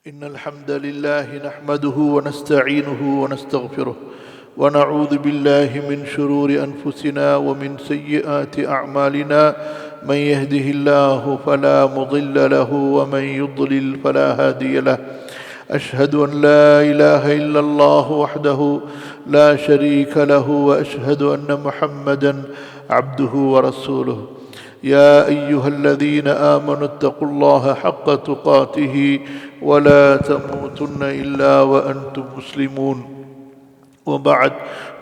إن الحمد لله نحمده ونستعينه ونستغفره ونعوذ بالله من شرور أنفسنا ومن سيئات أعمالنا من يهده الله فلا مضل له ومن يضلل فلا هادي له أشهد أن لا إله إلا الله وحده لا شريك له وأشهد أن محمدا عبده ورسوله يا أيها الذين آمنوا اتقوا الله حق تقاته ولا تموتن إلا وأنتم مسلمون وبعد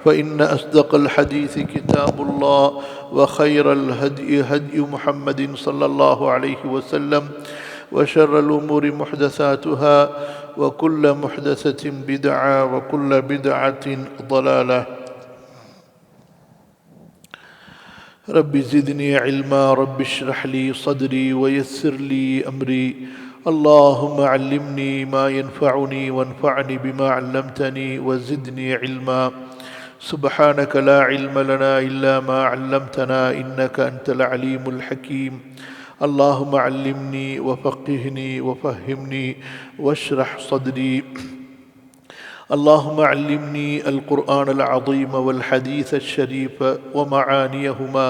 فإن أصدق الحديث كتاب الله وخير الهدي هدي محمد صلى الله عليه وسلم وشر الأمور محدثاتها وكل محدثة بدعة وكل بدعة ضلالة رب زدني علما رب اشرح لي صدري ويسر لي أمري اللهم علمني ما ينفعني وانفعني بما علمتني وزدني علما سبحانك لا علم لنا إلا ما علمتنا إنك أنت العليم الحكيم اللهم علمني وفقهني وفهمني واشرح صدري اللهم علمني القرآن العظيم والحديث الشريف ومعانيهما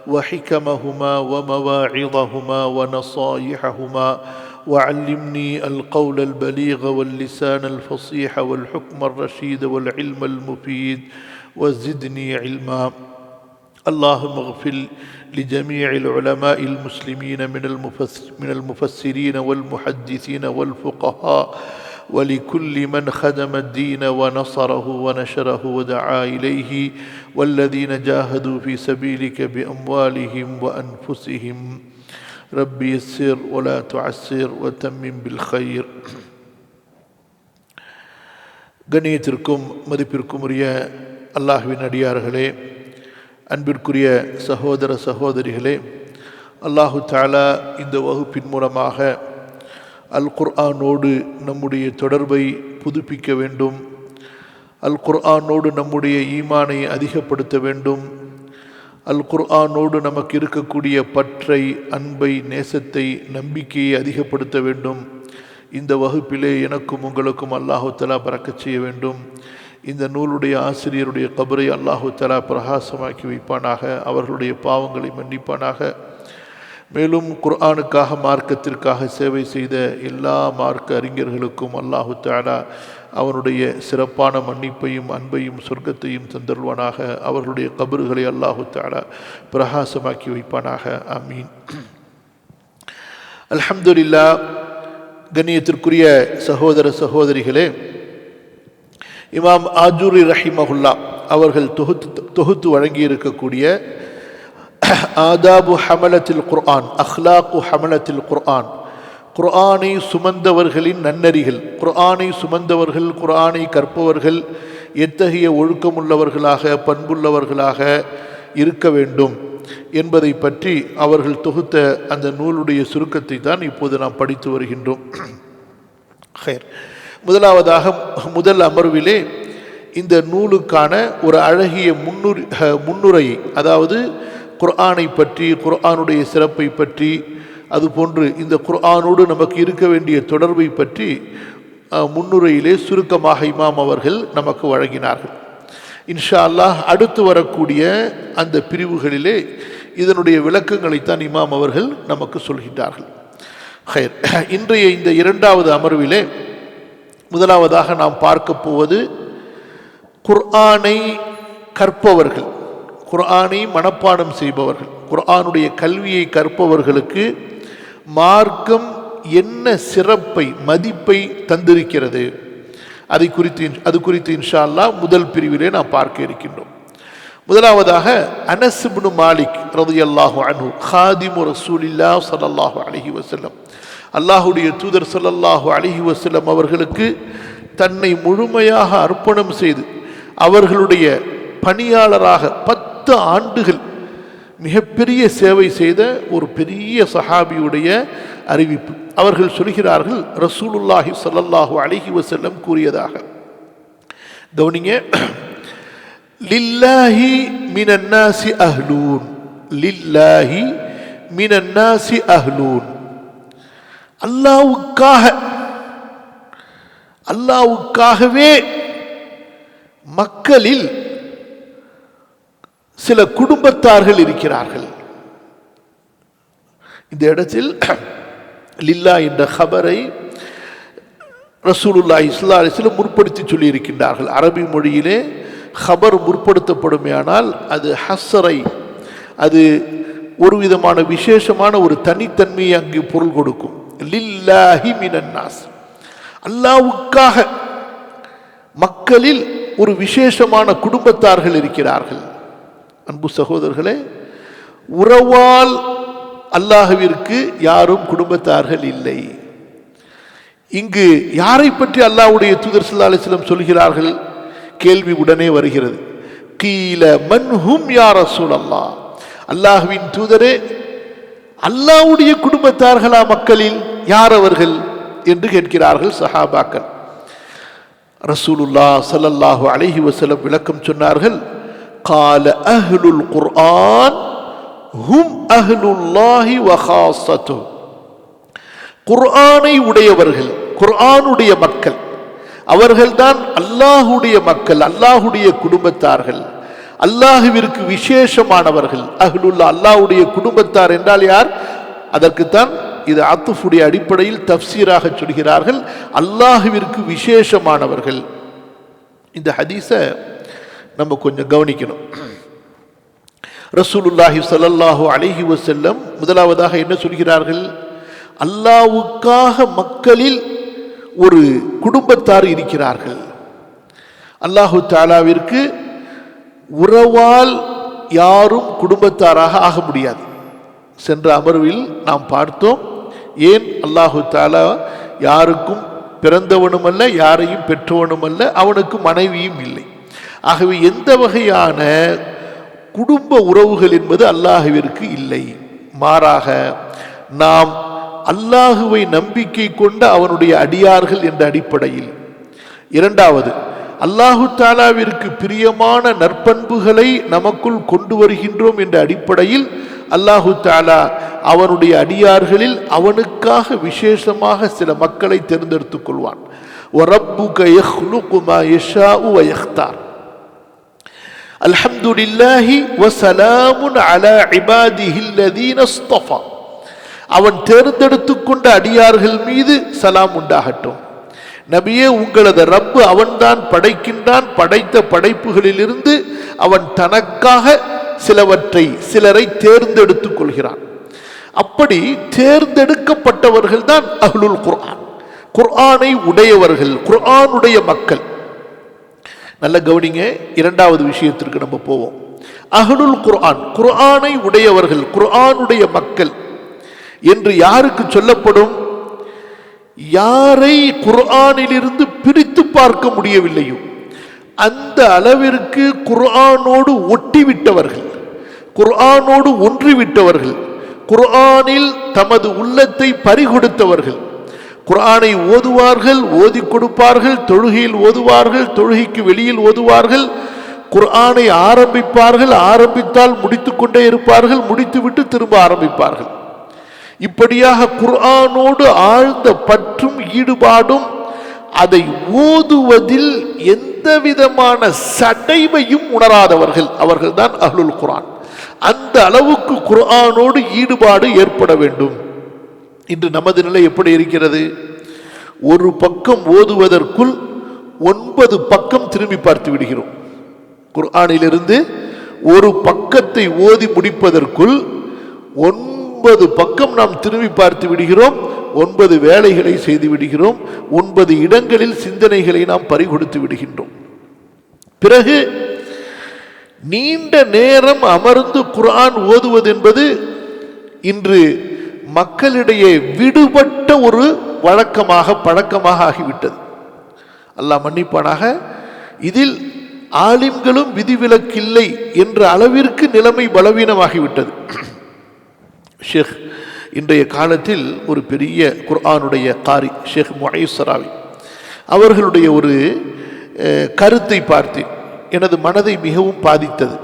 وحكمهما ومواعظهما ونصائحهما وعلمني القول البليغ واللسان الفصيح والحكم الرشيد والعلم المفيد وزدني علما اللهم اغفر لجميع العلماء المسلمين من المفسرين والمحدثين والفقهاء ولكل من خدم الدين ونصره ونشره ودعا إليه والذين جاهدوا في سبيلك بأموالهم وأنفسهم ربي يسر ولا تعسر وتمم بالخير. கண்ணியத்திற்கும் மதிப்பிற்கும் உரிய அல்லாஹ்வின் அடியார்களே, அன்பிற்குரிய சகோதர சகோதரிகளே, அல்லாஹு தஆலா இந்த வகுப்பின் மூலமாக அல் குர்ஆனோடு நம்முடைய தொடர்பை புதுப்பிக்க வேண்டும், அல் குர்ஆனோடு நம்முடைய ஈமானை அதிகப்படுத்த வேண்டும், அல் குர்ஆனோடு நமக்கு இருக்கக்கூடிய பற்றை, அன்பை, நேசத்தை, நம்பிக்கையை அதிகப்படுத்த வேண்டும். இந்த வகுப்பிலே எனக்கும் உங்களுக்கும் அல்லாஹு தஆலா பரக்கத் செய்ய வேண்டும். இந்த நூலுடைய ஆசிரியருடைய கபரை அல்லாஹு தஆலா பிரகாசமாக்கி வைப்பானாக, அவர்களுடைய பாவங்களை மன்னிப்பானாக. மேலும் குர்ஆனுக்காக, மார்க்கத்திற்காக சேவை செய்த எல்லா மார்க்க அறிஞர்களுக்கும் அல்லாஹு தஆலா அவனுடைய சிறப்பான மன்னிப்பையும் அன்பையும் சொர்க்கத்தையும் தந்தருவானாக. அவர்களுடைய கபறுகளை அல்லாஹு தஆலா பிரகாசமாக்கி வைப்பானாக. ஆமீன். அல்ஹம்துலில்லாஹ். கண்ணியத்திற்குரிய சகோதர சகோதரிகளே, இமாம் ஆஜூரி ரஹிமஹுல்லா அவர்கள் தொகுத்து வழங்கியிருக்கக்கூடிய ஆதாபு ஹமலத்தில் குர்ஆன், அஹ்லாக்கு ஹமலத்தில் குர்ஆன், குர்ஆனை சுமந்தவர்களின் நன்னறிகள், குர்ஆனை சுமந்தவர்கள், குர்ஆனை கற்பவர்கள் எத்தகைய ஒழுக்கமுள்ளவர்களாக, பண்புள்ளவர்களாக இருக்க வேண்டும் என்பதை பற்றி அவர்கள் தொகுத்த அந்த நூலுடைய சுருக்கத்தை தான் இப்போது நாம் படித்து வருகின்றோம். முதலாவதாக முதல் அமர்விலே இந்த நூலுக்கான ஒரு அழகிய முன்னுரை, அதாவது குர்ஆனை பற்றி, குர்ஆனுடைய சிறப்பை பற்றி, அதுபோன்று இந்த குர்ஆனோடு நமக்கு இருக்க வேண்டிய தொடர்பை பற்றி முன்னுரையிலே சுருக்கமாக இமாம் அவர்கள் நமக்கு வழங்கினார்கள். இன்ஷா அல்லாஹ் அடுத்து வரக்கூடிய அந்த பிரிவுகளிலே இதனுடைய விளக்கங்களைத்தான் இமாம் அவர்கள் நமக்கு சொல்கின்றார்கள். இன்றைய இந்த இரண்டாவது அமர்விலே முதலாவதாக நாம் பார்க்க போவது குர்ஆனை கற்பவர்கள், குர்ஆனை மனப்பாடம் செய்பவர்கள், குர்ஆனுடைய கல்வியை கற்பவர்களுக்கு மார்க்கம் என்ன சிறப்பை, மதிப்பை தந்திருக்கிறது, அது குறித்து இன்ஷா அல்லாஹ் முதல் பிரிவிலே நாம் பார்க்க இருக்கின்றோம். முதலாவதாக அனஸ் இப்னு மாலிக் ரலியல்லாஹு அன்ஹு, காதிமு ரசூலில்லாஹ் ஸல்லல்லாஹு அலைஹி வஸல்லம், அல்லாஹ்வுடைய தூதர் ஸல்லல்லாஹு அலைஹி வஸல்லம் அவர்களுக்கு தன்னை முழுமையாக அர்ப்பணம் செய்து அவர்களுடைய பணியாளராக 10 ஆண்டுகள் மிகப்பெரிய சேவை செய்த ஒரு பெரிய சஹாபியுடைய அறிவிப்பு. அவர்கள் சொல்கிறார்கள், ரசூலுல்லாஹி ஸல்லல்லாஹு அலைஹி வஸல்லம் கூறியதாக. கவனிங்க, லில்லாஹி மினன் நாஸி அஹ்லூன், லில்லாஹி மினன் நாஸி அஹ்லூன், அல்லாஹ்வுக்காக அல்லாஹ்வுக்காகவே மக்களில் சில குடும்பத்தார்கள் இருக்கிறார்கள். இந்த இடத்தில் லில்லா என்ற ஹபரை ரசூலுல்லாஹி ஸல்லல்லாஹு அலைஹி வஸல்லம் முற்படுத்தி சொல்லி இருக்கின்றார்கள். அரபி மொழியிலே ஹபர் முற்படுத்தப்படுமையானால் அது ஹஸ்ஸரை, அது ஒரு விதமான விசேஷமான ஒரு தனித்தன்மையை அங்கு பொருள் கொடுக்கும். லில்லாஹி மினன் நாஸ், அல்லாஹ்வுக்காக மக்களில் ஒரு விசேஷமான குடும்பத்தார்கள் இருக்கிறார்கள். அன்பு சகோதரர்களே, உறவால் அல்லாஹ்விற்கு யாரும் குடும்பத்தார்கள் இல்லை. இங்கு யாரை பற்றி அல்லாஹ்வுடைய தூதர் ஸல்லல்லாஹு அலைஹி வஸல்லம் சொல்கிறார்கள்? கேள்வி உடனே வருகிறது. கீல மன்ஹும் யா ரசூலல்லாஹ், அல்லாஹ்வின் தூதரே, அல்லாஹ்வுடைய குடும்பத்தார்களா மக்களில் யார் அவர்கள் என்று கேட்கிறார்கள் சஹாபாக்கள். ரசூலுல்லாஹ் ஸல்லல்லாஹு அலைஹி வஸல்லம் விளக்கம் சொன்னார்கள். قال أهل القرآن هم أهل الله وخاصته, குர்ஆனை உடையவர்கள், குர்ஆனுடைய மக்கள் அவர்கள்தான் அல்லாஹ்வுடைய மக்கள், அல்லாஹ்வுடைய குடும்பத்தார்கள், அல்லாஹ்விற்கு விசேஷமானவர்கள். அஹ்லுல்லா, அல்லாஹ்வுடைய குடும்பத்தார் என்றால் யார்? அதற்குத்தான் இது அத்துஃபுடைய அடிப்படையில் தஃப்சீராக சொல்கிறார்கள், அல்லாஹ்விற்கு விசேஷமானவர்கள். இந்த ஹதீஸை நம்ம கொஞ்சம் கவனிக்கணும். ரசூலுல்லாஹி ஸல்லல்லாஹு அலைஹி வஸல்லம் முதலாவதாக என்ன சொல்கிறார்கள்? அல்லாஹ்வுக்காக மக்களில் ஒரு குடும்பத்தார் இருக்கிறார்கள். அல்லாஹு தஆலாவிற்கு உறவால் யாரும் குடும்பத்தாராக ஆக முடியாது. சென்ற அமர்வில் நாம் பார்த்தோம், ஏன் அல்லாஹு தஆலா யாருக்கும் பிறந்தவனும் அல்ல, யாரையும் பெற்றவனும் அல்ல, அவனுக்கு மனைவியும் இல்லை. ஆகவே எந்த வகையான குடும்ப உறவுகள் என்பது அல்லாஹ்விற்கு இல்லை. மாறாக நாம் அல்லாஹுவை நம்பிக்கை கொண்ட அவனுடைய அடியார்கள் என்ற அடிப்படையில், இரண்டாவது அல்லாஹு தஆலாவிற்கு பிரியமான நற்பண்புகளை நமக்குள் கொண்டு வருகின்றோம் என்ற அடிப்படையில் அல்லாஹு தஆலா அவனுடைய அடியார்களில் அவனுக்காக விசேஷமாக சில மக்களை தேர்ந்தெடுத்துக் கொள்வான். وَرَبُّكَ يَخْلُقُ مَا يَشَاءُ وَيَخْتَارُ அல்ஹம்துலில்லாஹி வஸலாமுன் அலா இபாதிஹில்லதீன இஸ்தஃபா, அவன் தேர்ந்தெடுத்து கொண்ட அடியார்கள் மீது சலாம் உண்டாகட்டும். நபியே, உங்களது ரப்பு அவன்தான் படைக்கின்றான், படைத்த படைப்புகளிலிருந்து அவன் தனக்காக சிலரை தேர்ந்தெடுத்துக் கொள்கிறான். அப்படி தேர்ந்தெடுக்கப்பட்டவர்கள் தான் அஹ்லுல் குர்ஆன், குர்ஆனை உடையவர்கள், குர்ஆனுடைய மக்கள். நல்ல கவனிங்க, இரண்டாவது விஷயத்திற்கு நம்ம போவோம். அஹ்லுல் குர்ஆன், குர்ஆனை உடையவர்கள், குர்ஆனுடைய மக்கள் என்று யாருக்கு சொல்லப்படும்? யாரை குர்ஆனிலிருந்து பிரித்து பார்க்க முடியவில்லையோ அந்த அளவிற்கு குர்ஆனோடு ஒட்டிவிட்டவர்கள், குர்ஆனோடு ஒன்றிவிட்டவர்கள், குர்ஆனில் தமது உள்ளத்தை பறிகொடுத்தவர்கள். குர்ஆனை ஓதுவார்கள், ஓதி கொடுப்பார்கள், தொழுகையில் ஓதுவார்கள், தொழுகைக்கு வெளியில் ஓதுவார்கள், குர்ஆனை ஆரம்பிப்பார்கள், ஆரம்பித்தால் முடித்து கொண்டே இருப்பார்கள், முடித்துவிட்டு திரும்ப ஆரம்பிப்பார்கள். இப்படியாக குர்ஆனோடு ஆழ்ந்த பற்றும் ஈடுபாடும், அதை ஓதுவதில் எந்த விதமான சடைவையும் உணராதவர்கள், அவர்கள்தான் அஹ்லுல் குர்ஆன். அந்த அளவுக்கு குர்ஆனோடு ஈடுபாடு ஏற்பட வேண்டும். இன்று நமது நிலை எப்படி இருக்கிறது? ஒரு பக்கம் ஓதுவதற்குள் 9 பக்கம் திரும்பி பார்த்து விடுகிறோம். குர்ஆனிலிருந்து ஒரு பக்கத்தை ஓதி முடிப்பதற்குள் 9 பக்கம் நாம் திரும்பி பார்த்து விடுகிறோம், 9 வேலைகளை செய்து விடுகிறோம், 9 இடங்களில் சிந்தனைகளை நாம் பறிகொடுத்து விடுகின்றோம். பிறகு நீண்ட நேரம் அமர்ந்து குர்ஆன் ஓதுவது என்பது இன்று மக்களிடையே விடுபட்ட ஒரு வழக்கமாக, பழக்கமாக ஆகிவிட்டது. அல்லாஹ் மன்னிப்பானாக. இதில் ஆலிம்களும் விதிவிலக்கில்லை என்ற அளவிற்கு நிலைமை பலவீனமாகிவிட்டது. ஷேக் இன்றைய காலத்தில் ஒரு பெரிய குர்ஆனுடைய காரி ஷேக் முஐஸராவி அவர்களுடைய ஒரு கருத்தை பார்த்து எனது மனதை மிகவும் பாதித்தது.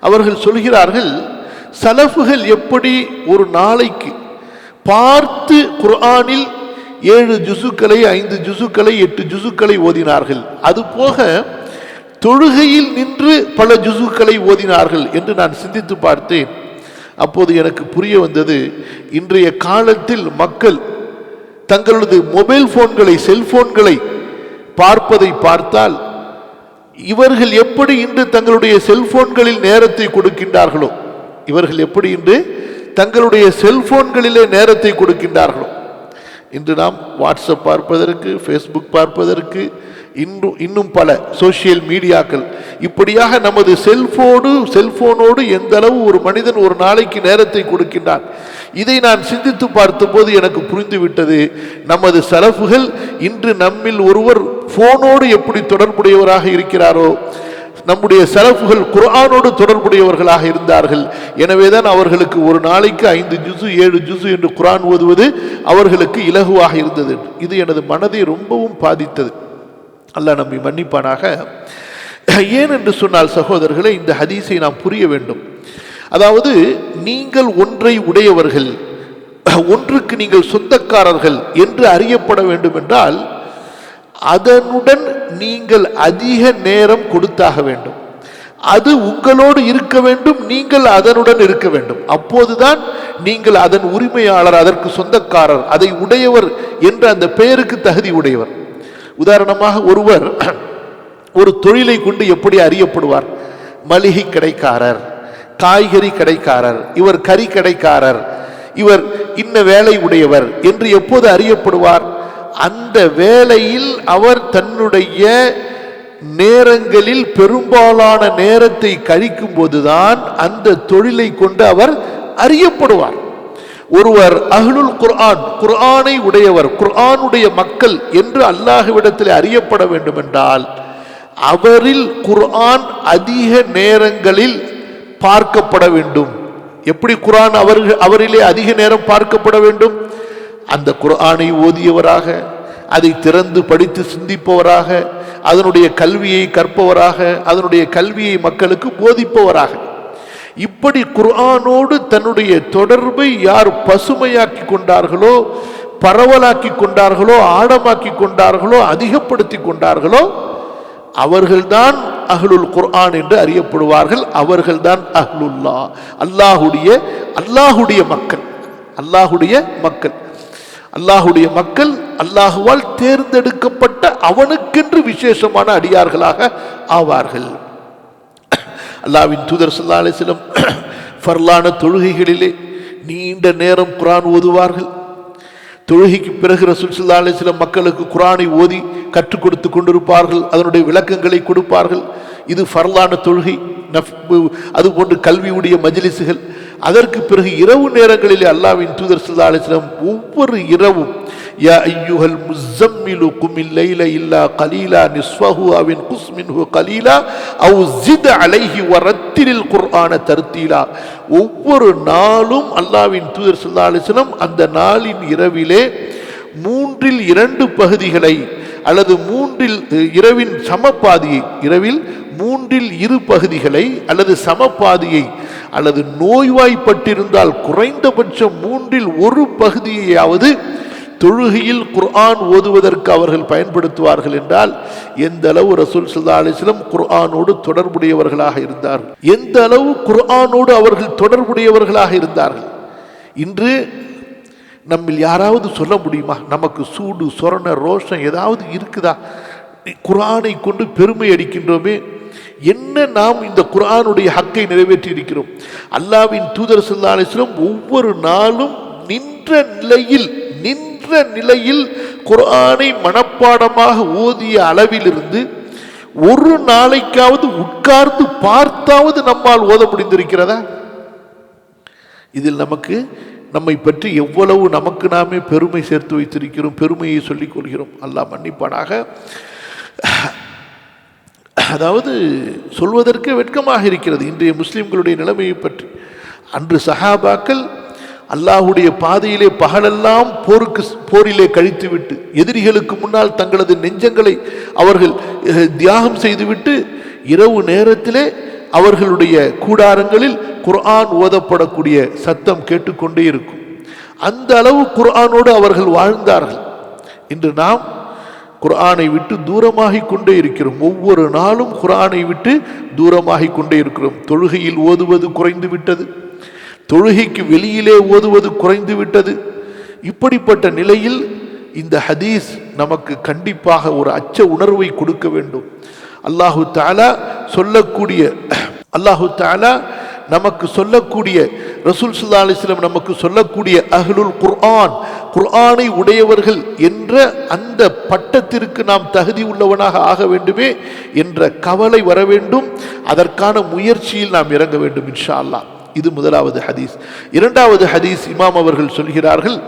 அவர்கள் சொல்கிறார்கள், சலஃபுகள் எப்படி ஒரு நாளைக்கு பார்த்து குர்ஆனில் 7 ஜுசுக்களை 5 ஜுசுக்களை 8 ஜுசுக்களை ஓதினார்கள். அதுபோக தொழுகையில் நின்று பல ஜுசுக்களை ஓதினார்கள் என்று நான் சிந்தித்து பார்த்தேன். அப்போது எனக்கு புரிய வந்தது, இன்றைய காலத்தில் மக்கள் தங்களது மொபைல் போன்களை செல்போன்களை பார்ப்பதை பார்த்தால் இவர்கள் எப்படி இன்று தங்களுடைய செல்போன்களில் நேரத்தை கொடுக்கின்றார்களோ, இவர்கள் எப்படி இன்று தங்களுடைய செல்போன்களிலே நேரத்தை கொடுக்கின்றார்களோ, இன்று நாம் வாட்ஸ்அப் பார்ப்பதற்கு, ஃபேஸ்புக் பார்ப்பதற்கு, இன்னும் பல சோசியல் மீடியாக்கள், இப்படியாக நமது செல்போனோடு எந்த அளவு ஒரு மனிதன் ஒரு நாளைக்கு நேரத்தை கொடுக்கின்றான். இதை நான் சிந்தித்து பார்த்தபோது எனக்கு புரிந்துவிட்டது, நமது சலஃபுகள் இன்று நம்மில் ஒருவர் போனோடு எப்படி தொடர்புடையவராக இருக்கிறாரோ, நம்முடைய சலஃபுகள் குர்ஆனோடு தொடர்புடையவர்களாக இருந்தார்கள். எனவேதான் அவர்களுக்கு ஒரு நாளைக்கு 5 ஜுசு 7 ஜுசு என்று குர்ஆன் ஓதுவது அவர்களுக்கு இலகுவாக இருந்தது. இது எனது மனதை ரொம்பவும் பாதித்தது. அல்லாஹ் நம்மை மன்னிப்பானாக. ஏன் என்று சொன்னால் சகோதரர்களே, இந்த ஹதீஸை நாம் புரிய வேண்டும். அதாவது நீங்கள் ஒன்றை உடையவர்கள், ஒன்றுக்கு நீங்கள் சொந்தக்காரர்கள் என்று அறியப்பட வேண்டும் என்றால் அதனுடன் நீங்கள் அதிக நேரம் கொடுத்தாக வேண்டும். அது உங்களோடு இருக்க வேண்டும், நீங்கள் அதனுடன் இருக்க வேண்டும். அப்போதுதான் நீங்கள் அதன் உரிமையாளர், அதற்கு சொந்தக்காரர், அதை உடையவர் என்ற அந்த பெயருக்கு தகுதி உடையவர். உதாரணமாக ஒருவர் ஒரு தொழிலை கொண்டு எப்படி அறியப்படுவார்? மளிகை கடைக்காரர், காய்கறி கடைக்காரர், இவர் கறி கடைக்காரர், இவர் இன்ன வேலை உடையவர் என்று எப்போது அறியப்படுவார்? அந்த வேலையில் அவர் தன்னுடைய நேரங்களில் பெரும்பாலான நேரத்தை கழிக்கும் போதுதான் அந்த தொழிலை கொண்டு அவர் அறியப்படுவார். ஒருவர் அஹ்லுல் குர்ஆன், குர்ஆனை உடையவர், குர்ஆனுடைய மக்கள் என்று அல்லாஹ்விடத்தில் அறியப்பட வேண்டும் என்றால் அவரில் குர்ஆன் அதிக நேரங்களில் பார்க்கப்பட வேண்டும். எப்படி குர்ஆன் அவரிலே அதிக நேரம் பார்க்கப்பட வேண்டும்? அந்த குர்ஆனை ஓதியவராக, அதை திறந்து படித்து சிந்திப்பவராக, அதனுடைய கல்வியை கற்பவராக, அதனுடைய கல்வியை மக்களுக்கு போதிப்பவராக. இப்படி குர்ஆனோடு தன்னுடைய தொடர்பை யார் பசுமையாக்கி கொண்டார்களோ, பரவலாக்கி கொண்டார்களோ, ஆழமாக்கி கொண்டார்களோ, அதிகப்படுத்தி கொண்டார்களோ அவர்கள்தான் அஹ்லுல் குர்ஆன் என்று அறியப்படுவார்கள். அவர்கள்தான் அஹ்லுல்லா, அல்லாஹுடைய மக்கள். அல்லாஹுடைய மக்கள் அல்லாஹுவால் தேர்ந்தெடுக்கப்பட்ட அவனுக்கென்று விசேஷமான அடியார்களாக ஆவார்கள். அல்லாஹ்வின் தூதர் ஸல்லல்லாஹு அலைஹி வஸல்லம் ஃபர்லான தொழுகைகளிலே நீண்ட நேரம் குர்ஆன் ஓதுவார்கள். தொழுகைக்கு பிறகு ரசூல் ஸல்லல்லாஹு அலைஹி வஸல்லம் மக்களுக்கு குர்ஆனை ஓதி கற்றுக் கொடுத்து கொண்டிருப்பார்கள், அதனுடைய விளக்கங்களை கொடுப்பார்கள். இது ஃபர்லான தொழுகை. அதுபோன்று கல்வியுடைய மஜ்லிஸ்கள். அதற்கு பிறகு இரவு நேரங்களிலே அல்லாஹ்வின் தூதர் ஸல்லல்லாஹு அலைஹி வஸல்லம் ஒவ்வொரு இரவும் யா அய்யுஹல் முஸம்மிலு குமில் லைல இல்லா கலீலா நிஸ்ஃபஹு அவ் இன்குஸ் மின்ஹு கலீலா அவ் ஜித் அலைஹி வரத்திலில் குர்ஆன தர்தீலா. ஒவ்வொரு நாளும் அல்லாஹ்வின் தூதர் ஸல்லல்லாஹு அலைஹி வஸல்லம் அந்த நாளின் இரவிலே 2/3 பகுதிகளை அல்லது இரவின் சமபாதியை, இரவில் 2/3 பகுதிகளை அல்லது சமபாதியை, அல்லது நோய்வாய்ப்பட்டிருந்தால் குறைந்தபட்சம் 1/3 பகுதியையாவது தொழுகையில் குர்ஆன் ஓதுவதற்கு அவர்கள் பயன்படுத்துவார்கள் என்றால் எந்த அளவு ரசூல் ஸல்லல்லாஹு அலைஹி வஸல்லம் குர்ஆனோடு தொடர்புடையவர்களாக இருந்தார்கள், எந்த அளவு குர்ஆனோடு அவர்கள் தொடர்புடையவர்களாக இருந்தார்கள். இன்று நம்மில் யாராவது சொல்ல முடியுமா, நமக்கு சூடு சொரண ரோஷம் ஏதாவது இருக்குதா? குர்ஆனை கொண்டு பெருமை அடிக்கின்றோமே, என்ன நாம் இந்த குர்ஆனுடைய ஹக்கை நிறைவேற்றி இருக்கிறோம்? அல்லாஹ்வின் தூதர் ஸல்லல்லாஹு அலைஹி வஸல்லம் ஒவ்வொரு நாளும் நின்ற நிலையில் குர்ஆனை மனப்பாடமாக ஓதிய அளவிலிருந்து ஒரு நாளைக்காவது உட்கார்ந்து பார்த்தாவது நம்மால் ஓத முடிந்திருக்கிறதா? இதில் நம்மை பற்றி எவ்வளவு நமக்கு நாமே பெருமை சேர்த்து வைத்திருக்கிறோம், பெருமையை சொல்லிக் கொள்கிறோம். அல்லாஹ் மன்னிப்பானாக. அதாவது சொல்வதற்கு வெட்கமாக இருக்கிறது இன்றைய முஸ்லிம்களுடைய நிலைமையை பற்றி. அன்று சஹாபாக்கள் அல்லாஹுடைய பாதையிலே பகலெல்லாம் போரிலே கழித்துவிட்டு எதிரிகளுக்கு முன்னால் தங்களது நெஞ்சங்களை அவர்கள் தியாகம் செய்துவிட்டு இரவு நேரத்திலே அவர்களுடைய கூடாரங்களில் குர்ஆன் ஓதப்படக்கூடிய சத்தம் கேட்டுக்கொண்டே இருக்கும். அந்த அளவு குர்ஆனோடு அவர்கள் வாழ்ந்தார்கள். இன்று நாம் குர்ஆனை விட்டு தூரமாகிக் கொண்டே இருக்கிறோம். ஒவ்வொரு நாளும் குர்ஆனை விட்டு தூரமாகிக் கொண்டே இருக்கிறோம். தொழுகையில் ஓதுவது குறைந்து விட்டது, தொழுகைக்கு வெளியிலே ஓதுவது குறைந்து விட்டது. இப்படிப்பட்ட நிலையில் இந்த ஹதீஸ் நமக்கு கண்டிப்பாக ஒரு அச்ச உணர்வை கொடுக்க வேண்டும். அல்லாஹு தஆலா நமக்கு சொல்லக்கூடிய ரசூல் ஸல்லல்லாஹு அலைஹி வஸல்லம் நமக்கு சொல்லக்கூடிய அஹ்லுல் குர்ஆன், குர்ஆனை உடையவர்கள் என்ற அந்த பட்டத்திற்கு நாம் தகுதி உள்ளவனாக ஆக வேண்டுமே என்ற கவலை வர வேண்டும். அதற்கான முயற்சியில் நாம் இறங்க வேண்டும் இன்ஷா அல்லாஹ். இது முதலாவது ஹதீஸ். இரண்டாவது ஹதீஸ் இமாம் அவர்கள் சொல்கிறார்கள்,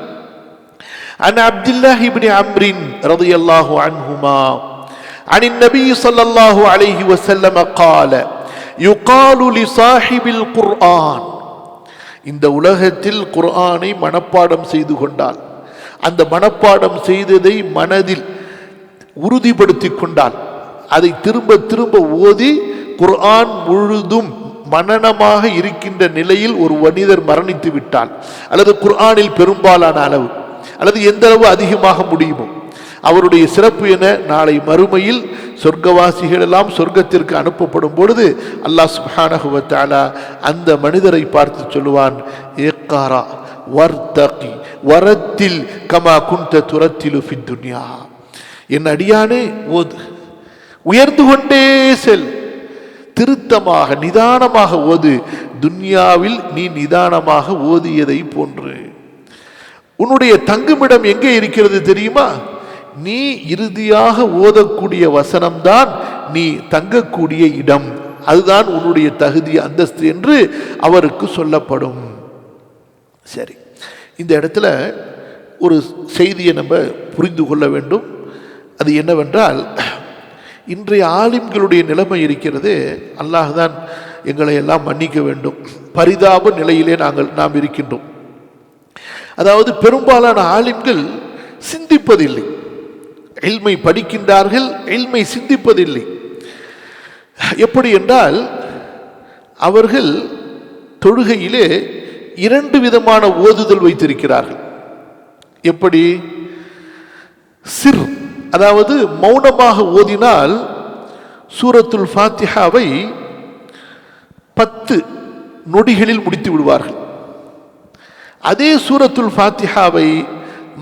عن عبد الله بن عمرو رضي الله عنهما عن النبي صلى الله عليه وسلم قال يقال لصاحب القرآن. இந்த உலகத்தில் குர்ஆனை மனப்பாடம் செய்து கொண்டால், அந்த மனப்பாடம் செய்ததை மனதில் உறுதிப்படுத்திக் கொண்டால், அதை திரும்ப திரும்ப ஓதி குர்ஆன் முழுதும் மனனமாக இருக்கின்ற நிலையில் ஒரு மனிதர் மரணித்து விட்டால், அல்லது குர்ஆனில் பெரும்பாலான அளவு அல்லது எந்த அளவு அதிகமாக முடியுமோ அவருடைய சிறப்பு என நாளை மறுமையில் சொர்க்கவாசிகள் எல்லாம் சொர்க்கத்திற்கு அனுப்பப்படும் பொழுது அல்லாஹ் சுப்ஹானஹு வ தஆலா அந்த மனிதரை பார்த்து சொல்லுவான், இக்ரா வர்தகி வரத்தில் கமா குன்த துரத்திலு ஃபித் துன்யா. என் அடியானே ஓது, உயர்ந்து கொண்டே செல், திருத்தமாக நிதானமாக ஓது, துன்யாவில் நீ நிதானமாக ஓதியதை போன்று. உன்னுடைய தங்குமிடம் எங்கே இருக்கிறது தெரியுமா? நீ இறுதியாக ஓதக்கூடிய வசனம்தான் நீ தங்கக்கூடிய இடம், அதுதான் உன்னுடைய தகுதி அந்தஸ்து என்று அவருக்கு சொல்லப்படும். சரி, இந்த இடத்துல ஒரு செய்தியை நம்ம புரிந்து கொள்ள வேண்டும். அது என்னவென்றால், இன்றைய ஆலிம்களுடைய நிலைமை இருக்கிறது, அல்லாஹ் தான் எங்களை எல்லாம் மன்னிக்க வேண்டும், பரிதாப நிலையிலே நாம் இருக்கின்றோம். அதாவது பெரும்பாலான ஆலிம்கள் சிந்திப்பதில்லை, இல்மை படிக்கின்றார்கள், இல்மை சிந்திப்பதில்லை. எப்படி என்றால், அவர்கள் தொழுகையிலே 2 விதமான ஓதுதல் வைத்திருக்கிறார்கள். எப்படி? சிர், அதாவது மௌனமாக ஓதினால் சூரத்துல் ஃபாத்திஹாவை 10 நொடிகளில் முடித்து விடுவார்கள். அதே சூரத்துல் ஃபாத்திஹாவை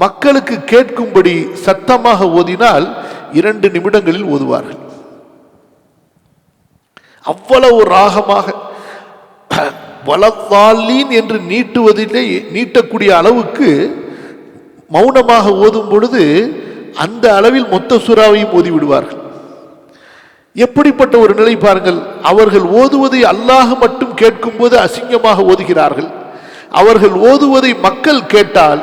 மக்களுக்கு கேட்கும்படி சத்தமாக ஓதினால் 2 நிமிடங்களில் ஓதுவார்கள். அவ்வளவு ராகமாக வலத்தாலீன் என்று நீட்டுவதிலே நீட்டக்கூடிய அளவுக்கு மௌனமாக ஓதும் பொழுது அந்த அளவில் மொத்த சூறாவையும் ஓதி விடுவார்கள். எப்படிப்பட்ட ஒரு நிலை பாருங்கள்! அவர்கள் ஓதுவதை அல்லாஹ் மட்டும் கேட்கும் போது அசிங்கமாக ஓதுகிறார்கள், அவர்கள் ஓதுவதை மக்கள் கேட்டால்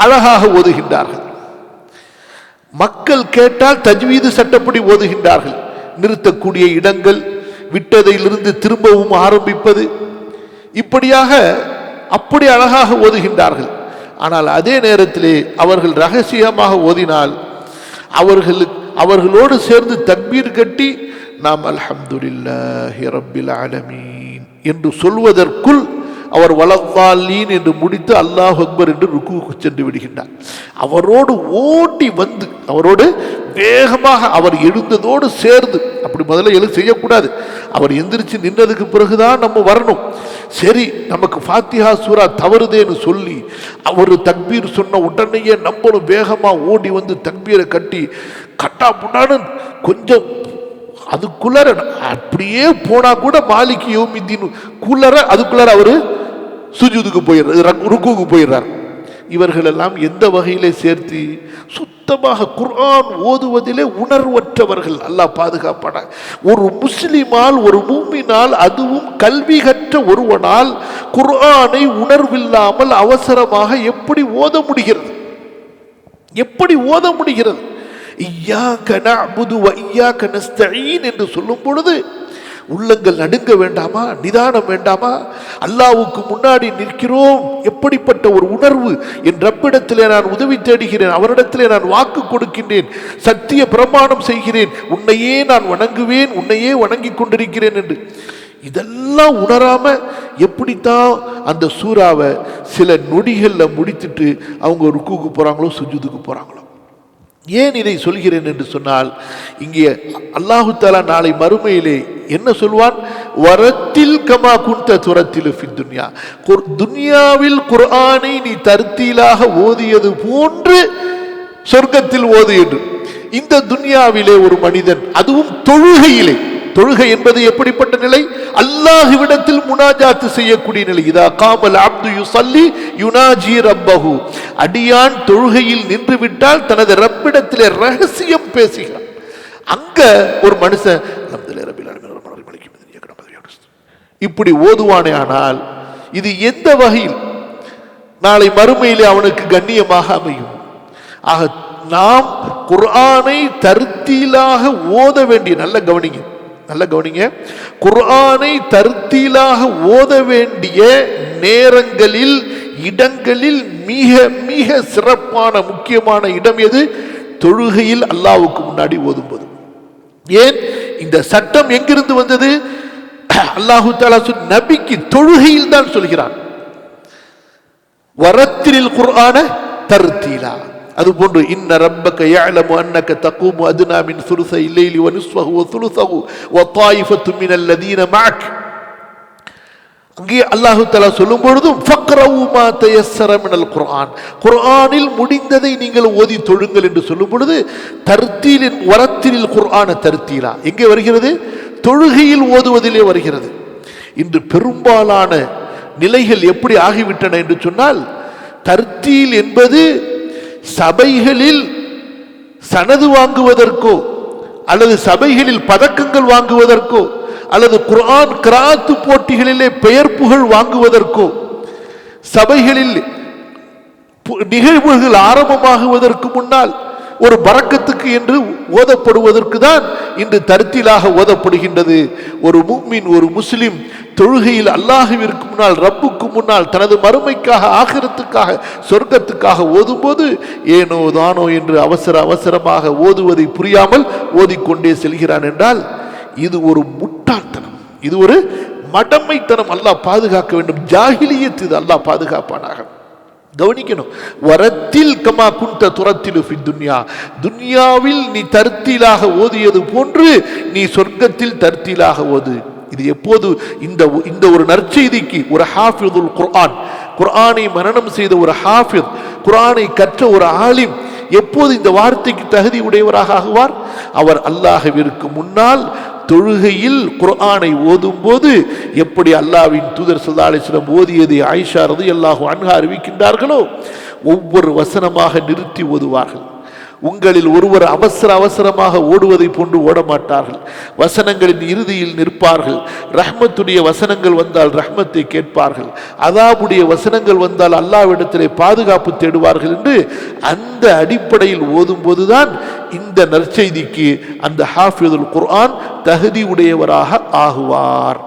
அழகாக ஓதுகின்றார்கள். மக்கள் கேட்டால் தஜ்வீது சட்டப்படி ஓதுகின்றார்கள். நிறுத்தக்கூடிய இடங்கள், விட்டதிலிருந்து திரும்பவும் ஆரம்பிப்பது, இப்படியாக அப்படி அழகாக ஓதுகின்றார்கள். ஆனால் அதே நேரத்திலே அவர்கள் ரகசியமாக ஓதினால் அவர்களோடு சேர்ந்து தக்பீர் கட்டி நாம் அல்ஹம்துலில்லாஹி ரப்பில் ஆலமீன் என்று சொல்வதற்குள் அவர் வலத்தாலீன் என்று முடித்து அல்லாஹ் அக்பர் என்று ருக்குவுக்கு சென்று விடுகின்றார். அவரோடு ஓட்டி வந்து அவரோடு வேகமாக அவர் எழுந்ததோடு சேர்ந்து, அப்படி முதல்ல செய்யக்கூடாது, அவர் எந்திரிச்சு நின்றதுக்கு பிறகுதான் நம்ம வரணும். சரி, நமக்கு ஃபாத்திஹா சூரா தவறுதேன்னு சொல்லி அவர் தக்பீர் சொன்ன உடனேயே நம்மளும் வேகமாக ஓடி வந்து தக்பீரை கட்டி கட்டா புண்ணான்னு கொஞ்சம் அதுக்குள்ளார அப்படியே போனா கூட மாலிக்கு யௌமித்தீன் அதுக்குள்ளார அவரு சுஜூதுக்கு போயிடுறார், ருக்குவுக்கு போயிடுறார். இவர்கள் எல்லாம் எந்த வகையிலே சேர்த்து சுத்தமாக குர்ஆன் ஓதுவதிலே உணர்வற்றவர்கள். அல்லாஹ் பாதுகாப்பான. ஒரு முஸ்லிமால், ஒரு மூமினால், அதுவும் கல்வி கற்ற ஒருவனால் குர்ஆனை உணர்வில்லாமல் அவசரமாக எப்படி ஓத முடிகிறது? எப்படி ஓத முடிகிறது? இய்யாக நஅ்புது வ இய்யாக நஸ்தஈன் என்று சொல்லும் பொழுது உள்ளங்கள் நடுங்க வேண்டாமா? நிதானம் வேண்டாமா? அல்லாஹ்வுக்கு முன்னாடி நிற்கிறோம், எப்படிப்பட்ட ஒரு உணர்வு! என் ரப்பிடத்திலே நான் உதவி தேடுகிறேன், அவரிடத்திலே நான் வாக்கு கொடுக்கின்றேன், சத்திய பிரமாணம் செய்கிறேன், உன்னையே நான் வணங்குவேன், உன்னையே வணங்கி கொண்டிருக்கிறேன் என்று இதெல்லாம் உணராம எப்படித்தான் அந்த சூறாவை சில நொடிகளில் முடித்துட்டு அவங்க ருக்குவுக்கு போறாங்களோ, சுஜூதுக்கு போறாங்களோ. ஏன் இதை சொல்கிறேன் என்று சொன்னால், இங்கே அல்லாஹு தஆலா நாளை மறுமையிலே என்ன சொல்வான்? வரத்தில் கமா குன்த துரத்தில் ஃபி துன்யா, துன்யாவில் குர்ஆனை நீ தர்த்தீலாக ஓதியது போன்று சொர்க்கத்தில் ஓது என்று. இந்த துன்யாவிலே ஒரு மனிதன், அதுவும் தொழுகையிலே, தொழுகை என்பது எப்படிப்பட்ட நிலை? அல்லாஹ்விடத்தில் முனாஜாத் செய்யக்கூடிய நிலை. இதா காமல் அப்து யுஸல்லி யுனாஜி ரப்பஹு, அடியான் தொழுகையில் நின்று விட்டால் தனது ரப்பிடத்திலே ரகசியம் பேசுகிறான். அங்க ஒரு மனுஷன் இப்படி ஓதுவானே, ஆனால் இது எந்த வகையில் நாளை மறுமையிலே அவனுக்கு கண்ணியமாக அமையும்? ஆக நாம் குர்ஆனை தர்த்தீலாக ஓத வேண்டிய, நல்ல கவனிங்க, குர்ஆனை தர்த்தீலாக ஓத வேண்டிய நேரங்களில், இடங்களில் மிக மிக சிறப்பான முக்கியமான இடம் எது? தொழுகையில் அல்லாஹ்வுக்கு முன்னாடி ஓதும்போது. ஏன் இந்த சட்டம் எங்கிருந்து வந்தது? அல்லாஹு தஆலா நபிக்கு தொழுகையில் தான் சொல்கிறான், வரத்திரில் குர்ஆன தர்த்தீலா. அதுபோன்று இன்ன ரப்பக யஅலமு அன்னக தகூமு அத்னா மின் சுலுஸை லைலி வ நிஸ்ஃபஹு வ சுலுஸஹு வ தாயிஃபத்து மினல் லதீன மஅக். அங்கே அல்லாஹு தஆலா சொல்லும் பொழுதும் ஃபக்ரவு மா தயஸ்ஸர மினல் குர்ஆன், குர்ஆனில் முடிந்ததை நீங்கள் ஓதி தொழுங்கள் என்று சொல்லும் பொழுது தர்த்தீலின் வரத்திரில் குர்ஆன தர்த்தீலா எங்கே வருகிறது? தொழுகையில் ஓதுவதிலே வருகிறது. இன்று பெரும்பாலான நிலைகள் எப்படி ஆகிவிட்டன என்று சொன்னால், தர்த்தீல் என்பது சபைகளில் சனது வாங்குவதற்கோ அல்லது சபைகளில் பதக்கங்கள் வாங்குவதற்கோ அல்லது குர்ஆன் கிராத்து போட்டிகளிலே பெயர் புகழ் வாங்குவதற்கோ, சபைகளில் நிகழ்வுகள் ஆரம்பமாகுவதற்கு முன்னால் ஒரு பரக்கத்துக்கு என்று ஓதப்படுவதற்கு தான் இன்று தர்த்தீலாக ஓதப்படுகின்றது. ஒரு முஃமின், ஒரு முஸ்லிம் தொழுகையில் அல்லாஹ்விற்கு முன்னால், ரப்புக்கு முன்னால் தனது மறுமைக்காக, ஆகிரத்துக்காக, சொர்க்கத்துக்காக ஓதும்போது ஏனோ தானோ என்று அவசரமாக ஓதுவதை புரியாமல் ஓதிக்கொண்டே செல்கிறான் என்றால் இது ஒரு முட்டாள்தனம், இது ஒரு மடமைத்தனம். அல்லாஹ் பாதுகாக்க வேண்டும். ஜாஹிலியத் இது, அல்லாஹ் பாதுகாப்பானாக. கவனிக்கணும், வரத்தில் கமா குன்த துரத்திலு ஃபி துன்யா, துன்யாவில் நீ தர்த்தீலாக ஓதியது போன்று நீ சொர்க்கத்தில் தர்த்தீலாக ஓது. இது எப்போது? இந்த ஒரு நற்செய்திக்கு ஒரு ஹாஃபிதுல் குர்ஆன், குர்ஆனை மனனம் செய்த ஒரு ஹாஃபித், குர்ஆனை கற்ற ஒரு ஆலிம் எப்போது இந்த வார்த்தைக்கு தகுதி உடையவராக ஆகுவார்? அவர் அல்லாஹ்விற்கு முன்னால் தொழுகையில் குர்ஆனை ஓதும் போது எப்படி அல்லாஹ்வின் தூதர் ஸல்லல்லாஹு அலைஹி வஸல்லம் ஓதியதை ஆயிஷா ரலியல்லாஹு அன்ஹா அறிவிக்கின்றார்களோ, ஒவ்வொரு வசனமாக நிறுத்தி ஓதுவார்கள். உங்களில் ஒருவர் அவசரமாக ஓடுவதை போன்று ஓட மாட்டார்கள். வசனங்களின் இறுதியில் நிற்பார்கள். ரஹ்மத்துடைய வசனங்கள் வந்தால் ரஹ்மத்தை கேட்பார்கள். அதாபுடைய வசனங்கள் வந்தால் அல்லாஹ்விடத்திலே பாதுகாப்பு தேடுவார்கள் என்று அந்த அடிப்படையில் ஓதும் போதுதான் இந்த நற்செய்திக்கு அந்த ஹாஃபிதுல் குர்ஆன் தகுதி உடையவராக ஆகுவார்.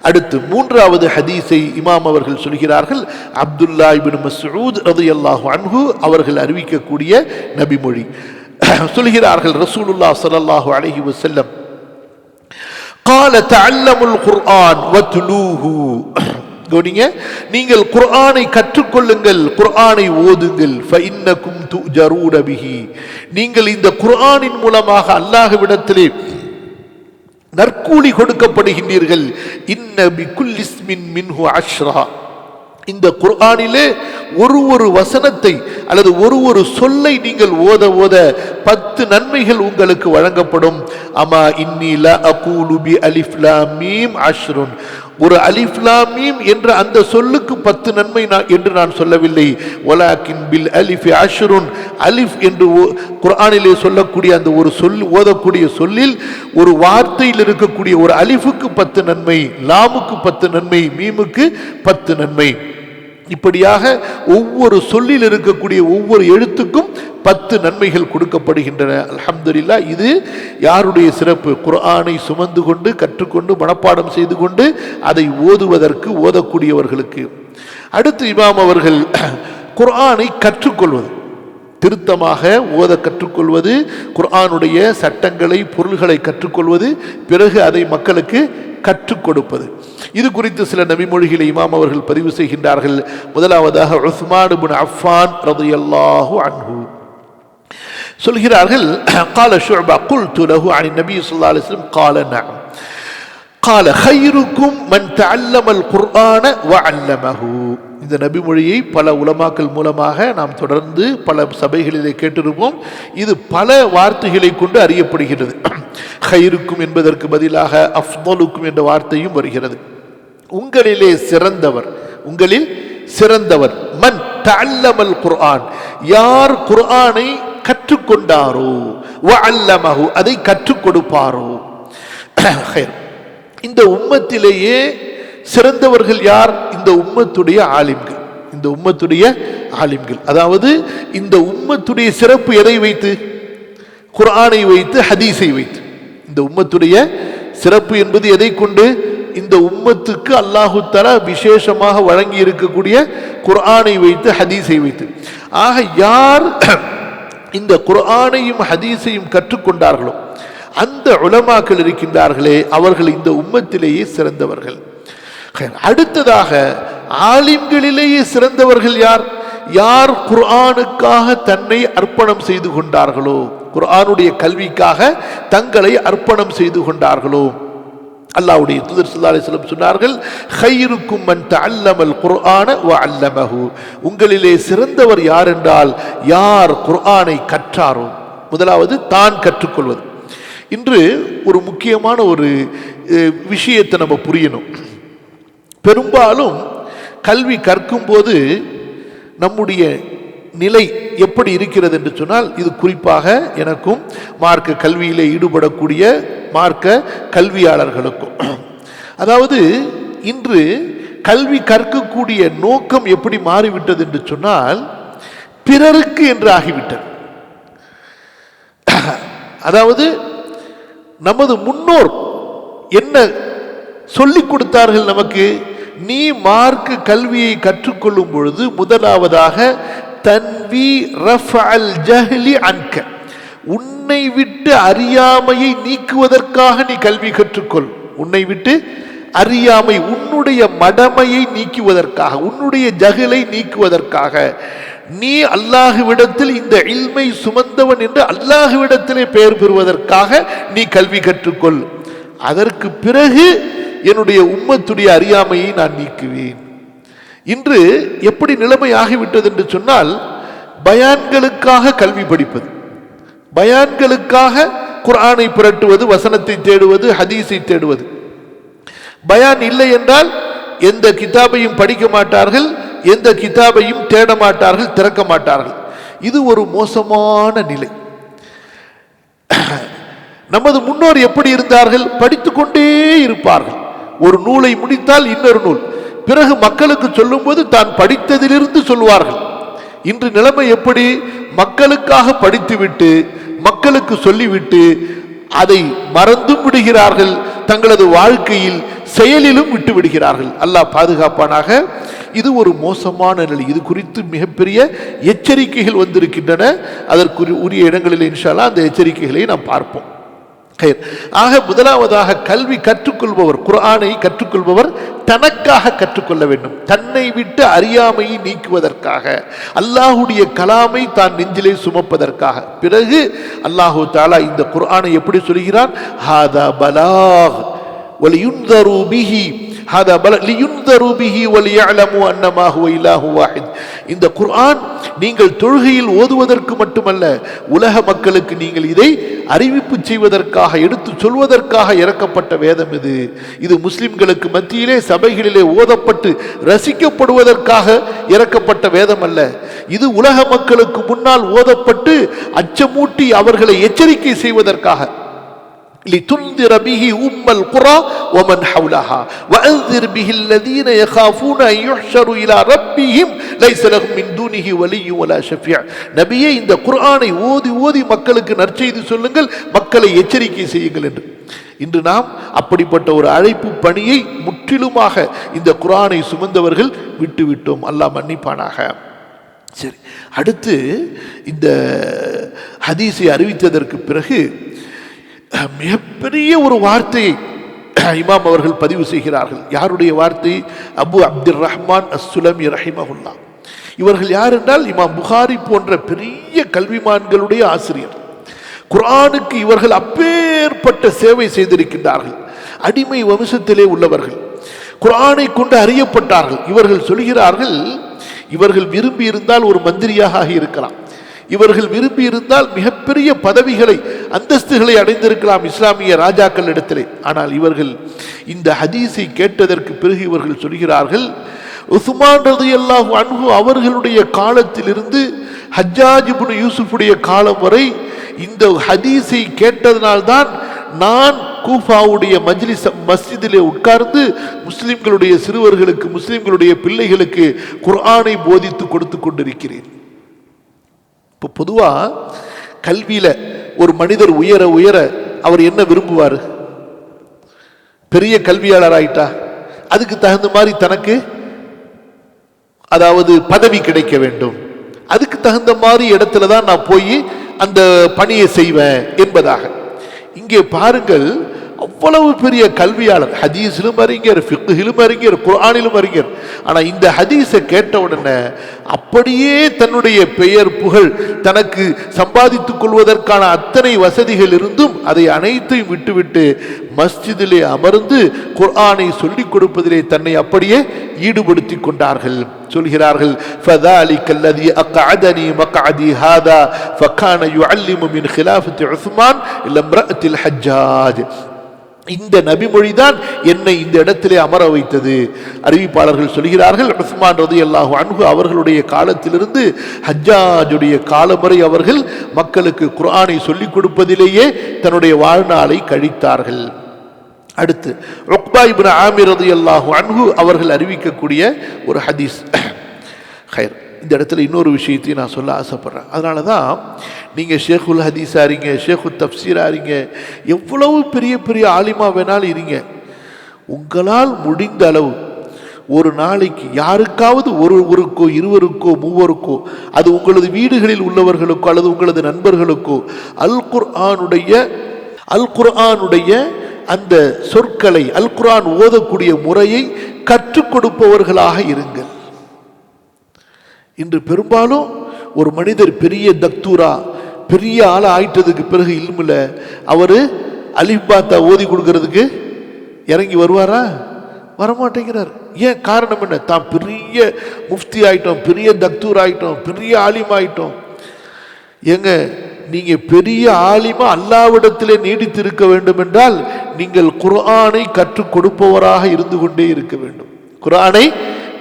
அடுத்து மூன்றாவது ஹதீஸை இமாம் அவர்கள் சொல்கிறார்கள். அப்துல்லா இப்னு மஸ்ஊத் ரலியல்லாஹு அன்ஹு அவர்கள் அறிவிக்கக்கூடிய நபிமொழி சொல்கிறார்கள். ரசூலுல்லாஹ் ஸல்லல்லாஹு அலைஹி வஸல்லம் قال تعلموا القرآن واتلوه, நீங்கள் குர்ஆனை கற்றுக்கொள்ளுங்கள், குர்ஆனை ஓதுங்கள். فإنكم تؤجرون به, நீங்கள் இந்த குர்ஆனின் மூலமாக அல்லாஹ்விடத்திலே நற்கூலி கொடுக்கப்படுகின்றீர்கள். இன்ன பிகுல்லி இஸ்மின் மின்ஹு அஷ்ரா, இந்த குர்ஆனிலே ஒரு வசனத்தை அல்லது ஒரு சொல்லை நீங்கள் ஓத 10 நன்மைகள் உங்களுக்கு வழங்கப்படும். அமா இன்னி லா அகூலு பி அலிஃப் லாம் மீம் அஷ்ருன், ஒரு அலிஃப் லாம் மீம் என்ற அந்த சொல்லுக்கு 10 நன்மை என்று நான் சொல்லவில்லை. வலாக்கின் பில் அலிஃப் அஷ்ருன், அலிஃப் என்று குர்ஆனிலே சொல்லக்கூடிய அந்த ஒரு சொல், ஓதக்கூடிய சொல்லில் ஒரு வார்த்தையில் இருக்கக்கூடிய ஒரு அலிஃபுக்கு 10 நன்மை, லாமுக்கு 10 நன்மை, மீமுக்கு 10 நன்மை. இப்படியாக ஒவ்வொரு சொல்லில் இருக்கக்கூடிய ஒவ்வொரு எழுத்துக்கும் 10 நன்மைகள் கொடுக்கப்படுகின்றன. அல்ஹம்துலில்லாஹ். இது யாருடைய சிறப்பு? குர்ஆனை சுமந்து கொண்டு, கற்றுக்கொண்டு, மனப்பாடம் செய்து கொண்டு அதை ஓதக்கூடியவர்களுக்கு. அடுத்து இமாம் அவர்கள் குர்ஆனை கற்றுக்கொள்வது, திருத்தமாக ஓத கற்றுக்கொள்வது, குர்ஆனுடைய சட்டங்களை, பொருள்களை கற்றுக்கொள்வது, பிறகு அதை மக்களுக்கு கற்றுக் கொடுப்பது. இது குறித்து சில நபிமொழிகளை இமாம் அவர்கள் பதிவு செய்கின்றார்கள். முதலாவதாக உஸ்மான் இப்னு அஃபான் ரலியல்லாஹு அன்ஹு, சொல்கிறார்கள், قال شعبة قلت له عن النبي صلى الله عليه وسلم قال نعم قال خيركم من تعلم القرآن وعلمه. இந்த நபி மொழியை பல உலமாக்கள் மூலமாக நாம் தொடர்ந்து பல சபைகளிலே கேட்டிருப்போம். இது பல வார்த்தைகளை கொண்டு அறியப்படுகிறது. ஹைருக்கும் என்பதற்கு பதிலாக அஃதலுக்கும் என்ற வார்த்தையும் வருகிறது. உங்களிலே சிறந்தவர், உங்களில் சிறந்தவர், மன் தஅல்லமல் குர்ஆன், யார் குர்ஆனை கற்றுக்கொண்டாரோ, வஅல்லமஹு, அதை கற்றுக் கொடுப்பாரோ. இந்த உம்மத்திலேயே சிறந்தவர்கள் யார்? இந்த உம்மத்துடைய ஆலிம்கள். இந்த உம்மத்துடைய ஆலிம்கள், அதாவது இந்த உம்மத்துடைய சிறப்பு எதை வைத்து? குர்ஆனை வைத்து, ஹதீஸை வைத்து. இந்த உம்மத்துடைய சிறப்பு என்பது எதை கொண்டு? இந்த உம்மத்துக்கு அல்லாஹு தஆலா விசேஷமாக வழங்கி இருக்கக்கூடிய குர்ஆனை வைத்து, ஹதீஸை வைத்து. ஆக யார் இந்த குர்ஆனையும் ஹதீஸையும் கற்றுக்கொண்டார்களோ அந்த உலமாக்கள் இருக்கின்றார்களே, அவர்கள் இந்த உம்மத்திலேயே சிறந்தவர்கள். அடுத்ததாக ஆலிம்களிலேயே சிறந்தவர்கள் யார்? யார் குர்ஆனுக்காக தன்னை அர்ப்பணம் செய்து கொண்டார்களோ, குர்ஆனுடைய கல்விக்காக தங்களை அர்ப்பணம் செய்து கொண்டார்களோ. அல்லாஹ்வுடைய தூதர் ஸல்லல்லாஹு அலைஹி வஸல்லம் சொன்னார்கள், கைருக்கும் மன் தஅல்லமல் குர்ஆன வஅல்லமஹு, உங்களிலே சிறந்தவர் யார் என்றால் யார் குர்ஆனை கற்றாரோ. முதலாவது தான் கற்றுக்கொள்வது. இன்று ஒரு முக்கியமான ஒரு விஷயத்தை நம்ம புரியணும். பெரும்பாலும் கல்வி கற்கும் போது நம்முடைய நிலை எப்படி இருக்கிறது என்று சொன்னால், இது குறிப்பாக எனக்கும் மார்க்க கல்வியிலே ஈடுபடக்கூடிய மார்க்க கல்வியாளர்களுக்கும், அதாவது இன்று கல்வி கற்கக்கூடிய நோக்கம் எப்படி மாறிவிட்டது என்று சொன்னால், பிறருக்கு என்று ஆகிவிட்டது. அதாவது நமது முன்னோர் என்ன சொல்லிக் கொடுத்தார்கள் நமக்கு? நீ மார்க்க கல்வியை கற்றுக்கொள்ளும் பொழுது முதலாவதாக தன்வி ரஃபஅல் ஜஹ்லி அன்க, உன்னை விட்டு அறியாமையை நீக்குவதற்காக நீ கல்வி கற்றுக்கொள். உன்னை விட்டு அறியாமை, உன்னுடைய மடமையை நீக்குவதற்காக, உன்னுடைய ஜஹலை நீக்குவதற்காக, நீ அல்லாஹ்விடத்தில் இந்த இல்மை சுமந்தவன் என்று அல்லாஹ்விடத்திலே பெயர் பெறுவதற்காக நீ கல்வி கற்றுக்கொள். அதற்கு பிறகு என்னுடைய உம்மத்துடைய அறியாமையை நான் நீக்குவேன். இன்று எப்படி நிலைமை ஆகிவிட்டது என்று சொன்னால், பயான்களுக்காக கல்வி படிப்பது, பயான்களுக்காக குர்ஆனை புரட்டுவது, வசனத்தை தேடுவது, ஹதீஸை தேடுவது. பயான் இல்லை என்றால் எந்த கிதாபையும் படிக்க மாட்டார்கள், எந்த கிதாபையும் தேட மாட்டார்கள், திறக்க மாட்டார்கள். இது ஒரு மோசமான நிலை. நமது முன்னோர் எப்படி இருந்தார்கள்? படித்துக் கொண்டே இருப்பார்கள். ஒரு நூலை முடித்தால் இன்னொரு நூல், பிறகு மக்களுக்கு சொல்லும் போது தான் படித்ததிலிருந்து சொல்வார்கள். இன்று நிலைமை எப்படி? மக்களுக்காக படித்துவிட்டு மக்களுக்கு சொல்லிவிட்டு அதை மறந்தும் விடுகிறார்கள், தங்களது வாழ்க்கையில் செயலிலும் விட்டு விடுகிறார்கள். அல்லாஹ் பாதுகாப்பானாக. இது ஒரு மோசமான நிலை. இது குறித்து மிகப்பெரிய எச்சரிக்கைகள் வந்திருக்கின்றன. அதற்கு உரிய இடங்களில் இன்ஷா அல்லாஹ் அந்த எச்சரிக்கைகளை நாம் பார்ப்போம். ஆக முதலாவதாக கல்வி கற்றுக்கொள்பவர், குர்ஆனை கற்றுக்கொள்பவர் தனக்காக கற்றுக்கொள்ள வேண்டும், தன்னை விட்டு அறியாமையை நீக்குவதற்காக, அல்லாஹுடைய கலாமை தான் நெஞ்சிலே சுமப்பதற்காக. பிறகு அல்லாஹு தஆலா இந்த குர்ஆனை எப்படி சொல்கிறான்? ஹாதா பலாக் வலியுன்தரு பிஹி, ஹாதா பலாக் லியுன்தரு பிஹி வலியஅலமு அன்னமா ஹுவ இலாஹு வாஹித். இந்த குர்ஆன் நீங்கள் தொழுகையில் ஓதுவதற்கு மட்டுமல்ல, உலக மக்களுக்கு நீங்கள் இதை அறிவிப்பு செய்வதற்காக, எடுத்து சொல்வதற்காக இறக்கப்பட்ட வேதம் இது. இது முஸ்லிம்களுக்கு மத்தியிலே சபைகளிலே ஓதப்பட்டு ரசிக்கப்படுவதற்காக இறக்கப்பட்ட வேதம் அல்ல. இது உலக மக்களுக்கு முன்னால் ஓதப்பட்டு அச்சமூட்டி அவர்களை எச்சரிக்கை செய்வதற்காக. لتنذر به أم القرى ومن حولها وأنذر به الذين يخافون أن يحشروا إلى ربهم ليس لهم من دونه ولي ولا شفيع. நபியே, இந்த குர்ஆனை ஓதி ஓதி மக்களுக்கு நற்செய்தி சொல்லுங்கள், மக்களை எச்சரிக்கை செய்யுங்கள் என்று. இன்று நாம் அப்படிப்பட்ட ஒரு அழைப்பு பணியை முற்றிலுமாக இந்த குர்ஆனை சுமந்தவர்கள் விட்டுவிட்டோம். அல்லாஹ் மன்னிப்பானாக. சரி, அடுத்து இந்த ஹதீஸை அறிவித்ததற்கு பிறகு மிகப்பெரிய ஒரு வார்த்தையை இமாம் அவர்கள் பதிவு செய்கிறார்கள். யாருடைய வார்த்தை? அபு அப்துர் ரஹ்மான் அஸ்ஸுலமி ரஹிமஹுல்லா. இவர்கள் யார் என்றால், இமாம் புகாரி போன்ற பெரிய பெரிய கல்விமான்களுடைய ஆசிரியர். குர்ஆனுக்கு இவர்கள் அப்பேற்பட்ட சேவை செய்திருக்கின்றார்கள். அடிமை வம்சத்திலே உள்ளவர்கள், குர்ஆனை கொண்டு அறியப்பட்டார்கள். இவர்கள் சொல்கிறார்கள், இவர்கள் விரும்பி இருந்தால் ஒரு மந்திரியாக ஆகியிருக்கலாம், இவர்கள் விரும்பி இருந்தால் மிகப்பெரிய பதவிகளை அந்தஸ்துகளை அடைந்திருக்கலாம் இஸ்லாமிய ராஜாக்கள் இடத்திலே. ஆனால் இவர்கள் இந்த ஹதீஸை கேட்டதற்கு பிறகு இவர்கள் சொல்கிறார்கள், உஸ்மான் ரலியல்லாஹு அன்ஹு அவர்களுடைய காலத்திலிருந்து ஹஜ்ஜாஜ் இப்னு யூசுஃபுடைய காலம் வரை இந்த ஹதீஸை கேட்டதனால்தான் நான் கூஃபாவுடைய மஸ்ஜிதிலே உட்கார்ந்து முஸ்லிம்களுடைய சிறுவர்களுக்கு, முஸ்லிம்களுடைய பிள்ளைகளுக்கு குர்ஆனை போதித்து கொடுத்து கொண்டிருக்கிறேன். இப்போ பொதுவா கல்வியில ஒரு மனிதர் உயர உயர அவர் என்ன விரும்புவார்? பெரிய கல்வியாளர் ஆயிட்டா அதுக்கு தகுந்த மாதிரி தனக்கு அதாவது பதவி கிடைக்க வேண்டும், அதுக்கு தகுந்த மாதிரி இடத்துல தான் நான் போய் அந்த பணியை செய்வேன் என்பதாக. இங்கே பாருங்கள், அவ்வளவு பெரிய கல்வியாளர், ஹதீஸிலும் அறிஞர், ஃபிக்ஹிலும் அறிஞர், குர்ஆனிலும் அறிஞர். ஆனால் இந்த ஹதீஸை கேட்ட உடனே அப்படியே தன்னுடைய பெயர் புகழ் தனக்கு சம்பாதித்துக் கொள்வதற்கான அத்தனை வசதிகள் இருந்தும் அதை அனைத்தையும் விட்டுவிட்டு மஸ்ஜிதிலே அமர்ந்து குர்ஆனை சொல்லிக் கொடுப்பதிலே தன்னை அப்படியே ஈடுபடுத்தி கொண்டார்கள். சொல்கிறார்கள், فذلك الذي أقعدني مقعدي هذا فكان يعلم من خلافة عثمان إلى امرأة الحجاج. இந்த நபிமொழிதான் என்னை இந்த இடத்திலே அமர வைத்தது. அறிவிப்பாளர்கள் சொல்கிறார்கள், உஸ்மான் ரலியல்லாஹு அன்ஹு அவர்களுடைய காலத்திலிருந்து ஹஜ்ஜாஜுடைய காலம் வரை அவர்கள் மக்களுக்கு குர்ஆனை சொல்லிக் கொடுப்பதிலேயே தன்னுடைய வாழ்நாளை கழித்தார்கள். அடுத்து உக்பா இப்னு ஆமிர் ரலியல்லாஹு அன்ஹு அவர்கள் அறிவிக்கக்கூடிய ஒரு ஹதீஸ். ஹைர், இந்த இடத்துல இன்னொரு விஷயத்தையும் நான் சொல்ல ஆசைப்படுறேன். அதனால தான் நீங்கள் ஷேகுல் ஹதீஸ் அறிங்க, ஷேகு தப்சீர் அறிங்க, எவ்வளவு பெரிய பெரிய ஆலிமா வேணாலும் இருங்க, உங்களால் முடிந்த அளவு ஒரு நாளைக்கு யாருக்காவது ஒருவருக்கோ இருவருக்கோ மூவருக்கோ, அது உங்களது வீடுகளில் உள்ளவர்களுக்கோ அல்லது உங்களது நண்பர்களுக்கோ அல் குர்ஆனுடைய அந்த சொற்களை, அல் குர்ஆன் ஓதக்கூடிய முறையை கற்றுக் கொடுப்பவர்களாக இருங்கள். இன்று பெரும்பாலும் ஒரு மனிதர் பெரிய தக்தூரா, பெரிய ஆளா ஆயிட்டதுக்கு பிறகு இல்முல அவரு அலிஃபாத்தா ஓதி கொடுக்கறதுக்கு இறங்கி வருவாரா? வரமாட்டேங்கிறார். ஏன் காரணம் என்ன? தான் பெரிய முஃப்தி ஆயிட்டோம், பெரிய தக்தூர் ஆயிட்டோம், பெரிய ஆலிம் ஆயிட்டோம். ஏங்க, நீங்க பெரிய ஆலிமா அல்லாஹ்விடத்திலே நீடித்திருக்க வேண்டும் என்றால் நீங்கள் குர்ஆனை கற்றுக் கொடுப்பவராக இருந்து கொண்டே இருக்க வேண்டும். குர்ஆனை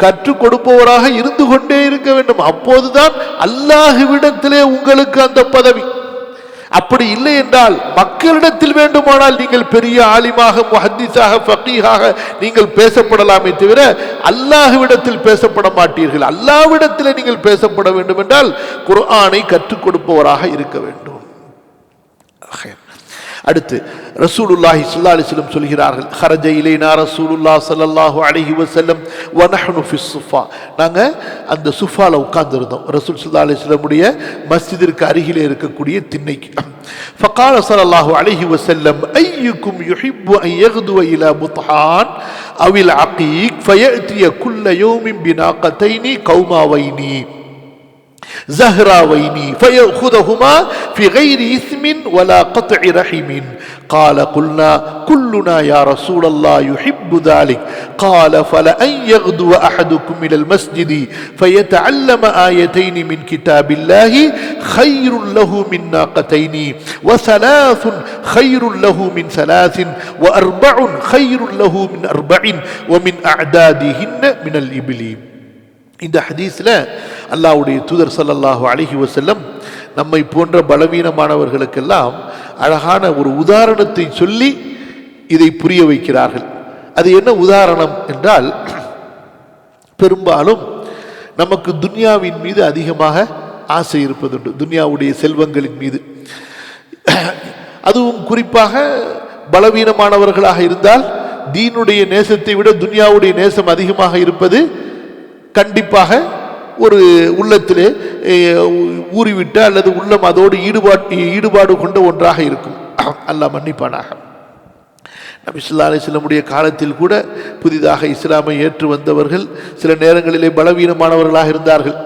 கற்றுக் கொடுப்பவராக இருந்து கொண்டே இருக்க வேண்டும். அப்போதுதான் அல்லாஹ்விடத்திலே உங்களுக்கு அந்த பதவி. அப்படி இல்லை என்றால் மக்களிடத்தில் வேண்டுமானால் நீங்கள் பெரிய ஆலிமாக, முஹத்திஸாக, ஃபகீஹாக நீங்கள் பேசப்படலாமே தவிர அல்லாஹ்விடத்தில் பேசப்பட மாட்டீர்கள். அல்லாஹ்விடத்தில் நீங்கள் பேசப்பட வேண்டும் என்றால் குர்ஆனை கற்றுக் கொடுப்பவராக இருக்க வேண்டும். அடுத்து ரசூலுல்லாஹி ஸல்லல்லாஹு அலைஹி வஸல்லம் சொல்கிறார்கள், خرج இலைனா ரசூலுல்லாஹி ஸல்லல்லாஹு அலைஹி வஸல்லம் வநஹ்னு ஃபி ஸுஃபா. நாங்க அந்த சுஃபால உட்கார்ந்திருந்தோம், ரசூல் ஸல்லல்லாஹு அலைஹி வஸல்லமுடைய மஸ்ஜிதிற்கு அருகிலே இருக்கக்கூடிய திண்ணைக்கு. فقال صلى الله عليه وسلم ايكم يحب ان يغدو الى بطحان او العقيق فياتي كل يوم بناقتين قوماوين زهراوين فيأخذهما في غير إثم ولا قطع رحم. قال قلنا كلنا يا رسول الله يحب ذلك. قال فلأن يغدو أحدكم إلى المسجد فيتعلم آيتين من كتاب الله خير له من ناقتين، وثلاث خير له من ثلاث، وأربع خير له من أربع، ومن أعدادهن من الإبل. இந்த ஹதீஸில் அல்லாஹ்வுடைய தூதர் ஸல்லல்லாஹு அலைஹி வஸல்லம் நம்மை போன்ற பலவீனமானவர்களுக்கெல்லாம் அழகான ஒரு உதாரணத்தை சொல்லி இதை புரிய வைக்கிறார்கள். அது என்ன உதாரணம் என்றால், பெரும்பாலும் நமக்கு துன்யாவின் மீது அதிகமாக ஆசை இருப்பதுண்டு, துன்யாவுடைய செல்வங்களின் மீது. அதுவும் குறிப்பாக பலவீனமானவர்களாக இருந்தால் தீனுடைய நேசத்தை விட துன்யாவுடைய நேசம் அதிகமாக இருப்பது கண்டிப்பாக ஒரு உள்ளத்திலே ஊறிவிட்ட அல்லது உள்ளம் அதோடு ஈடுபாடு கொண்ட ஒன்றாக இருக்கும். அல்லாஹ் மன்னிப்பானாக. நபி ஸல்லல்லாஹு அலைஹி வஸல்லமுடைய காலத்தில் கூட புதிதாக இஸ்லாமை ஏற்று வந்தவர்கள் சில நேரங்களிலே பலவீனமானவர்களாக இருந்தார்கள்.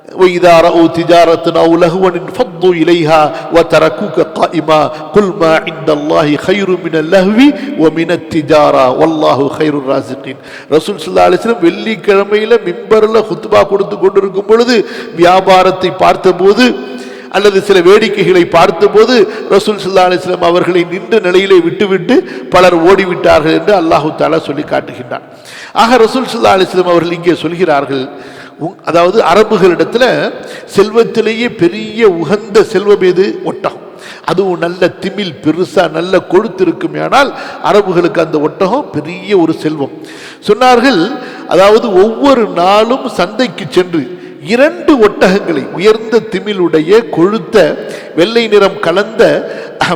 وَإِذَا رَأَوْا تِجَارَةً أَوْ لَهْوًا انفَضُّوا إِلَيْهَا وَتَرَكُوكَ قَائِمًا قُلْ مَا عِندَ اللَّهِ خَيْرٌ مِنَ اللَّهْوِ وَمِنَ التِّجَارَةِ وَاللَّهُ خَيْرُ الرَّازِقِينَ. ரசூல் ஸல்லல்லாஹு அலைஹி வஸல்லம் வெள்ளிக்கிழமையில மிம்பர்ல குத்பா கொடுத்து கொண்டிருக்கும் பொழுது வியாபாரத்தை பார்த்தபோது அல்லது சில வேடிக்கைகளை பார்த்தபோது ரசூல் ஸல்லல்லாஹு அலைஹி வஸல்லம் அவர்களை நின்ற நிலையிலே விட்டுவிட்டு பலர் ஓடிவிட்டார்கள் என்று அல்லாஹு தஆலா சொல்லி காட்டுகின்றான். ஆக ரசூல் ஸல்லல்லாஹு அலைஹி வஸல்லம் அவர்கள் இங்கே சொல்கிறார்கள், அதாவது அரபுகளிடத்துல செல்வத்திலேயே பெரிய உகந்த செல்வம் எது? ஒட்டகம். அதுவும் நல்ல திமில் பெருசா நல்ல கொழுத்து இருக்குமே, ஆனால் அரபுகளுக்கு அந்த ஒட்டகம் பெரிய ஒரு செல்வம். சொன்னார்கள், அதாவது ஒவ்வொரு நாளும் சந்தைக்கு சென்று 2 ஒட்டகங்களை, உயர்ந்த திமிழுடைய கொழுத்த வெள்ளை நிறம் கலந்த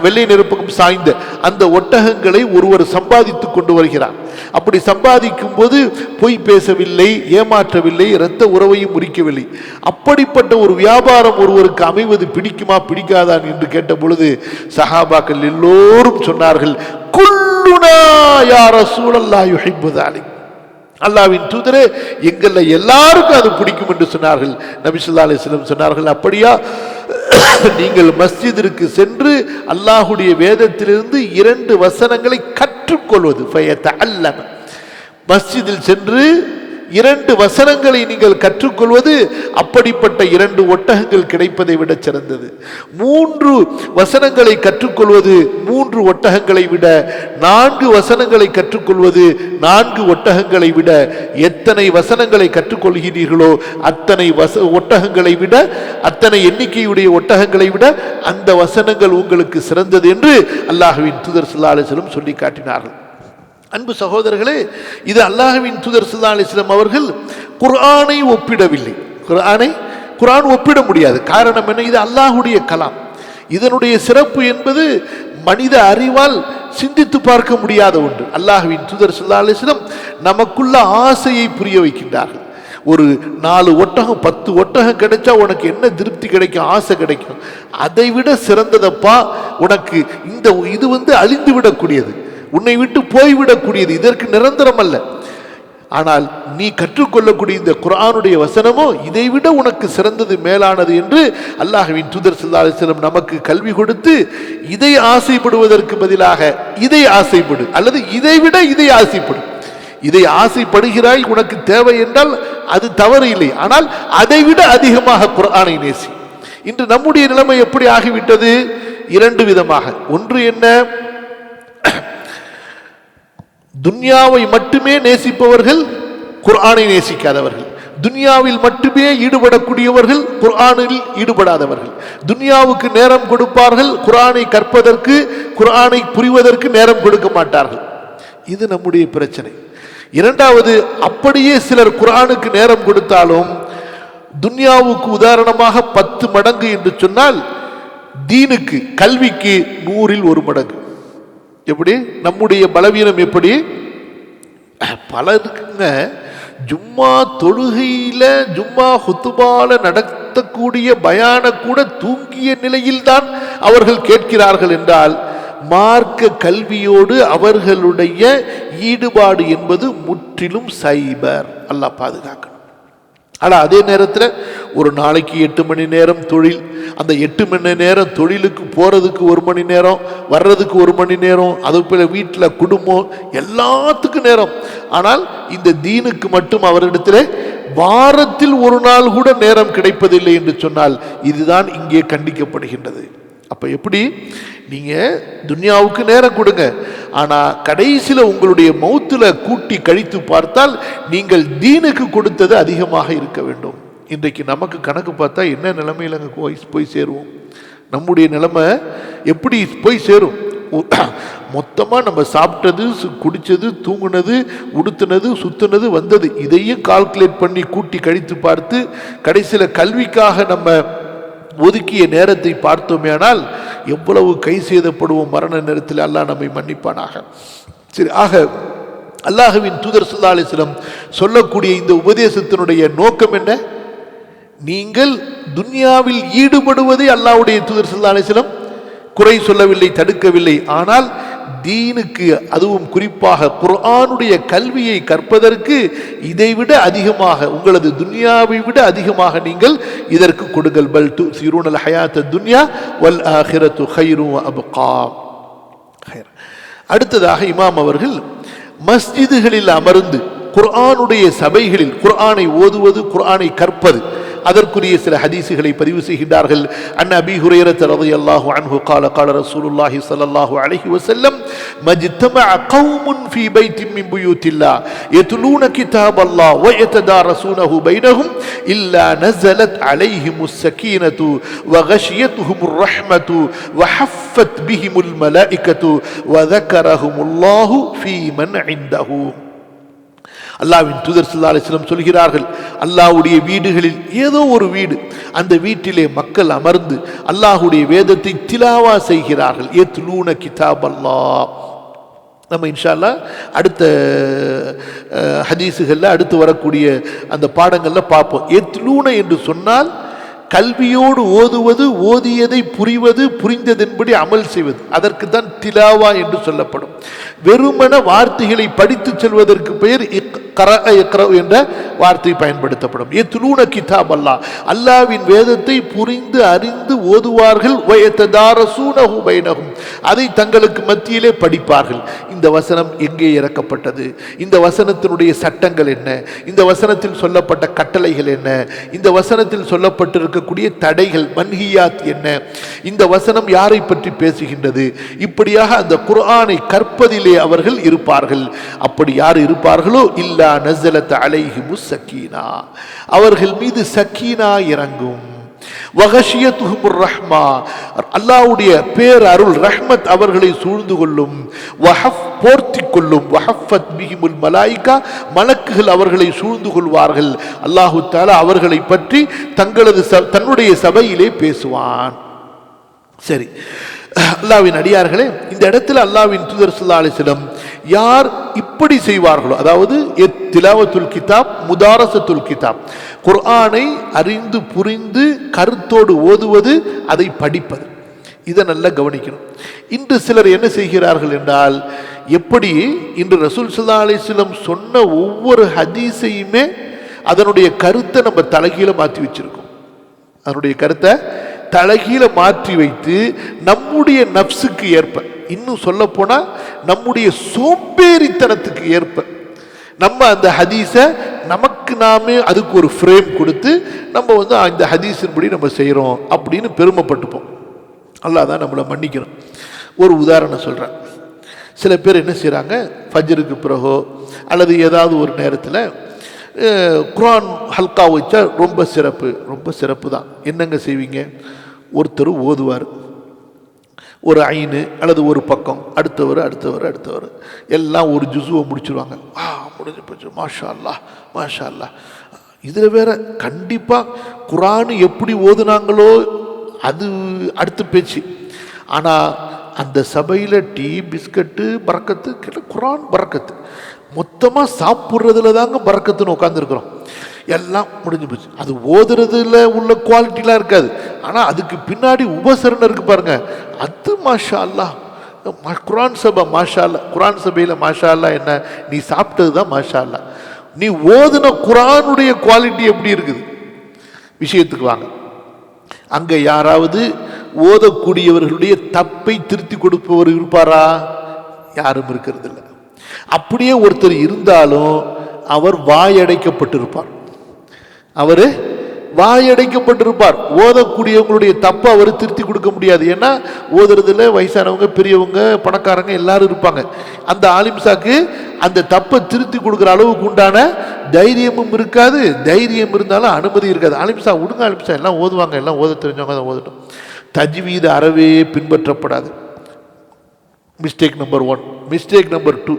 வெள்ளை நிறப்புக்கும் சாய்ந்த அந்த ஒட்டகங்களை ஒருவர் சம்பாதித்துக் கொண்டு வருகிறார். அப்படி சம்பாதிக்கும் போது பொய் பேசவில்லை, ஏமாற்றவில்லை, இரத்த உறவையும் முறிக்கவில்லை. அப்படிப்பட்ட ஒரு வியாபாரம் ஒருவருக்கு அமைவது பிடிக்குமா பிடிக்காதான் என்று கேட்ட பொழுது சஹாபாக்கள் எல்லோரும் சொன்னார்கள், குல்லுனா யா ரசூலல்லாஹ் யுஹிப்பு ஸாலிக். அல்லாஹ்வின் தூதரே, எங்கள்ல எல்லாருக்கும் அது பிடிக்கும் என்று சொன்னார்கள். நபி ஸல்லல்லாஹு அலைஹி வஸல்லம் சொன்னார்கள், அப்படியா, நீங்கள் மஸ்ஜிதிற்கு சென்று அல்லாஹ்வுடைய வேதத்திலிருந்து 2 வசனங்களை கற்றுக்கொள்வது, ஃபயதஅல்லம, மஸ்ஜிதில் சென்று 2 வசனங்களை நீங்கள் கற்றுக்கொள்வது அப்படிப்பட்ட 2 ஒட்டகங்கள் கிடைப்பதை விட சிறந்தது. 3 வசனங்களை கற்றுக்கொள்வது 3 ஒட்டகங்களை விட, 4 வசனங்களை கற்றுக்கொள்வது 4 ஒட்டகங்களை விட, எத்தனை வசனங்களை கற்றுக்கொள்கிறீர்களோ அத்தனை ஒட்டகங்களை விட, அத்தனை எண்ணிக்கையுடைய ஒட்டகங்களை விட அந்த வசனங்கள் உங்களுக்கு சிறந்தது என்று அல்லாஹ்வின் தூதர் ஸல்லல்லாஹு அலைஹி வஸல்லம் சொல்லி காட்டினார்கள். அன்பு சகோதரர்களே, இது அல்லாஹ்வின் தூதர் ஸல்லல்லாஹு அலைஹி வஸல்லம் அவர்கள் குர்ஆனை ஒப்பிடவில்லை. குர்ஆன் ஒப்பிட முடியாது. காரணம் என்ன? இது அல்லாஹ்வுடைய கலாம். இதனுடைய சிறப்பு என்பது மனித அறிவால் சிந்தித்து பார்க்க முடியாத ஒன்று. அல்லாஹ்வின் தூதர் ஸல்லல்லாஹு அலைஹி வஸல்லம் நமக்குள்ள ஆசையை புரிய வைக்கின்றார்கள். ஒரு 4 ஒட்டகம் 10 ஒட்டகம் கிடைச்சா உனக்கு என்ன திருப்தி கிடைக்கும்? ஆசை கிடைக்கும். அதை விட சிறந்ததப்பா உனக்கு இது அழிந்து விடக்கூடியது, உன்னை விட்டு போய்விடக்கூடியது, இதற்கு நிரந்தரம் அல்ல. ஆனால் நீ கற்றுக்கொள்ளக்கூடிய இந்த குர்ஆனுடைய வசனமோ இதைவிட உனக்கு சிறந்தது, மேலானது என்று அல்லாஹ்வின் தூதர் ஸல்லல்லாஹு அலைஹி வஸல்லம் நமக்கு கல்வி கொடுத்து, இதை ஆசைப்படுவதற்கு பதிலாக இதை ஆசைப்படு, அல்லது இதைவிட இதை ஆசைப்படு. இதை ஆசைப்படுகிறாய், உனக்கு தேவை என்றால் அது தவறு இல்லை. ஆனால் அதைவிட அதிகமாக குர்ஆனை நேசி. இன்று நம்முடைய நிலைமை எப்படி ஆகிவிட்டது? 2 விதமாக. ஒன்று என்ன? துன்யாவை மட்டுமே நேசிப்பவர்கள், குர்ஆனை நேசிக்காதவர்கள். துன்யாவில் மட்டுமே ஈடுபடக்கூடியவர்கள், குர்ஆனில் ஈடுபடாதவர்கள். துன்யாவுக்கு நேரம் கொடுப்பார்கள், குர்ஆனை கற்பதற்கு, குர்ஆனை புரிவதற்கு நேரம் கொடுக்க மாட்டார்கள். இது நம்முடைய பிரச்சனை. இரண்டாவது, அப்படியே சிலர் குர்ஆனுக்கு நேரம் கொடுத்தாலும் துன்யாவுக்கு உதாரணமாக 10 மடங்கு என்று சொன்னால், தீனுக்கு, கல்விக்கு 100ல் 1 மடங்கு. எப்படி? நம்முடைய பலவீனம் எப்படி? பலருக்குங்க ஜும்மா தொழுகையில, ஜும்மா ஹுத்துபால நடத்தக்கூடிய பயான கூட தூங்கிய நிலையில்தான் அவர்கள் கேட்கிறார்கள் என்றால், மார்க்க கல்வியோடு அவர்களுடைய ஈடுபாடு என்பது முற்றிலும் சைபர். அல்லாஹ் பாதுகாக்கணும். ஆனால் அதே நேரத்தில் ஒரு நாளைக்கு 8 மணி நேரம் தொழில், அந்த 8 மணி நேரம் தொழிலுக்கு போகிறதுக்கு 1 மணி நேரம், வர்றதுக்கு 1 மணி நேரம், அதுபோல வீட்டில் குடும்பம் எல்லாத்துக்கும் நேரம். ஆனால் இந்த தீனுக்கு மட்டும் அவரிடத்தில் வாரத்தில் 1 நாள் கூட நேரம் கிடைப்பதில்லை என்று சொன்னால், இதுதான் இங்கே கண்டிக்கப்படுகின்றது. அப்போ எப்படி? நீங்கள் துன்யாவுக்கு நேரம் கொடுங்க, ஆனால் கடைசியில் உங்களுடைய மௌத்தில் கூட்டி கழித்து பார்த்தால் நீங்கள் தீனுக்கு கொடுத்தது அதிகமாக இருக்க வேண்டும். இன்றைக்கு நமக்கு கணக்கு பார்த்தா என்ன நிலைமையில் அங்கே போய் சேருவோம்? நம்முடைய நிலைமை எப்படி போய் சேரும்? மொத்தமாக நம்ம சாப்பிட்டது, குடித்தது, தூங்குனது, உடுத்துனது, சுத்துனது, வந்தது, இதையும் கால்குலேட் பண்ணி கூட்டி கழித்து பார்த்து கடைசியில் கல்விக்காக நம்ம ஒதுக்கிய நேரத்தை பார்த்தோமேனால் எவ்வளவு கை சேதப்படுவோம் மரண நேரத்தில். அல்லாஹ் நம்மை மன்னிப்பானாக. சரி, ஆக அல்லாஹ்வின் தூதர் ஸல்லல்லாஹு அலைஹி வஸல்லம் சொல்லக்கூடிய இந்த உபதேசத்தினுடைய நோக்கம் என்ன? நீங்கள் துன்யாவில் ஈடுபடுவதை அல்லாஹ்வுடைய தூதர் ஸல்லல்லாஹு அலைஹி வஸல்லம் குறை சொல்லவில்லை, தடுக்கவில்லை. ஆனால் தீனுக்கு, அதுவும் குறிப்பாக குர்ஆனுடைய கல்வியை கற்பதற்கு இதைவிட அதிகமாக, உங்களது துன்யாவை விட அதிகமாக நீங்கள் இதற்கு கொடுங்கள். பல் துஸிரூனல் ஹயாத்த துன்யா வல் ஆகிரத்து கைரும் வ அப்கா. அடுத்ததாக இமாம் அவர்கள் மஸ்ஜிதுகளில் அமர்ந்து குர்ஆனுடைய சபைகளில் குர்ஆனை ஓதுவது, குர்ஆனை கற்பது, அதற்குரிய சில ஹதீசுகளை பதிவு செய்கின்றார்கள். அன் அபீ ஹுரைரா ரலியல்லாஹு அன்ஹு قال قال رسول الله صلى الله عليه وسلم مجتمع قوم في بيت من بيوت الله يتلون كتاب الله ويتدارسونه بينهم إلا نزلت عليهم السكينة وغشيتهم الرحمة وحفت بهم الملائكة وذكرهم الله في من عنده. அல்லாஹ்வின் தூதர் ஸல்லல்லாஹு அலைஹி வஸல்லம் சொல்கிறார்கள், அல்லாஹ்வுடைய வீடுகளில் ஏதோ ஒரு வீடு, அந்த வீட்டிலே மக்கள் அமர்ந்து அல்லாஹ்வுடைய வேதத்தை திலாவா செய்கிறார்கள். யத்லூன கிதாப் அல்லாஹ். நம்ம இன்ஷா அல்லாஹ் அடுத்த ஹதீஸுகளில் அடுத்து வரக்கூடிய அந்த பாடங்களில் பார்ப்போம். யத்லூன என்று சொன்னால் கல்வியோடு ஓதுவது, ஓதியதை புரிவது, புரிந்ததன்படி அமல் செய்வது, அதற்கு தான் திலாவா என்று சொல்லப்படும். வெறுமன வார்த்தைகளை படித்து செல்வதற்கு பெயர் என்ற வார்த்தை பயன்படுத்தப்படும். யத்லூன கிதாப் அல்லாஹ், அல்லாஹ்வின் வேதத்தை புரிந்து அறிந்து ஓதுவார்கள். வயததாரசூனஹு பைனஹும், அதை தங்களுக்கு மத்தியிலே படிப்பார்கள். இந்த வசனம் எங்கே இறக்கப்பட்டது, இந்த வசனத்தினுடைய சட்டங்கள் என்ன, இந்த வசனத்தில் சொல்லப்பட்ட கட்டளைகள் என்ன, இந்த வசனத்தில் சொல்லப்பட்டிருக்கக்கூடிய தடைகள் மன்ஹியாத் என்ன, இந்த வசனம் யாரை பற்றி பேசுகின்றது, இப்படியாக அந்த குர்ஆனை கற்பதிலே அவர்கள் இருப்பார்கள். அப்படி யார் இருப்பார்களோ இல்லா நஸலத் அலைஹிமுஸ் ஸகீனா, அவர்கள் மீது சக்கீனா இறங்கும். வகஷியத்துஹுமுர் ரஹ்மா, அல்லாஹ்வுடைய பேர் அருள் ரஹ்மத் அவர்களை சூழ்ந்து கொள்ளும். வஹஃப் போர்த்தி கொள்ளும். வஹஃபத் பிஹிமுல் மலாயிகா, மலக்குகள் அவர்களை சூழ்ந்து கொள்வார்கள். அல்லாஹு தஆலா அவர்களை பற்றி தன்னுடைய சபையிலே பேசுவான். சரி, அல்லாஹ்வின் அடியார்களே, இந்த இடத்துல அல்லாஹ்வின் தூதர் ஸல்லல்லாஹு அலைஹி வஸல்லம் யார் இப்படி செய்வார்களோ, அதாவது திலாவத்துல் கிதாப், முதாரசத்துல் கிதாப், குர்ஆனை அறிந்து புரிந்து கருத்தோடு ஓதுவது, அதை படிப்பது, இதை நல்லா கவனிக்கணும். இன்று சிலர் என்ன செய்கிறார்கள் என்றால், எப்படி இன்று ரசூல் ஸல்லல்லாஹு அலைஹி வஸல்லம் சொன்ன ஒவ்வொரு ஹதீஸையுமே அதனுடைய கருத்தை நம்ம தலைகீழ மாற்றி வச்சிருக்கோம். அதனுடைய கருத்தை தலைகீழ மாற்றி வைத்து நம்முடைய நப்சுக்கு ஏற்ப, இன்னும் சொல்ல போனா நம்முடைய சோம்பேறித்தனத்துக்கு ஏற்ப நம்ம அந்த ஹதீஸை நமக்கு நாமே அதுக்கு ஒரு ஃப்ரேம் கொடுத்து நம்ம இந்த ஹதீஸின்படி நம்ம செய்கிறோம் அப்படின்னு பெருமைப்பட்டுப்போம். அல்லாஹ் தான் நம்மளை மன்னிக்கிறோம். ஒரு உதாரணம் சொல்கிறேன். சில பேர் என்ன செய்கிறாங்க, ஃபஜ்ருக்கு பிறகோ அல்லது ஏதாவது ஒரு நேரத்தில் குர்ஆன் ஹல்கா வச்சா ரொம்ப சிறப்பு, ரொம்ப சிறப்பு தான். என்னங்க செய்வீங்க, ஒருத்தர் ஓதுவார், ஒரு ஐனு அல்லது ஒரு பக்கம், அடுத்தவர் எல்லாம் ஒரு ஜுசுவை முடிச்சுருவாங்க. முடிஞ்சு போச்சு, மாஷா அல்லாஹ் மாஷா அல்லாஹ். இதில் வேற கண்டிப்பாக குர்ஆன் எப்படி ஓதுனாங்களோ அது அடுத்த பேச்சு. ஆனால் அந்த சபையில் டீ பிஸ்கட்டு பறக்கத்து, கேட்ட குர்ஆன் பறக்கத்து, மொத்தமாக சாப்பிட்றதுல தாங்க பறக்கத்துன்னு உட்காந்துருக்குறோம். எல்லாம் முடிஞ்சு போச்சு. அது ஓதுறதுல உள்ள குவாலிட்டிலாம் இருக்காது, ஆனால் அதுக்கு பின்னாடி உபசரணை இருக்கு பாருங்க, அது மாஷா அல்லாஹ். குர்ஆன் சபை மாஷா அல்லாஹ். குர்ஆன் சபையில் மாஷா அல்லாஹ் என்ன, நீ சாப்பிட்டது தான் மாஷா அல்லாஹ். நீ ஓதுன குர்ஆனுடைய குவாலிட்டி எப்படி இருக்குது? விஷயத்துக்கு வாங்க. அங்கே யாராவது ஓதக்கூடியவர்களுடைய தப்பை திருத்தி கொடுப்பவர் இருப்பாரா? யாரும் இருக்கிறது இல்லை. அப்படியே ஒருத்தர் இருந்தாலும் அவர் வாயடைக்கப்பட்டிருப்பார். அவர் வாயடைக்கப்பட்டிருப்பார். ஓதக்கூடியவங்களுடைய தப்பை அவர் திருத்தி கொடுக்க முடியாது. ஏன்னா ஓதுறதுல வயசானவங்க, பெரியவங்க, பணக்காரங்க எல்லாரும் இருப்பாங்க. அந்த ஆலிம்சாக்கு அந்த தப்பை திருத்தி கொடுக்குற அளவுக்கு உண்டான தைரியமும் இருக்காது. தைரியம் இருந்தாலும் அனுமதி இருக்காது. ஆலிம்சா விடுங்க, ஆலிம்சா எல்லாம் ஓதுவாங்க, எல்லாம் ஓத தெரிஞ்சவங்க தான் ஓதட்டும். தஜ்வீது அறவே பின்பற்றப்படாது. Mistake number 1. மிஸ்டேக் நம்பர் 2,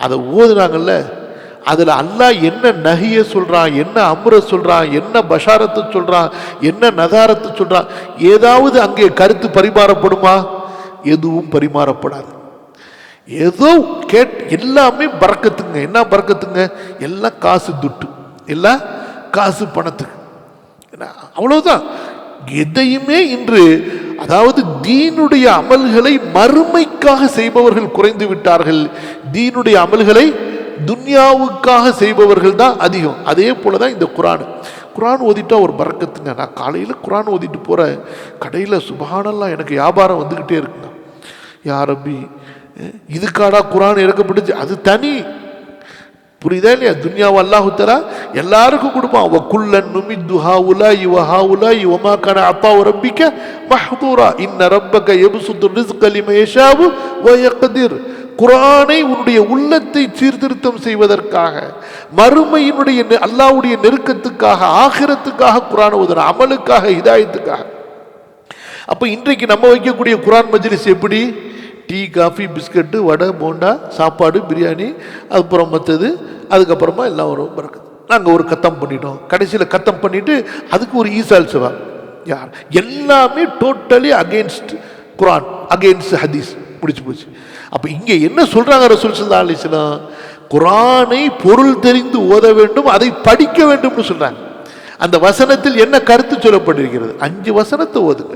அதை ஓதுனாங்கல்ல, அதில் அல்லாஹ் என்ன நஹிய சொல்கிறான், என்ன அம்ர சொல்கிறான், என்ன பஷாரத்தை சொல்கிறான், என்ன நதாரத்தை சொல்கிறான், ஏதாவது அங்கே கருத்து பரிமாறப்படுமா? எதுவும் பரிமாறப்படாது. ஏதோ எல்லாமே பறக்கத்துங்க. என்ன பறக்கத்துங்க? எல்லாம் காசு துட்டு, எல்லாம் காசு பணத்துக்கு, அவ்வளவுதான். எதையுமே இன்று அதாவது தீனுடைய அமல்களை மறுமைக்காக செய்பவர்கள் குறைந்து விட்டார்கள். தீனுடைய அமல்களை துன்யாவுக்காக செய்பவர்கள் தான் அதிகம். அதே போலதான் இந்த குரான் ஓதிட்டா ஒரு பரக்கத்துங்க. நான் காலையில் குரான் ஓதிட்டு போகிறேன், கடையில் சுபஹானல்லாஹ் எனக்கு வியாபாரம் வந்துக்கிட்டே இருக்குங்க. யா ரப்பி, இதுக்காடா குரான் இறக்கப்பட்டுச்சு, அது தனி. புரியுதா இல்லையா? துன்யாவை அல்லாஹு தஆலா எல்லாருக்கும் கொடுப்பான். வகுல்லன் நுமித்து ஹாஉலாஇ வஹாஉலாஇ வமா கான அத்தாஉ ரப்பிக மஹ்தூரா இன்ன ரப்பக யப்சுத்து ரிஸ்க லிமன் யஷாஉ வ யக்திர். குர்ஆனை உன்னுடைய உள்ளத்தை சீர்திருத்தம் செய்வதற்காக, மறுமையினுடைய அல்லாஹ்வுடைய நெருக்கத்துக்காக, ஆகிரத்துக்காக குர்ஆன் ஓதுற, அமலுக்காக, ஹிதாயத்துக்காக. அப்ப இன்றைக்கு நம்ம வைக்கக்கூடிய குர்ஆன் மஜ்லிஸ் எப்படி? டீ, காஃபி, பிஸ்கட்டு, வடை, போண்டா, சாப்பாடு, பிரியாணி, அதுக்கப்புறம் மற்றது, அதுக்கப்புறமா எல்லாம் வரும் பரக்கத்து. நாங்கள் ஒரு கத்தம் பண்ணிட்டோம், கடைசியில் கத்தம் பண்ணிட்டு அதுக்கு ஒரு ஈசால் சவா. யார் எல்லாமே டோட்டலி அகெயின்ஸ்ட் குர்ஆன், அகெயின்ஸ்ட் ஹதீஸ், முடிச்சு போச்சு. அப்போ இங்கே என்ன சொல்றாங்க ரசூல் ஸல்லல்லாஹு அலைஹி வஸல்லம்? குர்ஆனை பொருள் தெரிந்து ஓத வேண்டும், அதை படிக்க வேண்டும்னு சொல்றாங்க. அந்த வசனத்தில் என்ன கருத்து சொல்லப்பட்டிருக்கிறது? 5 வசனத்தை ஓதுங்க.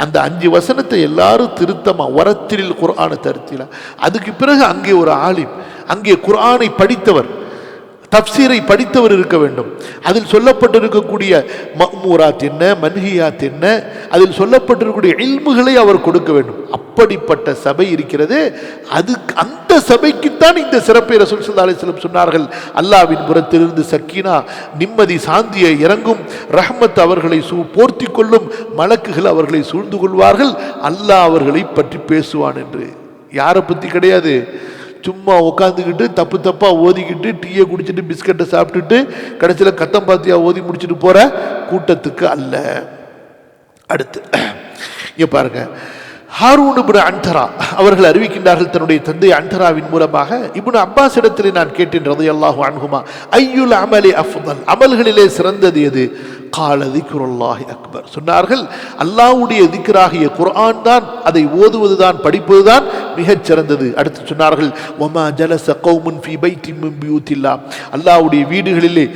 அந்த 5 வசனத்தை எல்லாரும் திருத்தமா வரத்தில் குர்ஆனை தருத்தில. அதுக்கு பிறகு அங்கே ஒரு ஆலிம், அங்கே குர்ஆனை படித்தவர், தப்சீரை படித்தவர் இருக்க வேண்டும். அதில் சொல்லப்பட்டிருக்கக்கூடிய மஅ்மூராத் என்ன, மன்ஹியாத் என்ன, அதில் சொல்லப்பட்டிருக்கக்கூடிய இல்முகளை அவர் கொடுக்க வேண்டும். அப்படிப்பட்ட சபை இருக்கிறது. அது அந்த சபைக்குத்தான் இந்த சிறப்பை ரசூல் ஸல்லல்லாஹு அலைஹி வஸல்லம் சொன்னார்கள். அல்லாஹ்வின் புறத்திலிருந்து சக்கீனா, நிம்மதி, சாந்தியை இறங்கும், ரஹ்மத் அவர்களை போர்த்தி கொள்ளும், மலக்குகள் அவர்களை சூழ்ந்து கொள்வார்கள், அல்லாஹ் அவர்களை பற்றி பேசுவான் என்று. யாரை பற்றி கிடையாது. சும்மா உட்காந்துக்கிட்டு தப்பு தப்பாக ஓதிக்கிட்டு டீயை குடிச்சிட்டு பிஸ்கட்டை சாப்பிட்டுட்டு கடைசியில் கத்தம் பாத்தியா ஓதி முடிச்சுட்டு போகிற கூட்டத்துக்கு அல்ல. அடுத்து இங்கே பாருங்க, ஹாரூன் இப்னு அன்தரா அவர்கள் அறிவிக்கின்றார்கள், தன்னுடைய தந்தை அன்தராவின் மூலமாக, இப்னு அப்பாஸ் இடத்திலே நான் கேட்டேன் ரலியல்லாஹு அன்ஹுமா, ஐயுல் அமலி அஃதல், அமல்களிலே சிறந்தது எது? கால திக்ருல்லாஹி அக்பர். சொன்னார்கள், அல்லாஹ்வுடைய திக்ராகிய குர்ஆன் தான், அதை ஓதுவதுதான், படிப்பதுதான் மிகச் சிறந்தது. அடுத்து சொன்னார்கள், வமா ஜலஸ கௌமுன் ஃபீ பைத்தின் மின் புயூத்தில்லாஹ், அல்லாஹ்வுடைய வீடுகளிலே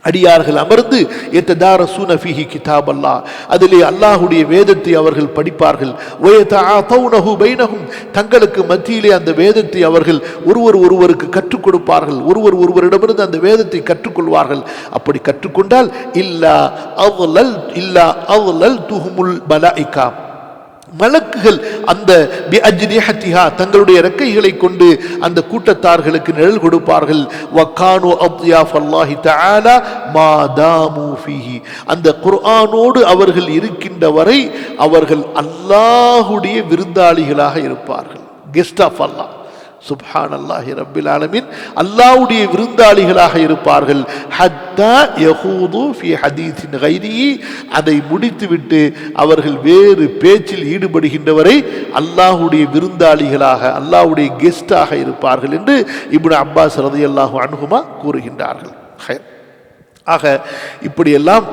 அடியார்கள் அமர்ந்து யததாரஸூன ஃபீஹி கிதாபல்லாஹ், அதிலே அல்லாஹ்வுடைய வேதத்தை அவர்கள் படிப்பார்கள். வயதஆதௌனஹு பைனஹும், தங்களுக்கு மத்தியிலே அந்த வேதத்தை அவர்கள் ஒருவருக்கு கற்றுக் கொடுப்பார்கள், ஒருவரிடமிருந்து அந்த வேதத்தை கற்றுக்கொள்வார்கள். அப்படி கற்றுக்கொண்டால் இல்லா அவ்லல்துஹுமுல் மலாயிகா, மலக்குகள் அந்த பிஅஜ்னிஹத்திஹா, தங்களுடைய இறக்கைகளை கொண்டு அந்த கூட்டத்தார்களுக்கு நிழல் கொடுப்பார்கள். வகானு அத்யாஃபல்லாஹி தஆலா மா தாமு ஃபீஹி, அந்த குர்ஆனோடு அவர்கள் இருக்கின்ற வரை அவர்கள் அல்லாஹ்வுடைய விருந்தாளிகளாக இருப்பார்கள். கெஸ்ட் ஆஃப் அல்லாஹ், சுப்ஹானல்லாஹி ரப்பில் ஆலமீன், அல்லாஹ்வுடைய விருந்தாளிகளாக இருப்பார்கள். ஹத்தா யஹூது ஃபீ ஹதீஸின் கைரிஹி, அதை முடித்துவிட்டு அவர்கள் வேறு பேச்சில் ஈடுபடுகின்றவரை அல்லாஹ்வுடைய விருந்தாளிகளாக, அல்லாஹ்வுடைய கெஸ்டாக இருப்பார்கள் என்று இப்னு அப்பாஸ் ரலியல்லாஹு அன்ஹுமா கூறுகின்றார்கள். ஆக இப்படியெல்லாம்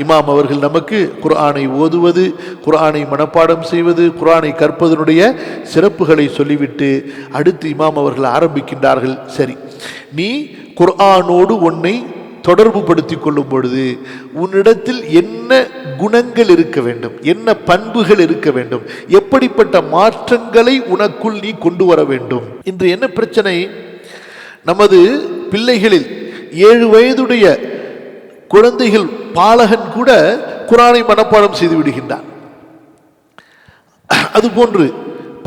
இமாம் அவர்கள் நமக்கு குர்ஆனை ஓதுவது, குர்ஆனை மனப்பாடம் செய்வது, குர்ஆனை கற்பதனுடைய சிறப்புகளை சொல்லிவிட்டு அடுத்து இமாம் அவர்கள் ஆரம்பிக்கின்றார்கள். சரி, நீ குர்ஆனோடு உன்னை தொடர்பு படுத்தி கொள்ளும் பொழுது உன்னிடத்தில் என்ன குணங்கள் இருக்க வேண்டும், என்ன பண்புகள் இருக்க வேண்டும், எப்படிப்பட்ட மாற்றங்களை உனக்குள் நீ கொண்டு வர வேண்டும். இன்று என்ன பிரச்சனை? நமது பிள்ளைகளில் 7 வயதுடைய குழந்தைகள், பாலகன் கூட குர்ஆனை மனப்பாடம் செய்து விடுகின்றார். அதுபோன்று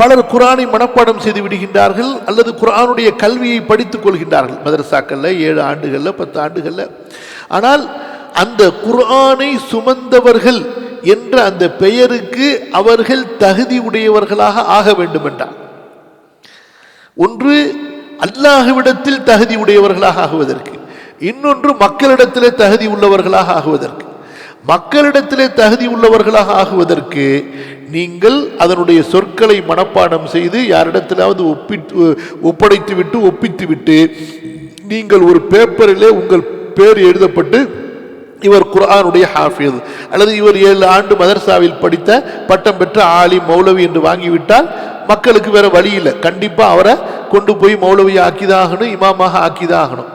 பலர் குர்ஆனை மனப்பாடம் செய்து விடுகின்றார்கள், அல்லது குர்ஆனுடைய கல்வியை படித்துக் கொள்கின்றார்கள் மதரசாக்கள்ல 7 ஆண்டுகள்ல 10 ஆண்டுகள்ல. ஆனால் அந்த குர்ஆனை சுமந்தவர்கள் என்ற அந்த பெயருக்கு அவர்கள் தகுதி உடையவர்களாக ஆக வேண்டும் என்றார். ஒன்று அல்லாஹ்விடத்தில் தகுதி உடையவர்களாக ஆகுவதற்கு, இன்னொன்று மக்களிடத்திலே தகுதி உள்ளவர்களாக ஆகுவதற்கு. மக்களிடத்திலே தகுதி உள்ளவர்களாக ஆகுவதற்கு நீங்கள் அதனுடைய சொற்களை மனப்பாடம் செய்து யாரிடத்திலாவது ஒப்படைத்து ஒப்பித்து நீங்கள் ஒரு பேப்பரிலே உங்கள் பேர் எழுதப்பட்டு இவர் குர்ஆனுடைய ஹாஃபிஸ், அல்லது இவர் 7 ஆண்டு மதரசாவில் படித்த பட்டம் பெற்ற ஆலிம், மௌலவி என்று வாங்கிவிட்டால் மக்களுக்கு வேற வழி இல்லை, கண்டிப்பா அவரை கொண்டு போய் மௌலவி ஆக்கிதாகணும், இமாமாக ஆக்கிதாகணும்.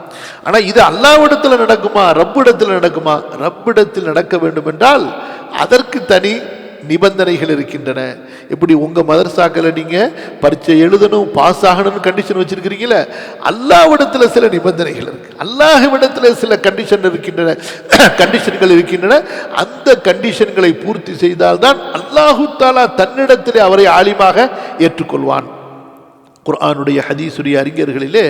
ஆனா இது அல்லாஹ்விடத்தில் நடக்குமா, ரப்பிடத்தில் நடக்குமா? ரப்பிடத்தில் நடக்க வேண்டும் என்றால் அதற்கு தனி நிபந்தனைகள் இருக்கின்றன. எப்படி உங்க மதரசாக்களை நீங்க பரீட்சை எழுதணும், பாஸ் ஆகணும்னு கண்டிஷன் வச்சிருக்கிறீங்களே, அல்லாஹ்விடத்துல சில நிபந்தனைகள் இருக்கு, அல்லாஹ்விடத்துல சில கண்டிஷன்கள் இருக்கின்றன. அந்த கண்டிஷன்களை பூர்த்தி செய்தால்தான் அல்லாஹு தஆலா தன்னிடத்திலே அவரை ஆலிமாக ஏற்றுக்கொள்வான். குர்ஆனுடைய ஹதீஸுடைய அறிஞர்களிலே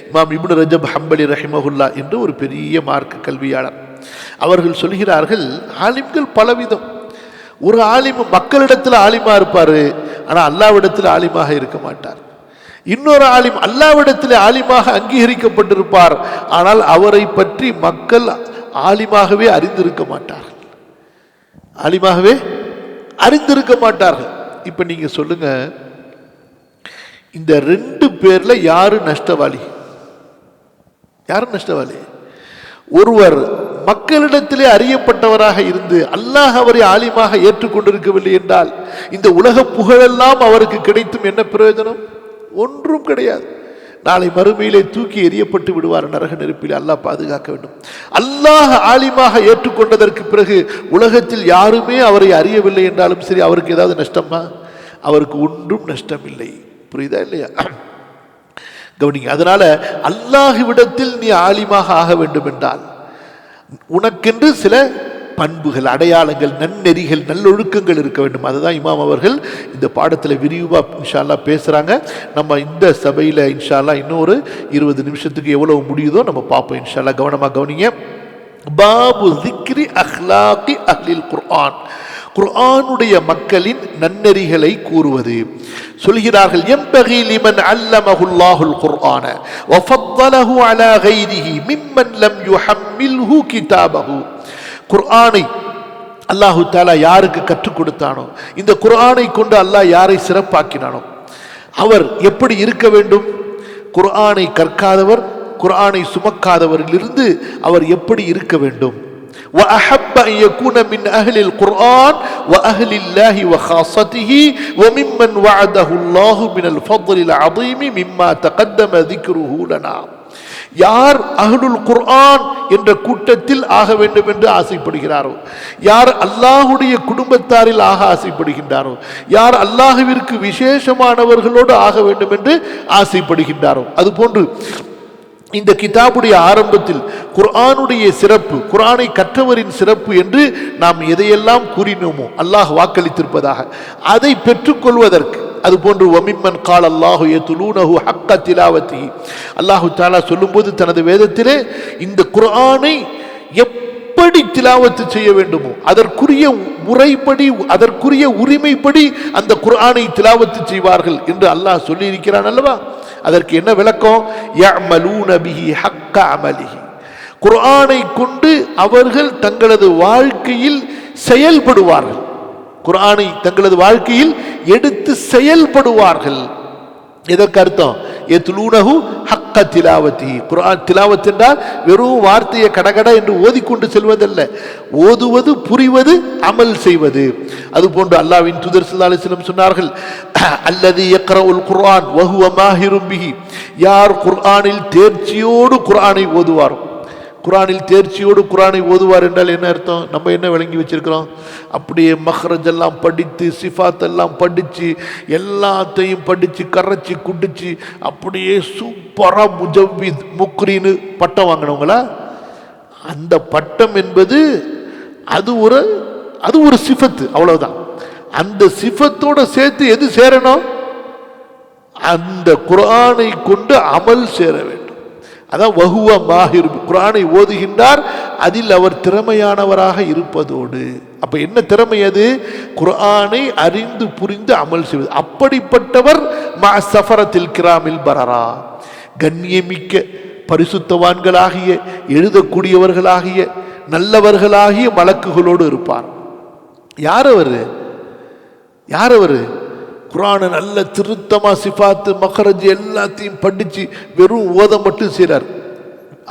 இமாம் இப்னு ரஜப் ஹம்பலி ரஹிமஹுல்லா என்று ஒரு பெரிய மார்க்க கல்வியாளர், அவர்கள் சொல்கிறார்கள், ஆலிம்கள் பலவிதம். ஒரு ஆலிம் மக்களிடத்தில் ஆலிமா இருப்பாரு, ஆனா அல்லாஹ்விடத்தில் ஆலிமாக இருக்க மாட்டார். இன்னொரு ஆலிம் அல்லாஹ்விடத்தில் ஆலிமாக அங்கீகரிக்கப்பட்டிருப்பார், ஆனால் அவரை பற்றி மக்கள் ஆலிமாகவே அறிந்திருக்க மாட்டார்கள், ஆலிமாகவே அறிந்திருக்க மாட்டார்கள். இப்ப நீங்க சொல்லுங்க, இந்த ரெண்டு பேர்ல யாரு நஷ்டவாளி? யாரு நஷ்டவாளி? ஒருவர் மக்களிடத்திலே அறியப்பட்டவராக இருந்து அல்லாஹ் அவரை ஆலிமாக ஏற்றுக்கொண்டிருக்கவில்லை என்றால் இந்த உலக புகழெல்லாம் அவருக்கு கிடைத்தும் என்ன பிரயோஜனம்? ஒன்றும் கிடையாது. நாளை மறுமையிலே தூக்கி எறியப்பட்டு விடுவார் நரக நெருப்பில். அல்லாஹ் பாதுகாக்க வேண்டும். அல்லாஹ் ஆலிமாக ஏற்றுக்கொண்டதற்கு பிறகு உலகத்தில் யாருமே அவரை அறியவில்லை என்றாலும் சரி, அவருக்கு ஏதாவது நஷ்டமா? அவருக்கு ஒன்றும் நஷ்டம் இல்லை. புரியுதா இல்லையா? கவனிங்க. அதனால அல்லாஹ்விடத்தில் நீ ஆலிமாக ஆக வேண்டும் என்றால் உனக்கென்று சில பண்புகள், அடையாளங்கள், நன்னெறிகள், நல்லொழுக்கங்கள் இருக்க வேண்டும். அதுதான் இமாம் அவர்கள் இந்த பாடத்தில் விரிவா இன்ஷா அல்லாஹ் பேசுறாங்க. நம்ம இந்த சபையில இன்ஷா அல்லாஹ் இன்னொரு 20 நிமிஷத்துக்கு எவ்வளவு முடியுதோ நம்ம பார்ப்போம் இன்ஷா அல்லாஹ். கவனமா கவனிங்க. பாபு ذிக்ரி அஹ்லாகி அஹ்லில் குர்ஆன், குர்ஆனுடைய மக்களின் நன்னெறிகளை கூறுவது. சொல்கிறார்கள், யம்பகி லிமன் அல்லமஹுல்லாஹுல் குர்ஆன வஃபத்தலஹு அலா கைரிஹி மிம்மன் லம் யுஹம்மில்ஹு கிதாபஹு. குர்ஆனை அல்லாஹு தஆலா யாருக்கு கற்றுக் கொடுத்தானோ, இந்த குர்ஆனை கொண்டு அல்லாஹ் யாரை சிறப்பாக்கினானோ அவர் எப்படி இருக்க வேண்டும்? குர்ஆனை கற்காதவர், குர்ஆனை சுமக்காதவரிலிருந்து அவர் எப்படி இருக்க வேண்டும்? وأحب أن يكون من أهل القرآن وأهل الله وخاصته وممن وعده الله من الفضل العظيم مما تقدم ذكره لنا. யார் அஹ்லுல் குர்ஆன் என்ற கூட்டத்தில் ஆக வேண்டும் என்று ஆசைப்படுகிறாரோ, யார் அல்லாஹுடைய குடும்பத்தாரில் ஆக ஆசைப்படுகின்றாரோ, யார் அல்லாஹ்விற்கு விசேஷமானவர்களோடு ஆக வேண்டும் என்று ஆசைப்படுகின்றாரோ, அதுபோன்று இந்த கிதாபுடைய ஆரம்பத்தில் குர்ஆனுடைய சிறப்பு, குர்ஆனை கற்றவரின் சிறப்பு என்று நாம் எதையெல்லாம் கூறினோமோ அல்லாஹ் வாக்களித்திருப்பதாக அதை பெற்றுக்கொள்வதற்கு, அதுபோன்று வமிம்மன் கால் அல்லாஹு யத்லூனஹு ஹக்க திலாவத்திஹி, அல்லாஹு தஆலா சொல்லும்போது தனது வேதத்திலே இந்த குர்ஆனை எப்படி திலாவத்து செய்ய வேண்டுமோ அதற்குரிய முறைப்படி, அதற்குரிய உரிமைப்படி அந்த குர்ஆனை திலாவத்து செய்வார்கள் என்று அல்லாஹ் சொல்லி இருக்கிறான் அல்லவா? அதற்கு என்ன விளக்கம்? யஅமலூன பிஹி ஹக்க அமலிஹி, குர்ஆனை கொண்டு அவர்கள் தங்களது வாழ்க்கையில் செயல்படுவார்கள், குர்ஆனை தங்களது வாழ்க்கையில் எடுத்து செயல்படுவார்கள். இதற்கு அர்த்தம் யத்லூனஹு ஹக்க திலாவத்திஹி. குர்ஆன் திலாவத் என்றால் வெறும் வார்த்தையை கடகட என்று ஓதிக்கொண்டு செல்வதல்ல, ஓதுவது, புரிவது, அமல் செய்வது. அதுபோன்று அல்லாஹ்வின் தூதர் ஸல்லல்லாஹு அலைஹி வஸல்லம் சொன்னார்கள், அல்லதி யக்ரஉல் குர்ஆன் வஹுவ மாஹிரும் பிஹி, யார் குர்ஆனில் தேர்ச்சியோடு குர்ஆனை ஓதுவார். குர்ஆனில் தேர்ச்சியோடு குர்ஆனை ஓதுவார் என்றால் என்ன அர்த்தம்? நம்ம என்ன விளங்கி வச்சிருக்கிறோம்? அப்படியே மஹ்ரஜ் எல்லாம் படித்து, சிஃபாத் எல்லாம் படித்து, எல்லாத்தையும் படித்து கரைச்சி குடிச்சு அப்படியே சூப்பரா முஜவ்வித் முக்ரின்னு பட்டம் வாங்கினவங்களா? அந்த பட்டம் என்பது அது ஒரு சிஃபத்து, அவ்வளவுதான். அந்த சிஃபத்தோட சேர்த்து எது சேரணும்? அந்த குர்ஆனை கொண்டு அமல் சேர வேண்டும். அதான் வஹுவ மாஹிர், குர்ஆனை ஓதுகின்றார், அதில் அவர் திறமையானவராக இருப்பதோடு. அப்ப என்ன திறமை அது? குர்ஆனை அறிந்து புரிந்து அமல் செய்வது. அப்படிப்பட்டவர் மா சஃபரத்தில் கிராமில் பரரா, கண்ணியமிக்க பரிசுத்தவான்களாகிய, எழுதக்கூடியவர்களாகிய, நல்லவர்களாகிய மலக்குகளோடு இருப்பார். யார் அவரு? யார் அவரு? குர்ஆனை நல்ல திருத்தமா சிஃபாத்து மக்ரஜ் எல்லாத்தையும் படிச்சு வெறும் ஓத மட்டும் செய்றார்.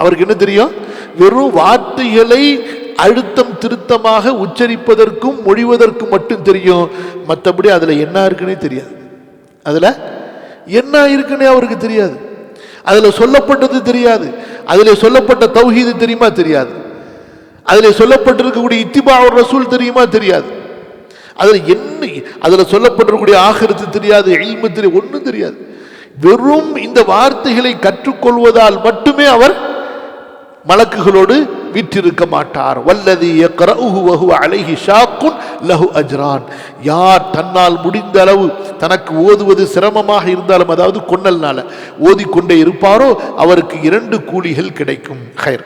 அவருக்கு என்ன தெரியும்? வெறும் வார்த்தைகளை அழுத்தம் திருத்தமாக உச்சரிப்பதற்கும் மொழிவதற்கும் மட்டும் தெரியும். மற்றபடி அதுல என்ன இருக்குன்னே தெரியாது. அதுல என்ன இருக்குன்னே அவருக்கு தெரியாது. அதுல சொல்லப்பட்டது தெரியாது. அதுல சொல்லப்பட்ட தௌஹீது தெரியுமா? தெரியாது. அதுல சொல்லப்பட்டிருக்கக்கூடிய இத்திபாஉர் ரசூல் தெரியுமா? தெரியாது. அதுல சொல்லப்பட்டிருக்கூடிய ஆகிரத்து தெரியாது, இல்மு தெரியாது, ஒன்றும் தெரியாது. வெறும் இந்த வார்த்தைகளை கற்றுக்கொள்வதால் மட்டுமே அவர் மலக்குகளோடு வீற்றிருக்க மாட்டார். வல்லதி யக்ரஉஹு வஹுவ அலைஹி ஷாக்குன் லஹு அஜ்ரான். யார் தன்னால் முடிந்த அளவு தனக்கு ஓதுவது சிரமமாக இருந்தாலும், அதாவது கொன்னல்னால ஓதிக்கொண்டே இருப்பாரோ அவருக்கு 2 கூலிகள் கிடைக்கும். ஹைர்.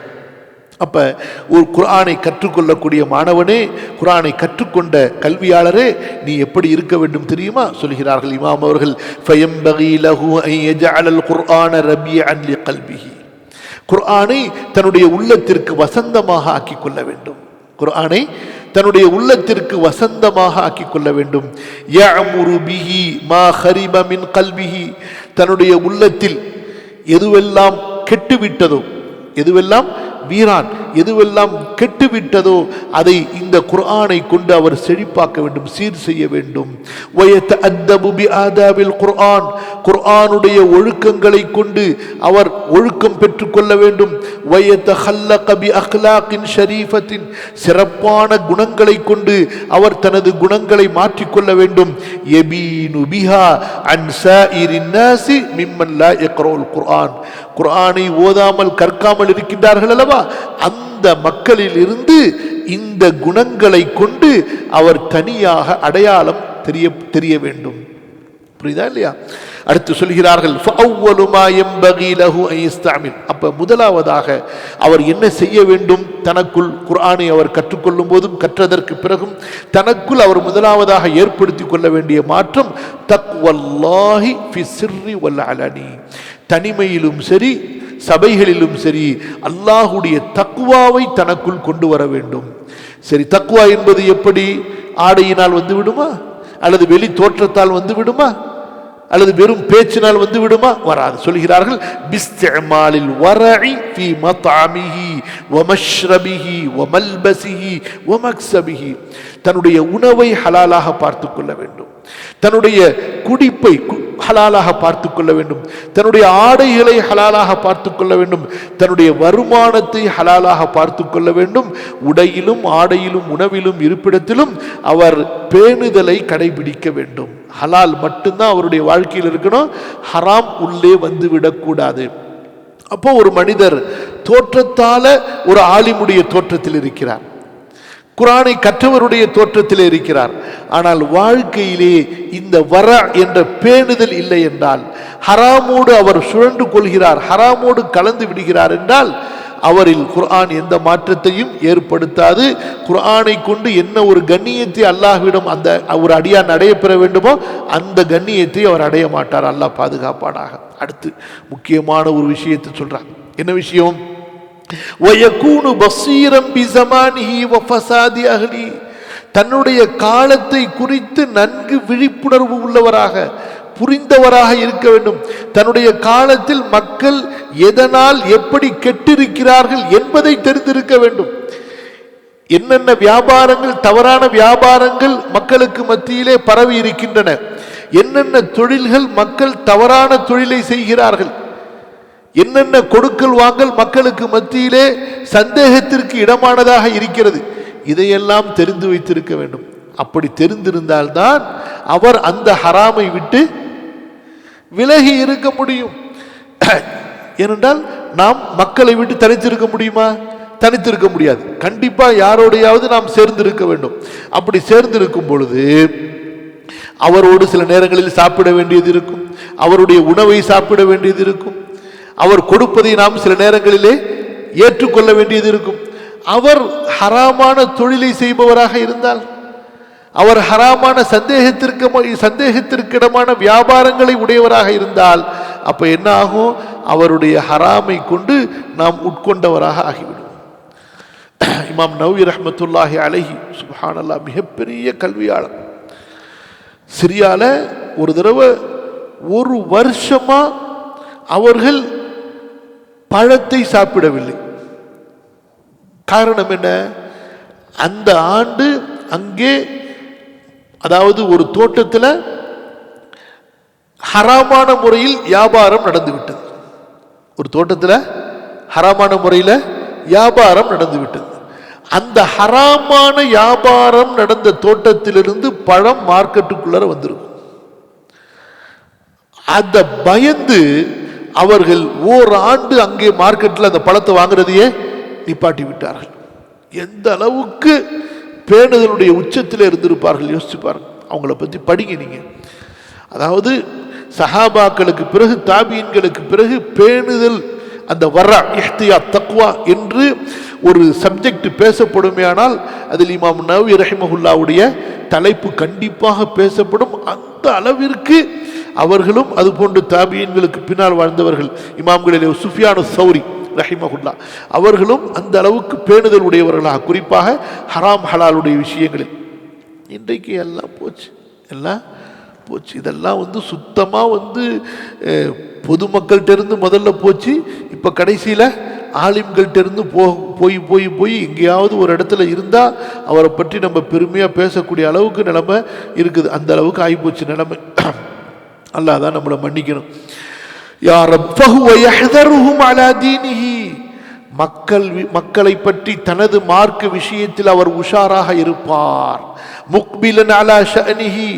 அப்ப ஒரு குர்ஆனை கற்றுக்கொள்ளக்கூடிய மாணவனே, குர்ஆனை கற்றுக்கொண்ட கல்வியாளரே, நீ எப்படி இருக்க வேண்டும் தெரியுமா? சொல்கிறார்கள் இமாம் அவர்கள், ஃபயம்பகி லஹு அன் யஜஅலல் குர்ஆன ரபியஅன் லிகல்பிஹி. குர்ஆனை தன்னுடைய உள்ளத்திற்கு வசந்தமாக ஆக்கிக் கொள்ள வேண்டும். குர்ஆனை தன்னுடைய உள்ளத்திற்கு வசந்தமாக ஆக்கிக் கொள்ள வேண்டும். யஅமுரு பிஹி மா ஹரிப மின் கல்பிஹி. தன்னுடைய உள்ளத்தில் எதுவெல்லாம் கெட்டுவிட்டதோ, எதுவெல்லாம் வீரான், எதுவெல்லாம் கெட்டுவிட்டதோ அதை இந்த குர்ஆனை கொண்டு அவர் செழிப்பாக்க வேண்டும், சீர் செய்ய வேண்டும். வயதஅத்தபு பிஆதாபில் குர்ஆன். குர்ஆனுடைய ஒழுக்கங்களை கொண்டு அவர் ஒழுக்கம் பெற்றுக்கொள்ள வேண்டும். வயதஹல்லக பிஅக்லாகின் ஷரீஃபத்தின். சிறப்பான குணங்களை கொண்டு அவர் தனது குணங்களை மாற்றிக்கொள்ள வேண்டும். யபீனு பிஹா அன் சாயிரின் நாஸி மிம்மன் லா யக்ரவுல் குர்ஆன். குர்ஆனை ஓதாமல் கற்காமல் இருக்கின்றார்கள் அல்லவா, அந்த மக்களில் இருந்து இந்த குணங்களை கொண்டு அவர் தனியாக அடையாளம் தெரிய வேண்டும். புரியுதா இல்லையா? அடுத்து சொல்கிறார்கள், அப்ப முதலாவதாக அவர் என்ன செய்ய வேண்டும்? தனக்குள் குர்ஆனை அவர் கற்றுக்கொள்ளும் போதும் கற்றதற்கு பிறகும் தனக்குள் அவர் முதலாவதாக ஏற்படுத்திக் கொள்ள வேண்டிய மாற்றம் தக்வல்லாஹி ஃபி சிர்ரி வல் அலனி. தனிமையிலும் சரி சபைகளிலும் சரி அல்லாஹுடைய தக்வாவை தனக்குள் கொண்டு வர வேண்டும். சரி, தக்வா என்பது எப்படி? ஆடையினால் வந்து விடுமா? அல்லது வெளி தோற்றத்தால் வந்து விடுமா? அல்லது வெறும் பேச்சினால் வந்து விடுமா? வராது. சொல்கிறார்கள், பிஸ்திமாலில் வரஇ ஃபீ மத்அமிஹி வ மஷ்ரபிஹி வ மல்பஸிஹி வ மக்ஸபிஹி. தன்னுடைய உணவை ஹலாலாக பார்த்துக் கொள்ள வேண்டும், தன்னுடைய குடிப்பை ஹலாலாக பார்த்துக் கொள்ள வேண்டும், தன்னுடைய ஆடைகளை ஹலாலாக பார்த்துக் கொள்ள வேண்டும், தன்னுடைய வருமானத்தை ஹலாலாக பார்த்துக் கொள்ள வேண்டும். உடையிலும் ஆடையிலும் உணவிலும் இருப்பிடத்திலும் அவர் பேணுதலை கடைபிடிக்க வேண்டும். ஹலால் மட்டும்தான் அவருடைய வாழ்க்கையில் இருக்கணும், ஹராம் உள்ளே வந்து விடக்கூடாது. அப்போ ஒரு மனிதர் தோற்றத்தால ஒரு ஆலிமுடைய தோற்றத்தில் இருக்கிறார், குர்ஆனை கற்றவருடைய தோற்றத்தில் இருக்கிறார். ஆனால் வாழ்க்கையிலே இந்த வர என்ற பேணுதல் இல்லை என்றால், ஹராமோடு அவர் சுழன்று கொள்கிறார், ஹராமோடு கலந்து விடுகிறார் என்றால் அவரில் குர்ஆன் எந்த மாற்றத்தையும் ஏற்படுத்தாது. குர்ஆனை கொண்டு என்ன ஒரு கண்ணியத்தை அல்லாஹ்விடம் அந்த ஒரு அடியான் அடைய பெற வேண்டுமோ அந்த கண்ணியத்தை அவர் அடைய மாட்டார். அல்லாஹ் பாதுகாப்பானாக. அடுத்து முக்கியமான ஒரு விஷயத்தை சொல்றார். என்ன விஷயம்? வயகூனு பஸீரம் பிஸமானிஹி வ ஃபஸாதி அஹ்லி. தன்னுடைய காலத்தை குறித்து நன்கு விழிப்புணர்வு உள்ளவராக புரிந்தவராக இருக்க வேண்டும். தன்னுடைய காலத்தில் மக்கள் எதனால் எப்படி கெட்டிருக்கிறார்கள் என்பதை தெரிந்திருக்க வேண்டும். என்னென்ன வியாபாரங்கள், தவறான வியாபாரங்கள் மக்களுக்கு மத்தியிலே பரவி இருக்கின்றன, என்னென்ன தொழில்கள் மக்கள் தவறான தொழிலை செய்கிறார்கள், என்னென்ன கொடுக்கல் வாங்கல் மக்களுக்கு மத்தியிலே சந்தேகத்திற்கு இடமானதாக இருக்கிறது, இதையெல்லாம் தெரிந்து வைத்திருக்க வேண்டும். அப்படி தெரிந்திருந்தால்தான் அவர் அந்த ஹராமை விட்டு விலகி இருக்க முடியும். ஏனென்றால் நாம் மக்களை விட்டு தனித்திருக்க முடியுமா? தனித்திருக்க முடியாது. கண்டிப்பா யாரோடையாவது நாம் சேர்ந்திருக்க வேண்டும். அப்படி சேர்ந்திருக்கும் பொழுது அவரோடு சில நேரங்களில் சாப்பிட வேண்டியது இருக்கும், அவருடைய உணவை சாப்பிட வேண்டியது இருக்கும், அவர் கொடுப்பதை நாம் சில நேரங்களிலே ஏற்றுக்கொள்ள வேண்டியது இருக்கும். அவர் ஹராமான தொழிலை செய்பவராக இருந்தால், அவர் ஹராமான சந்தேகத்திற்கிடமான வியாபாரங்களை உடையவராக இருந்தால், அப்ப என்ன ஆகும்? அவருடைய ஹராமை கொண்டு நாம் உட்கொண்டவராக ஆகிவிடும். இமாம் நவவி ரஹ்மத்துல்லாஹி அலைஹி சுப்ஹானல்லாஹ் மிகப்பெரிய கல்வியாளர். சிரியால ஒரு தடவை ஒரு வருஷமா அவர்கள் பழத்தை சாப்பிடவில்லை. காரணம் என்ன? அந்த ஆண்டு அங்கே, அதாவது ஒரு தோட்டத்தில் ஹராமான முறையில் வியாபாரம் நடந்துவிட்டது. ஒரு தோட்டத்தில் ஹராமான முறையில் வியாபாரம் நடந்துவிட்டது. அந்த ஹராமான வியாபாரம் நடந்த தோட்டத்திலிருந்து பழம் மார்க்கெட்டுக்குள்ள வந்திருக்கும். அந்த பயந்து அவர்கள் ஓராண்டு அங்கே மார்க்கெட்டில் அந்த பழத்தை வாங்குறதையே நிப்பாட்டி விட்டார்கள். எந்த அளவுக்கு பேணுதலுடைய உச்சத்தில் இருந்திருப்பார்கள் யோசிச்சு பாருங்க. அவங்கள பற்றி படிங்க நீங்க. அதாவது சஹாபாக்களுக்கு பிறகு தாபீன்களுக்கு பிறகு பேணுதல், அந்த வரா, இஹ்தியா, தக்வா என்று ஒரு சப்ஜெக்ட் பேசப்படுமையானால் அதில் இமாம் நவவி ரஹிமஹுல்லாவுடைய தலைப்பு கண்டிப்பாக பேசப்படும். அந்த அளவிற்கு அவர்களும் அதுபோன்று தாபீன்களுக்கு பின்னால் வாழ்ந்தவர்கள் இமாம்களிலே சுஃபியானு சௌரி ரஹிமஹுல்லா அவர்களும் அந்த அளவுக்கு பேணுதல் உடையவர்களாக, குறிப்பாக ஹராம் ஹலாலுடைய விஷயங்களில். இன்றைக்கு எல்லாம் போச்சு, எல்லாம் போச்சு. இதெல்லாம் சுத்தமாக பொதுமக்கள்கிட்ட இருந்து முதல்ல போச்சு. இப்போ கடைசியில் ஆலிம்கள்கிட்ட இருந்து போய் போய் போய் எங்கேயாவது ஒரு இடத்துல இருந்தால் அவரை பற்றி நம்ம பெருமையாக பேசக்கூடிய அளவுக்கு நிலைமை இருக்குது. அந்த அளவுக்கு ஆகிப்போச்சு நிலைமை. அல்லாஹ் தான் நம்மளை மன்னிக்கணும். யா ரப்பஹு யஹ்தருஹும் அலா தீனிஹி, மக்களை பற்றி தனது மார்க்க விஷயத்தில் அவர் உஷாராக இருப்பார். முக்பிலன் அலா ஷஅனிஹி,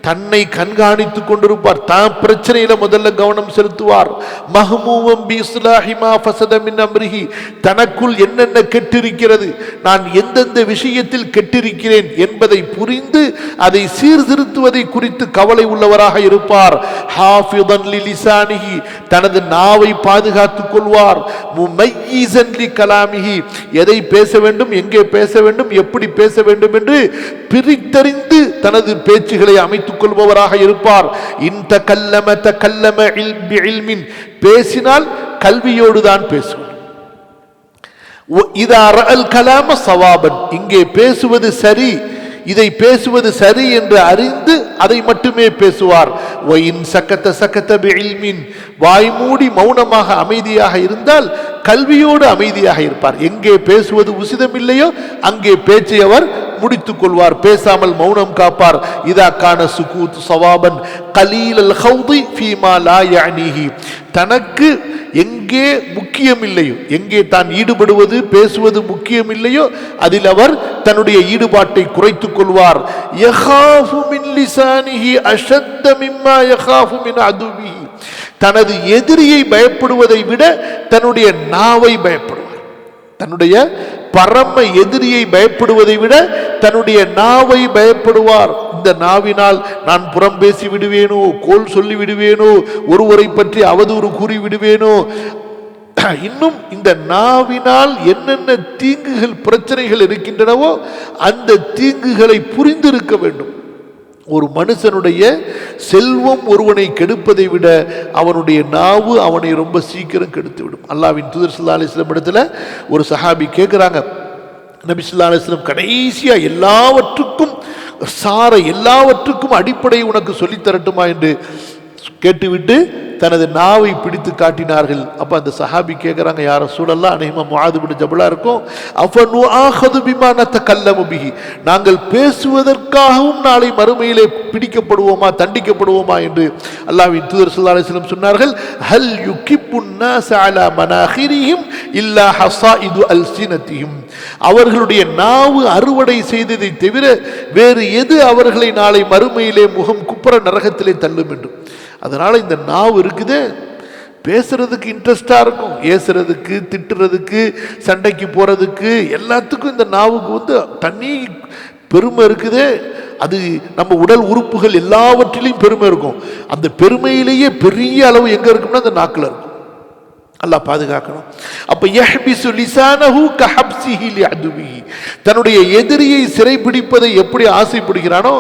தன்னை கண்காணித்துக் கொண்டிருப்பார். தான் பிரச்சனையில முதல்ல கவனம் செலுத்துவார். மஹ்மூவம் பி இஸ்லாஹி மா ஃபஸத மின் அம்ரிஹி, தனக்குள் என்னென்ன கெட்டிருக்கிறது, நான் எந்தெந்த விஷயத்தில் கெட்டிருக்கிறேன் என்பதை புரிந்து அதை சீர்திருத்துவதை குறித்து கவலை உள்ளவராக இருப்பார். ஹாஃபிதன் லிலிசானிஹி, தனது நாவை பாதுகாத்துக் கொள்வார். முமையிஸன் லிகலாமிஹி, எதை பேச வேண்டும், எங்கே பேச வேண்டும், எப்படி பேச வேண்டும் என்று பிரித்தறிந்து தனது பேச்சுகளை அமைத்துக் கொள்பவராக இருப்பார். இந்த தகல்லம பிஇல்மின், பேசினால் கல்வியோடு தான் பேசுவார். இதா ரஅல் கலாம ஸவாபன், இங்கே பேசுவது சரி, இதை பேசுவது சரி என்று அறிந்து அதை மட்டுமே பேசுவார். வயின் சக்கத்த சக்கத்த பிஇல்மின், வாய்மூடி மௌனமாக அமைதியாக இருந்தால் கல்வியோடு அமைதியாக இருப்பார். எங்கே பேசுவது உசிதம் இல்லையோ அங்கே பேச்சை அவர் முடித்துக் கொள்வார், பேசாமல் மௌனம் காப்பார். இதா கான சுகூத் ஸவாபன் கலீலல் ஹௌதி ஃபீமா லா யஅனிஹி, தனக்கு எங்கே முக்கியம் இல்லையோ, எங்கே தான் ஈடுபடுவது பேசுவது முக்கியம் இல்லையோ அதில் அவர் தன்னுடைய ஈடுபாட்டை குறைத்துக் கொள்வார். யகாஃபு மின் லிசானிஹி அஷத்த மிம்மா யகாஃபு மின் அதுவிஹி, தனது எதிரியை பயப்படுவதை விட தன்னுடைய நாவை பயப்படுவார். தன்னுடைய பரம எதிரியை பயப்படுவதை விட தன்னுடைய நாவை பயப்படுவார். இந்த நாவினால் நான் புறம் பேசி விடுவேனோ, கோல் சொல்லி விடுவேனோ, ஒருவரை பற்றி அவதூறு கூறி விடுவேனோ, இன்னும் இந்த நாவினால் என்னென்ன தீங்குகள் பிரச்சனைகள் இருக்கின்றனவோ அந்த தீங்குகளை புரிந்திருக்க வேண்டும். ஒரு மனுஷனுடைய செல்வம் ஒருவனை கெடுப்பதை விட அவனுடைய நாவு அவனை ரொம்ப சீக்கிரம் கெடுத்து விடும். அல்லாஹ்வின் தூதர் ஸல்லல்லாஹு அலைஹி வஸல்லம் இடத்துல ஒரு சஹாபி கேட்குறாங்க, நபி ஸல்லல்லாஹு அலைஹி வஸல்லம் கடைசியா எல்லாவற்றுக்கும் அடிப்படை உனக்கு சொல்லித்தரட்டுமா என்று கேட்டுவிட்டு தனது நாவை பிடித்து காட்டினார்கள். அப்ப அந்த சஹாபி கேட்கிறாங்க, யா ரசூலல்லாஹ், அநேகமா முஆது பின் ஜபலா இருக்கும், அஃபனு ஆஹது பிமா நதகல்லமு பிஹி, நாங்கள் பேசுவதற்காகவும் நாளை மறுமையிலே பிடிக்கப்படுவோமா, தண்டிக்கப்படுவோமா என்று அல்லாஹ்வின் தூதர் ஸல்லல்லாஹு அலைஹி வஸல்லம் சொன்னார்கள். ஹல் யுகிப்புன் நாஸ அலா மனாஹிரிஹிம் இல்லா ஹஸாயிது அல்சினதிஹிம், அவர்களுடைய நாவு அறுவடை செய்ததை தவிர வேறு எது அவர்களை நாளை மறுமையிலே முகம் குப்புற நரகத்திலே தள்ளும் என்று. அதனால இந்த நாவு இருக்குது, பேசுறதுக்கு இன்ட்ரெஸ்டா இருக்கும், ஏசுறதுக்கு, திட்டுறதுக்கு, சண்டைக்கு போறதுக்கு, எல்லாத்துக்கும் இந்த நாவுக்கு தனி பெருமை இருக்குது. அது நம்ம உடல் உறுப்புகள் எல்லாவற்றிலையும் பெருமை இருக்கும். அந்த பெருமையிலேயே பெரிய அளவு எங்க இருக்கும்னா அந்த நாக்குல இருக்கும். அல்லாஹ் பாதுகாக்கணும். அப்ப யஹ்பிசு லிசானஹு கஹப்ஸிஹி லிஅதுவிஹி, தன்னுடைய எதிரியை சிறைபிடிப்பதை எப்படி ஆசைப்படுகிறானோ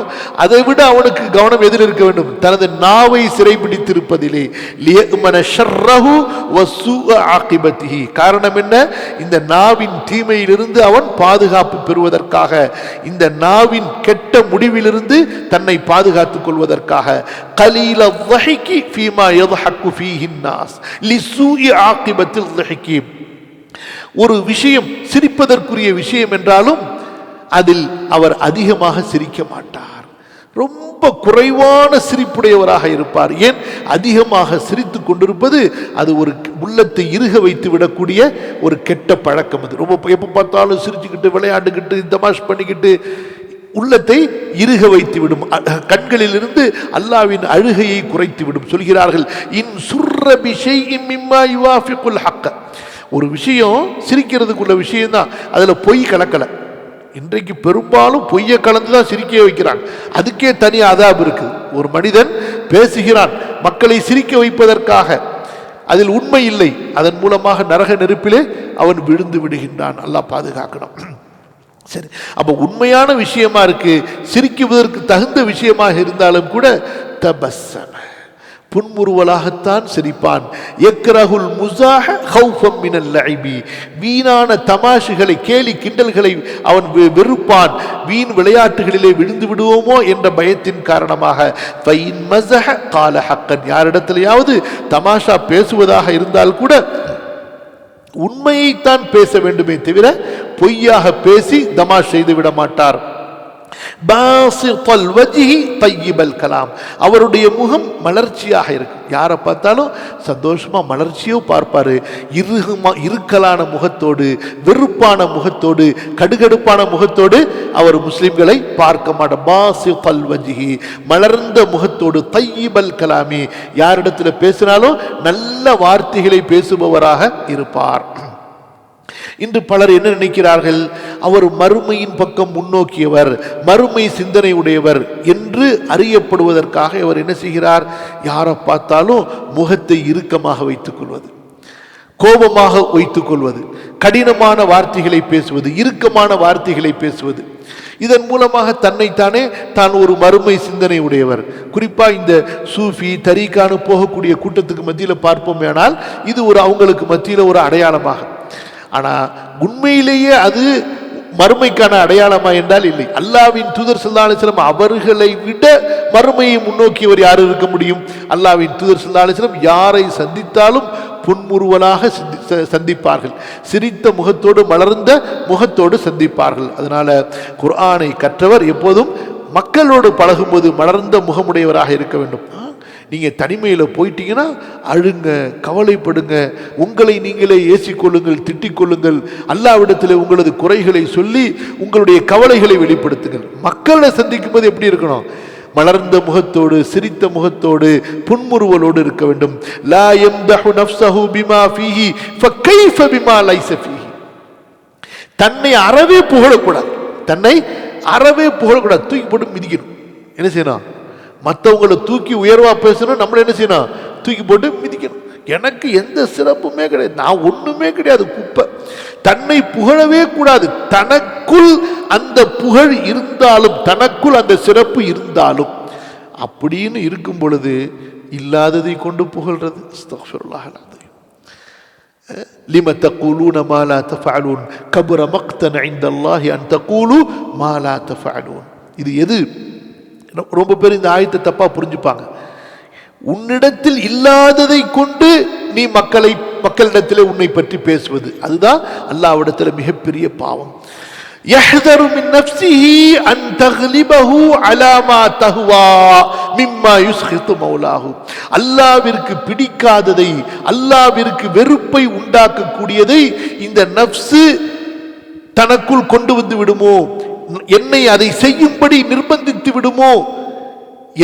அதை விட அவனுக்கு கவனம் எதில் இருக்க வேண்டும், தனது நாவை சிறைபிடித்திருப்பதிலே. லியமன ஷர்ரஹு வஸூஅ ஆகிபத்திஹி, காரணம் என்ன, இந்த நாவின் தீமையிலிருந்து அவன் பாதுகாப்பு பெறுவதற்காக, இந்த நாவின் கெட்ட முடிவிலிருந்து தன்னை பாதுகாத்துக் கொள்வதற்காக. கலீல ضحكி ஃபீமா யضحك ஃபீஹி الناس லிசூஇ ஆகிபத்தில் ضحكி, ஒரு விஷயம் சிரிப்பதற்குரிய விஷயம் என்றாலும் அதில் அவர் அதிகமாக சிரிக்க மாட்டார். ரொம்ப குறைவான சிரிப்புடையவராக இருப்பார். ஏன்? அதிகமாக சிரித்து கொண்டிருப்பது அது ஒரு உள்ளத்தை இறுக வைத்து விடக்கூடிய ஒரு கெட்ட பழக்கம். அது ரொம்ப எப்போ பார்த்தாலும் சிரிச்சுக்கிட்டு விளையாண்டுக்கிட்டு தமாஷ் பண்ணிக்கிட்டு உள்ளத்தை இறுக வைத்து விடும். கண்களிலிருந்து அல்லாஹ்வின் அழுகையை குறைத்து விடும். சொல்கிறார்கள், இன் சுர்ர பிஷைஇன் மிம்மா யுவாஃபிகுல் ஹக்க. ஒரு விஷயம் சிரிக்கிறதுக்குள்ள விஷயம் தான், அதுல பொய் கலக்கல. இன்றைக்கு பெரும்பாலும் பொய்யை கலந்துதான் சிரிக்க வைக்கிறாங்க. அதுக்கே தனி அதாப் இருக்கு. ஒரு மனிதன் பேசுகிறான் மக்களை சிரிக்க வைப்பதற்காக, அதில் உண்மை இல்லை, அதன் மூலமாக நரக நெருப்பிலே அவன் விழுந்து விடுகின்றான். அல்லாஹ் பாதுகாக்கணும். சரி, அப்ப உண்மையான விஷயமா இருக்கு, சிரிக்குவதற்கு தகுந்த விஷயமாக இருந்தாலும் கூட தபஸ்ஸம, புன்முறுவலாகத்தான் சிரிப்பான். யக்ரஹுல் முஸாஹ ஹௌஃபம் மினல் லஇபி, வீணான தமாஷுகளை கேலி கிண்டல்களை அவன் வெறுப்பான். வீண் விளையாட்டுகளிலே விழுந்து விடுவோமோ என்ற பயத்தின் காரணமாக. ஃபைன் மஸஹ கால ஹக்கன், யாரிடத்திலேயாவது தமாஷா பேசுவதாக இருந்தால் கூட உண்மையைத்தான் பேச வேண்டுமே தவிர பொய்யாக பேசி தமாஷ் செய்து விட மாட்டார். பாசித்தல் வஜ்ஹி தய்யிபல் கலாம், அவருடைய முகம் மலர்ச்சியாக இருக்கும். யாரை பார்த்தாலும் சந்தோஷமா மலர்ச்சியோ பார்ப்பாரு. இறுக்கலான முகத்தோடு, வெறுப்பான முகத்தோடு, கடுகடுப்பான முகத்தோடு அவர் முஸ்லிம்களை பார்க்க மாட்டார். பாசித்தல் வஜ்ஹி, மலர்ந்த முகத்தோடு, தய்யிபல் கலாமி, யாரிடத்தில் பேசினாலும் நல்ல வார்த்தைகளை பேசுபவராக இருப்பார். இன்று பலர் என்ன நினைக்கிறார்கள்? அவர் மறுமையின் பக்கம் முன்னோக்கியவர், மறுமை சிந்தனை உடையவர் என்று அறியப்படுவதற்காக அவர் என்ன செய்கிறார்? யாரை பார்த்தாலும் முகத்தை இறுக்கமாக வைத்துக் கொள்வது, கோபமாக வைத்துக் கொள்வது, கடினமான வார்த்தைகளை பேசுவது, இறுக்கமான வார்த்தைகளை பேசுவது. இதன் மூலமாக தன்னைத்தானே தான் ஒரு மறுமை சிந்தனை உடையவர். குறிப்பா இந்த சூஃபி தரீக்கானு போகக்கூடிய கூட்டத்துக்கு மத்தியில் பார்ப்போமேனால் இது ஒரு அவங்களுக்கு மத்தியில் ஒரு அடையாளமாக. ஆனா உண்மையிலேயே அது மறுமைக்கான அடையாளமா என்றால் இல்லை. அல்லாஹ்வின் தூதர் ஸல்லல்லாஹு அலைஹி வஸல்லம் அவர்களை விட மறுமையை முன்னோக்கியவர் யார் இருக்க முடியும்? அல்லாஹ்வின் தூதர் ஸல்லல்லாஹு அலைஹி வஸல்லம் யாரை சந்தித்தாலும் புன்முறுவலாக சந்திப்பார்கள், சிரித்த முகத்தோடு, மலர்ந்த முகத்தோடு சந்திப்பார்கள். அதனால குர்ஆனை கற்றவர் எப்போதும் மக்களோடு பழகும்போது மலர்ந்த முகமுடையவராக இருக்க வேண்டும். நீங்க தனிமையில போயிட்டீங்கன்னா அழுங்க, கவலைப்படுங்க, உங்களை நீங்களே ஏசிக்கொள்ளுங்கள், திட்டிக் கொள்ளுங்கள், அல்லாஹ்விடத்தில் உங்களது குறைகளை சொல்லி உங்களுடைய கவலைகளை வெளிப்படுத்துங்கள். மக்களை சந்திக்கும் போது எப்படி இருக்கணும்? மலர்ந்த முகத்தோடு, சிரித்த முகத்தோடு, புன்முறுவலோடு இருக்க வேண்டும். லா யம்தஹு நஃப்ஸஹு பிமா ஃபீஹி ஃபகைஃப பிமா லைஸ ஃபீஹி, தன்னை அறவே புகழக்கூடாது, தன்னை அறவே புகழக்கூடாது, தூக்கி போட்டு மிதிக்கணும். என்ன செய்யணும்? மற்றவங்களை தூக்கி உயர்வா பேசணும், நம்மள என்ன செய்யணும்? தூக்கி போட்டு மிதிக்கணும். எனக்கு எந்த சிறப்புமே கிடையாது, நான் ஒண்ணுமே கிடையாது, குப்பை. தன்னை புகழவே கூடாது. தனக்குள் அந்த புகழ் இருந்தாலும், தனக்குள் அந்த சிறப்பு இருந்தாலும், அப்படின்னு இருக்கும் பொழுது இல்லாததை கொண்டு புகழ்றது. அஸ்தக்ஃபிருல்லாஹ் அல்-அஸீம். லிம தகூலூன மா லா தஃஅலூன் கபர மக்தன் இன்தல்லாஹி அன் தகூலு மா லா தஃஅலூன். இது எது? ரொம்ப பேர் இந்த ஆயத்தை தப்பா புரிஞ்சுப்பாங்க. உன்னிடத்தில் இல்லாததை கொண்டு நீ மக்களிடத்தில் உன்னை பற்றி பேசுவது, அதுதான் அல்லாஹ்விடத்தில் மிகப்பெரிய பாவம். யஹ்தரு மின் நஃப்ஸிஹி அன் தக்லிபஹு அலா மா தஹ்வா மிம்மா யுஸ்கிது மௌலாஹு. அல்லாஹ்விற்கு பிடிக்காததை, அல்லாஹ்விற்கு வெறுப்பை உண்டாக்கக்கூடியதை இந்த நஃப்ஸ் தனக்குள் கொண்டு வந்து விடுமோ, என்னை அதை செய்யும்படி நிர்பந்தித்து விடுமோ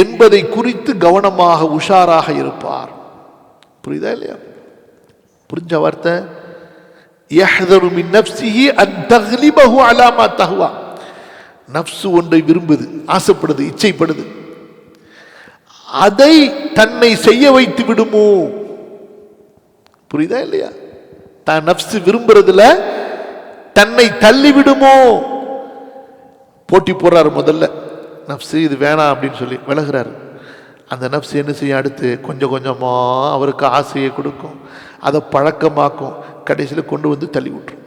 என்பதை குறித்து கவனமாக உஷாராக இருப்பார். புரியுதா இல்லையா? புரிஞ்ச வார்த்தை? யஹ்தரு மின் நஃப்ஸிஹி அன் தக்லிபஹு அலா மா தஹ்வா. நஃப்ஸ் ஒன்றை விரும்புது, ஆசைப்படுது, இச்சைப்படுது, அதை தன்னை செய்ய வைத்து விடுமோ. புரியுதா இல்லையா? தான் நஃப்ஸ் விரும்புறதுல தன்னை தள்ளி விடுமோ. போட்டி போடுறாரு முதல்ல, நஃப்ஸ் இது வேணாம் அப்படின்னு சொல்லி விலகிறாரு. அந்த நஃப்ஸ் என்ன செய்ய? அடுத்து கொஞ்சம் கொஞ்சமா அவருக்கு ஆசையை கொடுக்கும், அதை பழக்கமாக்கும், கடைசியில் கொண்டு வந்து தள்ளி விட்டுரும்.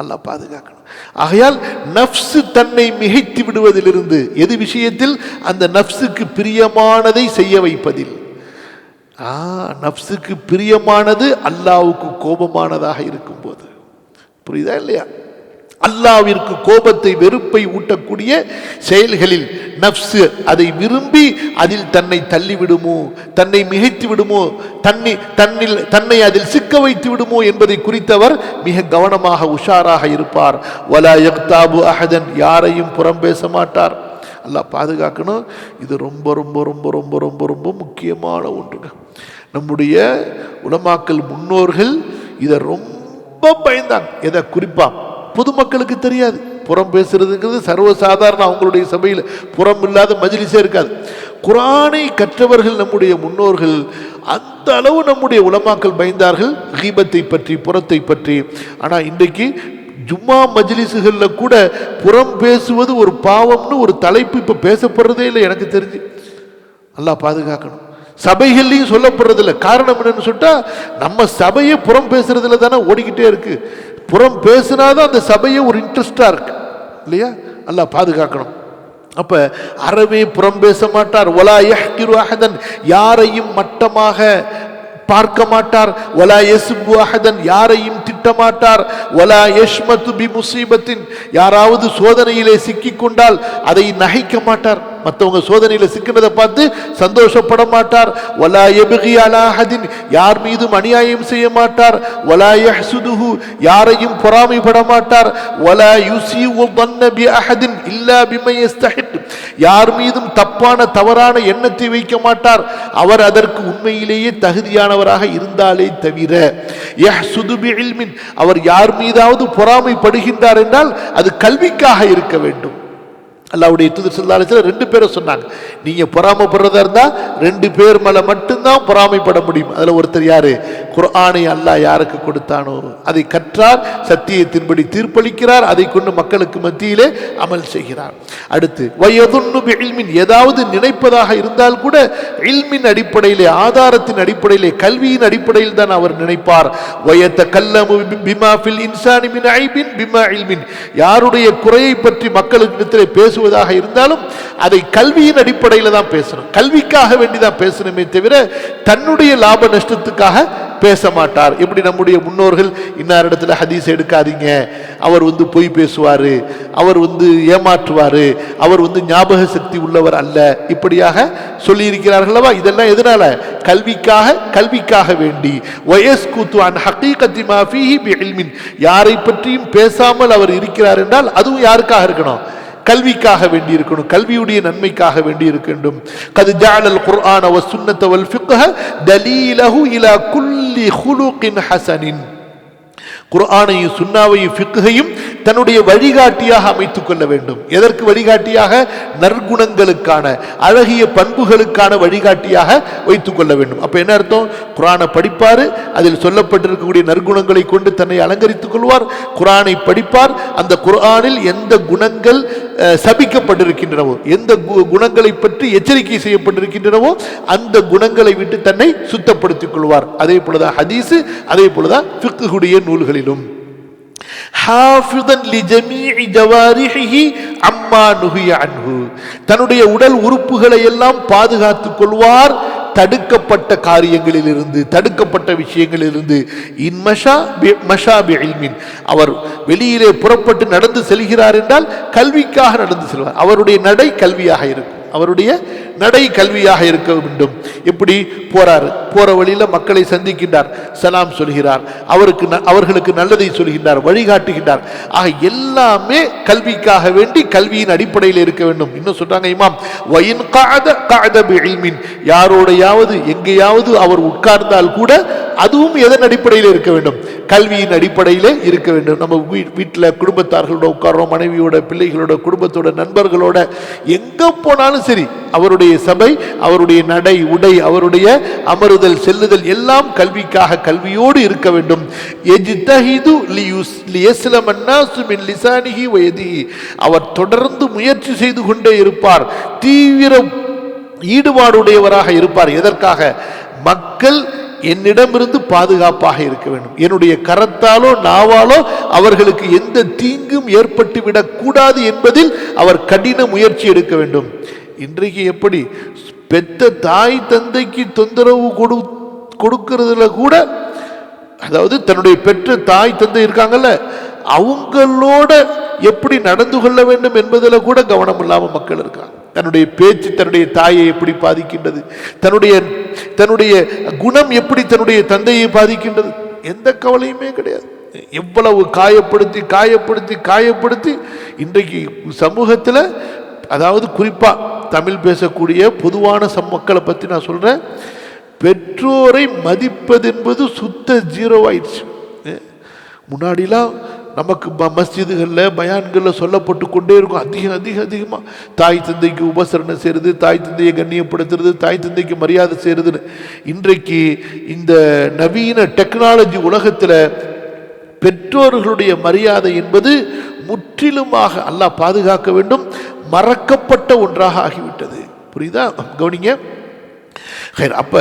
அல்லாஹ் பாதுகாக்கணும். ஆகையால் நஃப்ஸ் தன்னை மிகைத்து விடுவதிலிருந்து, எது விஷயத்தில்? அந்த நஃப்ஸுக்கு பிரியமானதை செய்ய வைப்பதில். நஃப்ஸுக்கு பிரியமானது அல்லாஹ்வுக்கு கோபமானதாக இருக்கும் போது. புரியுதா இல்லையா? அல்லாஹ்விற்கு கோபத்தை வெறுப்பை ஊட்டக்கூடிய செயல்களில் நஃப்ஸ் அதை விரும்பி அதில் தன்னை தள்ளிவிடுமோ, தன்னை மிகைத்து விடுமோ, தன்னை அதில் சிக்க வைத்து விடுமோ என்பதை குறித்தவர் மிக கவனமாக உஷாராக இருப்பார். வலா யக்தாபு அஹதன், யாரையும் புறம் பேச மாட்டார். அல்லாஹ் பாதுகாக்கணும். இது ரொம்ப ரொம்ப ரொம்ப ரொம்ப ரொம்ப ரொம்ப முக்கியமான ஒன்றுங்க. நம்முடைய உலமாக்கள் முன்னோர்கள் இதை ரொம்ப பயந்தாங்க. எதை குறிப்பா பொதுமக்களுக்கு தெரியாது. புறம் பேசுறதுங்கிறது சர்வசாதாரண. அவங்களுடைய சபையில் புறம் இல்லாத மஜ்லிஸே இருக்காது. குர்ஆனை கற்றவர்கள் நம்முடைய முன்னோர்கள் அந்த அளவு நம்முடைய உலமாக்கள் பயந்தார்கள் கீபத்தை பற்றி, புறத்தை பற்றி. ஆனால் இன்றைக்கு ஜும்மா மஜ்லிஸுகளில் கூட புறம் பேசுவது ஒரு பாவம்னு ஒரு தலைப்பு இப்போ பேசப்படுறதே இல்லை எனக்கு தெரிஞ்சு. அல்லாஹ் பாதுகாக்கணும். சபைகள்லையும் சொல்லப்படுறதில்ல. காரணம் என்னன்னு சொல்லிட்டா, நம்ம சபையை புறம் பேசுறதுல தானே ஓடிக்கிட்டே இருக்கு. புறம் பேசினாதான் அந்த சபையை ஒரு இன்ட்ரெஸ்டா இருக்கு இல்லையா? அல்லாஹ் பாதுகாக்கணும். அப்ப அறவே புறம் பேச மாட்டார். வலா யஹ்கிரு அஹதன், யாரையும் மட்டமாக பார்க்க மாட்டார். வலா யஸ்பு அஹதன், யாரையும் திட்டமாட்டார். வலா யஷ்மது பி முஸீபத்தின், யாராவது சோதனையிலே சிக்கிக் கொண்டால் அதை நகைக்க மாட்டார். மற்றவங்க சோதனையில் சிக்கினதை பார்த்து சந்தோஷப்பட மாட்டார். வலா யப்கி அலா அஹதின், யார் மீதும் அநியாயம் செய்ய மாட்டார். வலா யஹ்சுதுஹு, யாரையும் பொறாமைப்பட மாட்டார். வலா யுஸீஉ ظن பிஅஹதின் இல்லா பிமா யஸ்தஹிக், யார் மீதும் தப்பான தவறான எண்ணத்தை வைக்க மாட்டார். அவர் அதற்கு உண்மையிலேயே தகுதியானவராக இருந்தாலே தவிர. யஹ்சுது பிஇல்மின், அவர் யார் மீதாவது பொறாமைப்படுகின்றார் என்றால் அது கல்விக்காக இருக்க வேண்டும். அல்லாஹ்வுடைய தூதர் ஸல்லல்லாஹு அலைஹி வஸல்லம் 2 பேரை சொன்னாங்க. நீங்க பொறாமைப்படுறதா இருந்தா 2 பேர் மேல மட்டும்தான் பொறாமைப்பட முடியும். அதுல ஒருத்தர் யாரு? குர்ஆனை அல்லாஹ் யாருக்கு கொடுத்தானோ அதை கற்றார், சத்தியத்தின்படி தீர்ப்பளிக்கிறார், அதை கொண்டு மக்களுக்கு மத்தியிலே அமல் செய்கிறார். அடுத்து வயதுன்னு பிஇல்மின், ஏதாவது நினைப்பதாக இருந்தால் கூட இல்மின் அடிப்படையிலே, ஆதாரத்தின் அடிப்படையிலே, கல்வியின் அடிப்படையில் தான் அவர் நினைப்பார். வயதகல்லமு பிமா ஃபில் இன்சானி மின் ஐபின் பிமா இல்மின், யாருடைய குறையை பற்றி மக்களுக்கு பேசுவதாக இருந்தாலும் அதை கல்வியின் அடிப்படையில் தான் பேசணும். கல்விக்காக வேண்டிதான் பேசணுமே தவிர தன்னுடைய லாப நஷ்டத்துக்காக பேச மாட்டார். எப்படி நம்முடைய முன்னோர்கள் இன்னார் இடத்துல ஹதீஸ் எடுக்காதீங்க, அவர் பொய் பேசுவாரு, அவர் ஏமாற்றுவாரு, அவர் ஞாபக சக்தி உள்ளவர் அல்ல, இப்படியாக சொல்லி இருக்கிறார்களவா? இதெல்லாம் எதனால? கல்விக்காக வேண்டி. வயஸ்குது அன் ஹகீகத்தி மா ஃபீஹி பிஇல்மின், யாரை பற்றியும் பேசாமல் அவர் இருக்கிறார் என்றால் அதுவும் யாருக்காக இருக்கணும்? கல்விக்காக வேண்டி இருக்கணும், கல்வியுடைய நன்மைக்காக வேண்டி இருக்கணும். கத் ஜஅலல் குர்ஆன வஸ் சுன்னத வல் ஃபிக்ஹ தலீலஹு இலா குல்லி குலுகின் ஹஸனின், குர்ஆனையும் சுன்னாவையும் ஃபிக்ஹையும் தன்னுடைய வழிகாட்டியாக அமைத்துக் கொள்ள வேண்டும். எதற்கு வழிகாட்டியாக? நற்குணங்களுக்கான, அழகிய பண்புகளுக்கான வழிகாட்டியாக வைத்துக் கொள்ள வேண்டும். அப்ப என்ன அர்த்தம்? குர்ஆனை படிப்பாரு, அதில் சொல்லப்பட்டிருக்கக்கூடிய நற்குணங்களை கொண்டு தன்னை அலங்கரித்துக் கொள்வார். குர்ஆனை படிப்பார், அந்த குர்ஆனில் எந்த குணங்கள் சபிக்கப்பட்டிருக்கின்றனவோ, எந்த குணங்களை பற்றி எச்சரிக்கை செய்யப்பட்டிருக்கின்றனவோ அந்த குணங்களை விட்டு தன்னை சுத்தப்படுத்திக் கொள்வார். அதே போலதான் ஹதீஸ், அதே போலதான் ஃபிக்ஹுடைய நூல்களிலும். தன்னுடைய உடல் உறுப்புகளை எல்லாம் பாதுகாத்துக் கொள்வார் தடுக்கப்பட்ட காரியங்களிலிருந்து, தடுக்கப்பட்ட விஷயங்களிலிருந்து. அவர் வெளியிலே புறப்பட்டு நடந்து செல்கிறார் என்றால் கல்விக்காக நடந்து செல்வார். அவருடைய நடை கல்வியாக இருக்கும், அவருடைய நடை கல்வியாக இருக்க வேண்டும். எப்படி போறாரு? போற வழியில மக்களை சந்திக்கின்றார், சலாம் சொல்கிறார், அவர்களுக்கு நல்லதை சொல்கின்றார், வழிகாட்டுகின்றார். ஆக எல்லாமே கல்விக்காக வேண்டி கல்வியின் அடிப்படையில் இருக்க வேண்டும். இன்னும் சொல்றாங்க இமாம், வயின் கஅத பிஇல்மின், யாரோடையாவது எங்கேயாவது அவர் உட்கார்ந்தால் கூட அதுவும் எதன் அடிப்படையில் இருக்க வேண்டும்? கல்வியின் அடிப்படையிலே இருக்க வேண்டும். நம்ம வீட்டில் குடும்பத்தார்களோட உட்கார்றோம், மனைவியோட, பிள்ளைகளோட, குடும்பத்தோட, நண்பர்களோட, எங்க போனாலும் சரி அவருடைய சபை, அவருடைய நடை உடை, அவருடைய அமருதல் செல்லுதல் எல்லாம் கல்விக்காக, கல்வியோடு இருக்க வேண்டும். அவர் தொடர்ந்து முயற்சி செய்து கொண்டே இருப்பார், தீவிர ஈடுபாடுடையவராக இருப்பார். எதற்காக? மக்கள் என்னிடமிருந்து பாதுகாப்பாக இருக்க வேண்டும், என்னுடைய கரத்தாலோ நாவாலோ அவர்களுக்கு எந்த தீங்கும் ஏற்பட்டு விடக்கூடாது என்பதில் அவர் கடின முயற்சி எடுக்க வேண்டும். இன்றைக்கு எப்படி பெத்த தாய் தந்தைக்கு தொந்தரவு கொடுக்கிறதுல கூட, அதாவது தன்னுடைய பெற்ற தாய் தந்தை இருக்காங்கல்ல, அவங்களோட எப்படி நடந்து கொள்ள வேண்டும் என்பதில் கூட கவனம் இல்லாமல் மக்கள் இருக்காங்க. தன்னுடைய பேச்சு தன்னுடைய தாயை எப்படி பாதிக்கின்றது, தன்னுடைய குணம் எப்படி தன்னுடைய தந்தையை பாதிக்கின்றது, எந்த கவலையுமே கிடையாது. எவ்வளவு காயப்படுத்தி காயப்படுத்தி காயப்படுத்தி இன்றைக்கு சமூகத்தில், அதாவது குறிப்பா தமிழ் பேசக்கூடிய பொதுவான மக்களை பற்றி நான் சொல்றேன், பெற்றோரை மதிப்பது என்பது சுத்த ஜீரோ ஆயிடுச்சு. முன்னாடிலாம் நமக்கு மஸ்ஜிதுகளில் பயான்களில் சொல்லப்பட்டு கொண்டே இருக்கும், அதிகமாக தாய் தந்தைக்கு உபசரணை செய்கிறது, தாய் தந்தையை கண்ணியப்படுத்துறது, தாய் தந்தைக்கு மரியாதை செய்கிறதுன்னு. இன்றைக்கு இந்த நவீன டெக்னாலஜி உலகத்தில் பெற்றோர்களுடைய மரியாதை என்பது முற்றிலுமாக அல்லாஹ் பாதுகாக்க வேண்டும் மறக்கப்பட்ட ஒன்றாக ஆகிவிட்டது. புரியுதா? கவனிங்க. அப்ப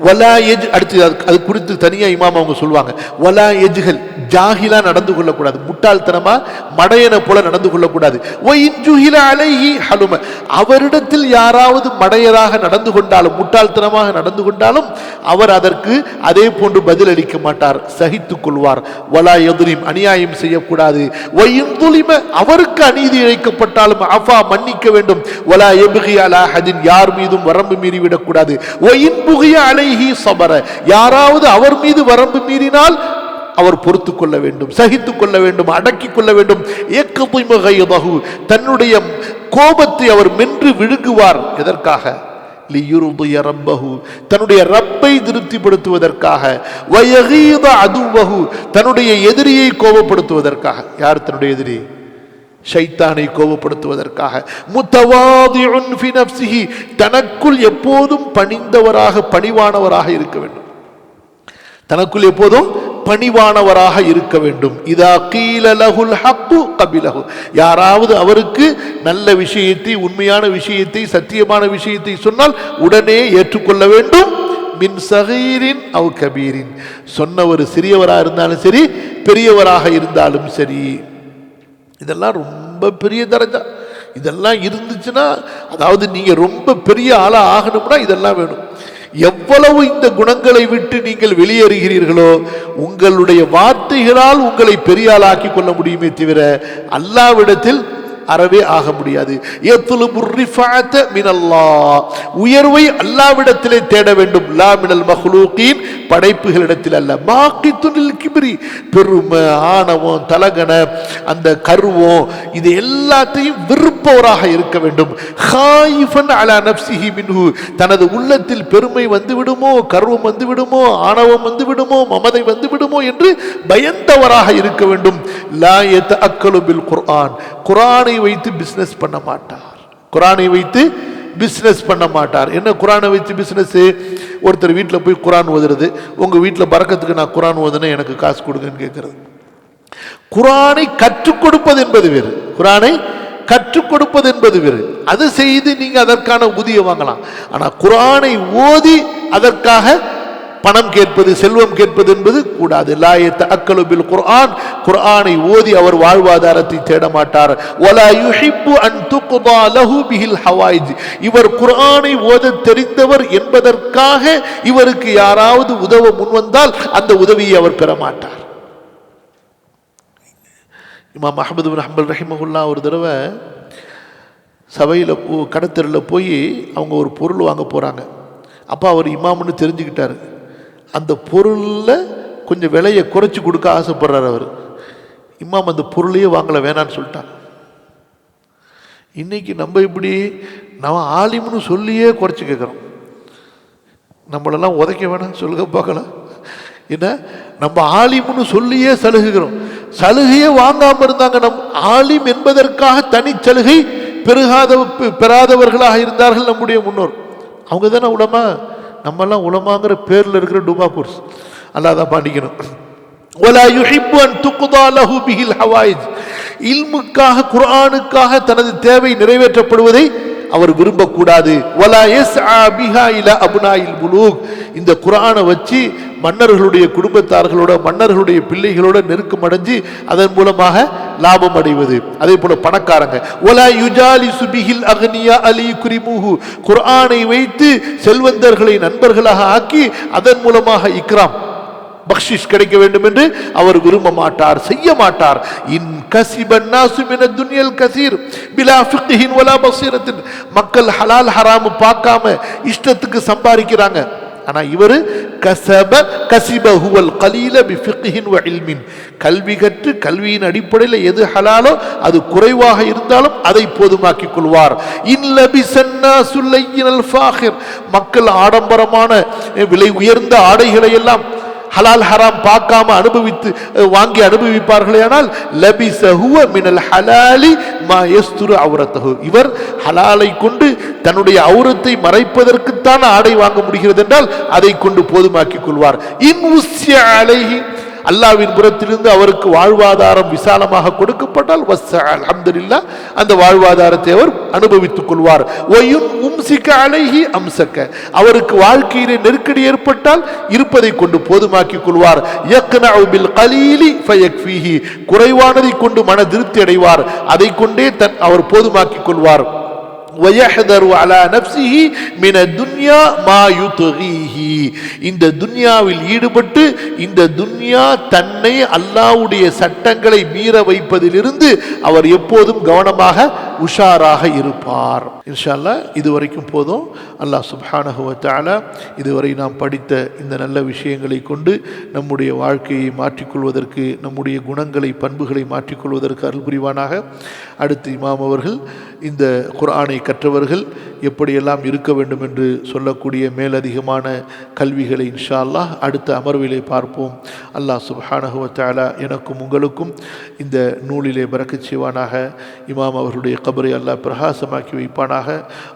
வலா எஜ், அடுத்து அது குறித்து தனியா இமாம் அவங்க சொல்லுவாங்க, வலா எஜ்கள், ஜாஹிலா நடந்து கொள்ளக்கூடாது, முட்டாள்தனமா மடையனை போல நடந்து கொள்ளக்கூடாது. அவரிடத்தில் யாராவது மடையராக நடந்து கொண்டாலும், முட்டாள்தனமாக நடந்து கொண்டாலும் அவர் அதற்கு அதே போன்று பதில் அளிக்க மாட்டார், சகித்துக் கொள்வார். வலா எதுலிம், அநியாயம் செய்யக்கூடாது. அவருக்கு அநீதி இழைக்கப்பட்டாலும் அஃபா, மன்னிக்க வேண்டும். வலா எப்கி அலா ஹதின், யார் மீதும் வரம்பு மீறிவிடக்கூடாது. யாராவது அவர் மீது வரம்பு மீறினால் அவர் பொறுத்துக் கொள்ள வேண்டும், சகித்துக் கொள்ள வேண்டும், அடக்கிக் கொள்ள வேண்டும். தன்னுடைய கோபத்தை அவர் மென்று விழுங்குவார். எதற்காக? தன்னுடைய ரப்பை திருப்திப்படுத்துவதற்காக. தன்னுடைய எதிரியை கோபப்படுத்துவதற்காக. யார் தன்னுடைய எதிரி? ஷைத்தானை கோபப்படுத்துவதற்காக. முத்தவாதிஉன் ஃபி நஃப்ஸிஹி, தனக்குள் எப்போதும் பணிந்தவராக பணிவானவராக இருக்க வேண்டும். தனக்குள் எப்போதும் பணிவானவராக இருக்க வேண்டும். இதா கீல லஹுல் ஹக்கு கபிலஹு, யாராவது அவருக்கு நல்ல விஷயத்தை, உண்மையான விஷயத்தை, சத்தியமான விஷயத்தை சொன்னால் உடனே ஏற்றுக்கொள்ள வேண்டும். மின் சகீரின் அவ் கபீரின், சொன்னவர் சிறியவராக இருந்தாலும் சரி, பெரியவராக இருந்தாலும் சரி. இதெல்லாம் ரொம்ப பெரிய தரஜா. இதெல்லாம் இருந்துச்சுன்னா, அதாவது நீங்க ரொம்ப பெரிய ஆளா ஆகணும்னா இதெல்லாம் வேணும். எவ்வளவு இந்த குணங்களை விட்டு நீங்கள் வெளியேறுகிறீர்களோ உங்களுடைய வார்த்தைகளால் உங்களை பெரிய ஆளாக்கி கொள்ள முடியுமே தவிர அல்லாஹ்விடத்தில் அறவே ஆக முடியாது. உயர்வை அல்லாஹ்விடத்திலே தேட வேண்டும், லா மினல் மக்லூகீன், படைப்புகளிடத்தில் அல்ல. மாக்கித்துனில் கிப்ரி, பெருமை, ஆணவம், தலகன, அந்த கர்வம், இது எல்லாத்தையும் வெறுப்பவராக இருக்க வேண்டும். ஹாயிஃபன் அலா நஃப்ஸிஹி மின்ஹு, தனது உள்ளத்தில் பெருமை வந்து விடுமோ, கர்வம் வந்து விடுமோ, ஆணவம் வந்து விடுமோ, மமதை வந்து விடுமோ என்று பயந்தவராக இருக்க வேண்டும். லா யதஅக்கலு பில் குர்ஆன், குர்ஆனை வைத்து பிசினஸ் பண்ண மாட்டார். குர்ஆனை வைத்து பிசினஸ் பண்ண மாட்டார். என்ன குர்ஆனை வச்சு பிசினஸ்? ஒருத்தர் வீட்டில் போய் குர்ஆன் ஓதுறது, உங்க வீட்டில் பரக்கத்துக்கு நான் குர்ஆன் ஓதுனேன் எனக்கு காசு கொடுங்கன்னு கேட்கறது. குர்ஆனை கற்றுக் கொடுப்பது என்பது வேறு, குர்ஆனை கற்றுக் கொடுப்பது என்பது வேறு. அது செய்து நீங்க அதற்கான ஊதியம் வாங்கலாம். ஆனா குர்ஆனை ஓதி அதற்காக பணம் கேட்பது, செல்வம் கேட்பது என்பது கூடாது. லா யதஅக்கலு பில் குர்ஆன், குர்ஆனை ஓதி அவர் வாழ்வாதாரத்தை தேட மாட்டார். வலா யுஹிப்பு அன் துக்தா லஹு பிஹில் ஹவாயிஜ், இவர் குர்ஆனை ஓத தெரிந்தவர் என்பதற்காக இவருக்கு யாராவது உதவ முன்வந்தால் அந்த உதவியை அவர் பெற மாட்டார். இமாம் அஹ்மது பின் ஹம்பல் ரஹிமஹுல்லாஹ் ஒரு தடவை சபையில் கடத்தெருவில் போய் அவங்க ஒரு பொருள் வாங்க போகிறாங்க. அப்போ அவர் இமாம்னு தெரிஞ்சுக்கிட்டார். அந்த பொருளில் கொஞ்சம் விலையை குறைச்சி கொடுக்க ஆசைப்படுறார் அவர். இமாம் அந்த பொருளையே வாங்கலை, வேணான்னு சொல்லிட்டாங்க. இன்னைக்கு நம்ம இப்படி நம்ம ஆலிம்னு சொல்லியே குறைச்சி கேட்குறோம். நம்மளெல்லாம் உதைக்க வேணாம் சொல்லுங்க பார்க்கலாம். என்ன, நம்ம ஆலிம்னு சொல்லியே சலுகுகிறோம். சலுகையே வாங்காமல் இருந்தாங்க. நம் ஆலிம் என்பதற்காக தனி சலுகை பெறாதவர்களாக இருந்தார்கள் நம்முடைய முன்னோர். அவங்க தானே உலமா. நம்மெல்லாம் உலமாங்கிற பேரில் இருக்கிற டுமா கோர்ஸ். அல்லாஹ் தான் பாண்டிக்கணும். வலா யுஹிப்பு அன் துக்தா லஹு பிஹில் ஹவாயிஜ், இல்முக்காக, குர்ஆனுக்காக தனது தேவை நிறைவேற்றப்படுவதை அவர் விரும்பக்கூடாது. வலா யஸ்ஆ பிஹா இலா அப்னாயில் முலூக், இந்த குர்ஆனை வச்சு மன்னர்களுடைய குடும்பத்தார்களோட, மன்னர்களுடைய பிள்ளைகளோட நெருக்கம் அடைஞ்சு அதன் மூலமாக லாபம் அடைவது. அதே போல பணக்காரங்க, வலா யுஜாலிசு பிஹில் அக்னியா அலி குரிமுஹு, குர்ஆனை வைத்து செல்வந்தர்களை நண்பர்களாக ஆக்கி அதன் மூலமாக இக்ராம், பக்ஷிஷ் கிடைக்க வேண்டும் என்று அவர் விரும்ப மாட்டார், செய்ய மாட்டார். இன் கஸிபன் நாசு மினத் துன்யல் கஸீர் பிலா ஃபிக்ஹின் வலா பஸீரத்தின். மக்கள் ஹலால் ஹராம் பார்க்காம இஷ்டத்துக்கு சம்பாதிக்கிறாங்க. ஆனா இவர் கஸிபஹுவல் கலீல பிஃபிக்ஹின் வ இல்மின். கல்வி கற்று கல்வியின் அடிப்படையில் எது ஹலாலோ அது குறைவாக இருந்தாலும் அதை போதுமாக்கிக் கொள்வார். இன் லபிஸன் நாசு லையினல் ஃபாஹிர். மக்கள் ஆடம்பரமான விலை உயர்ந்த ஆடைகளை எல்லாம் ஹலால் ஹராம் பார்க்காம அனுபவித்து வாங்கி அனுபவிப்பார்களே, ஆனால் லபிஸஹுவ மினல் ஹலாலி மா யஸ்துரு அவ்ரத்தஹு. இவர் ஹலாலை கொண்டு தன்னுடைய அவுரத்தை மறைப்பதற்குத்தான் ஆடை வாங்க முடிகிறது என்றால் அதை கொண்டு போதுமாக்கிக் கொள்வார். இன் உஸ்ய அலைஹி. அல்லாஹ்வின் புறத்திலிருந்து அவருக்கு வாழ்வாதாரம் விசாலமாக கொடுக்கப்பட்டால் வஸ்ஸ அல்ஹம்துலில்லாஹ், அந்த வாழ்வாதாரத்தை அவர் அனுபவித்துக் கொள்வார். வயுன் உம்சிக அலைஹி அம்சக. அவருக்கு வாழ்க்கையிலே நெருக்கடி ஏற்பட்டால் இருப்பதை கொண்டு போதுமாக்கிக் கொள்வார். யக்னஉ பில் கலீலி ஃபயக்ஃபீஹி. குறைவானதை கொண்டு மன திருப்தி அடைவார், அதை கொண்டே அவர் போதுமாக்கிக் கொள்வார். وَيَحْذَرُ عَلَى نَفْسِهِ مِنَ الدُّنْيَا مَا يُطْغِيهِ. இந்த துன்யாவில் ஈடுபட்டு இந்த துன்யா தன்னை அல்லாஹ்வுடைய சட்டங்களை மீற வைப்பதிலிருந்து அவர் எப்போதும் கவனமாக உஷாராக இருப்பார். இன்ஷா அல்லாஹ் இதுவரைக்கும் போதும். அல்லாஹ் சுப்ஹானஹு வ தஆலா இதுவரை நாம் படித்த இந்த நல்ல விஷயங்களை கொண்டு நம்முடைய வாழ்க்கையை மாற்றிக்கொள்வதற்கு, நம்முடைய குணங்களை பண்புகளை மாற்றிக்கொள்வதற்கு அருள் புரிவானாக. அடுத்து இமாம் அவர்கள் இந்த குர்ஆனை கற்றவர்கள் எப்படியெல்லாம் இருக்க வேண்டும் என்று சொல்லக்கூடிய மேலதிகமான கல்விகளை இன்ஷா அல்லாஹ் அடுத்த அமர்விலே பார்ப்போம். அல்லாஹ் சுப்ஹானஹு வ தஆலா எனக்கும் உங்களுக்கும் இந்த நூலிலே பரக்கத் செய்வானாக. இமாம் அவர்களுடைய கபரை அல்லாஹ் பிரகாசமாக்கி வைப்பானாக.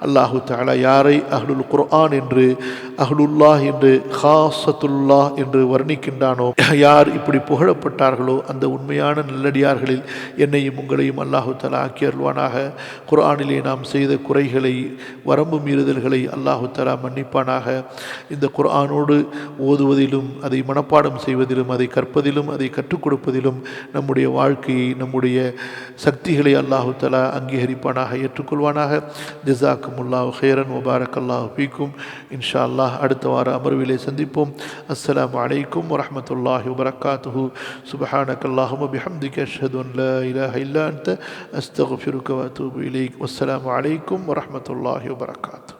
அல்லாஹு தஆலா யாரை அஹ்லுல் குர்ஆன் என்று, அஹ்லுல்லாஹ் என்று, ஹாஸத்துல்லாஹ் என்று வர்ணிக்கின்றானோ, யார் இப்படி புகழப்பட்டார்களோ அந்த உண்மையான நல்லடியார்களில் என்னையும் உங்களையும் அல்லாஹு தஆலா ஆக்கி அருள்வானாக. குர்ஆனிலே நாம் செய்த குறைகளை, வரம்பு மீறுதல்களை அல்லாஹு தஆலா மன்னிப்பானாக. இந்த குர்ஆனோடு ஓதுவதிலும், அதை மனப்பாடம் செய்வதிலும், அதை கற்பதிலும், அதை கற்றுக் கொடுப்பதிலும் நம்முடைய வாழ்க்கையை, நம்முடைய சக்திகளை அல்லாஹு தஆலா அங்கீகரிப்பானாக, ஏற்றுக்கொள்வானாக. ஜஸாக்குமுல்லாஹு ஹைரன் வ பாரக்கல்லாஹு ஃபீக்கும். இன்ஷா அல்லாஹ் அடுத்த வார அமர்விலே சந்திப்போம். அஸ்ஸலாமு அலைக்கும் வ ரஹ்மத்துல்லாஹி வ பரக்காத்துஹு. சுப்ஹானக்கல்லாஹும்ம பிஹம்திக அஷ்ஹது அன் லா இலாஹ இல்லா அன்த அஸ்தக்ஃபிருக வ அத்தூபு இலைக். வஸ்ஸலாமு அலைக்கும் வ ரஹ்மத்துல்லாஹி வ பரக்காத்துஹு.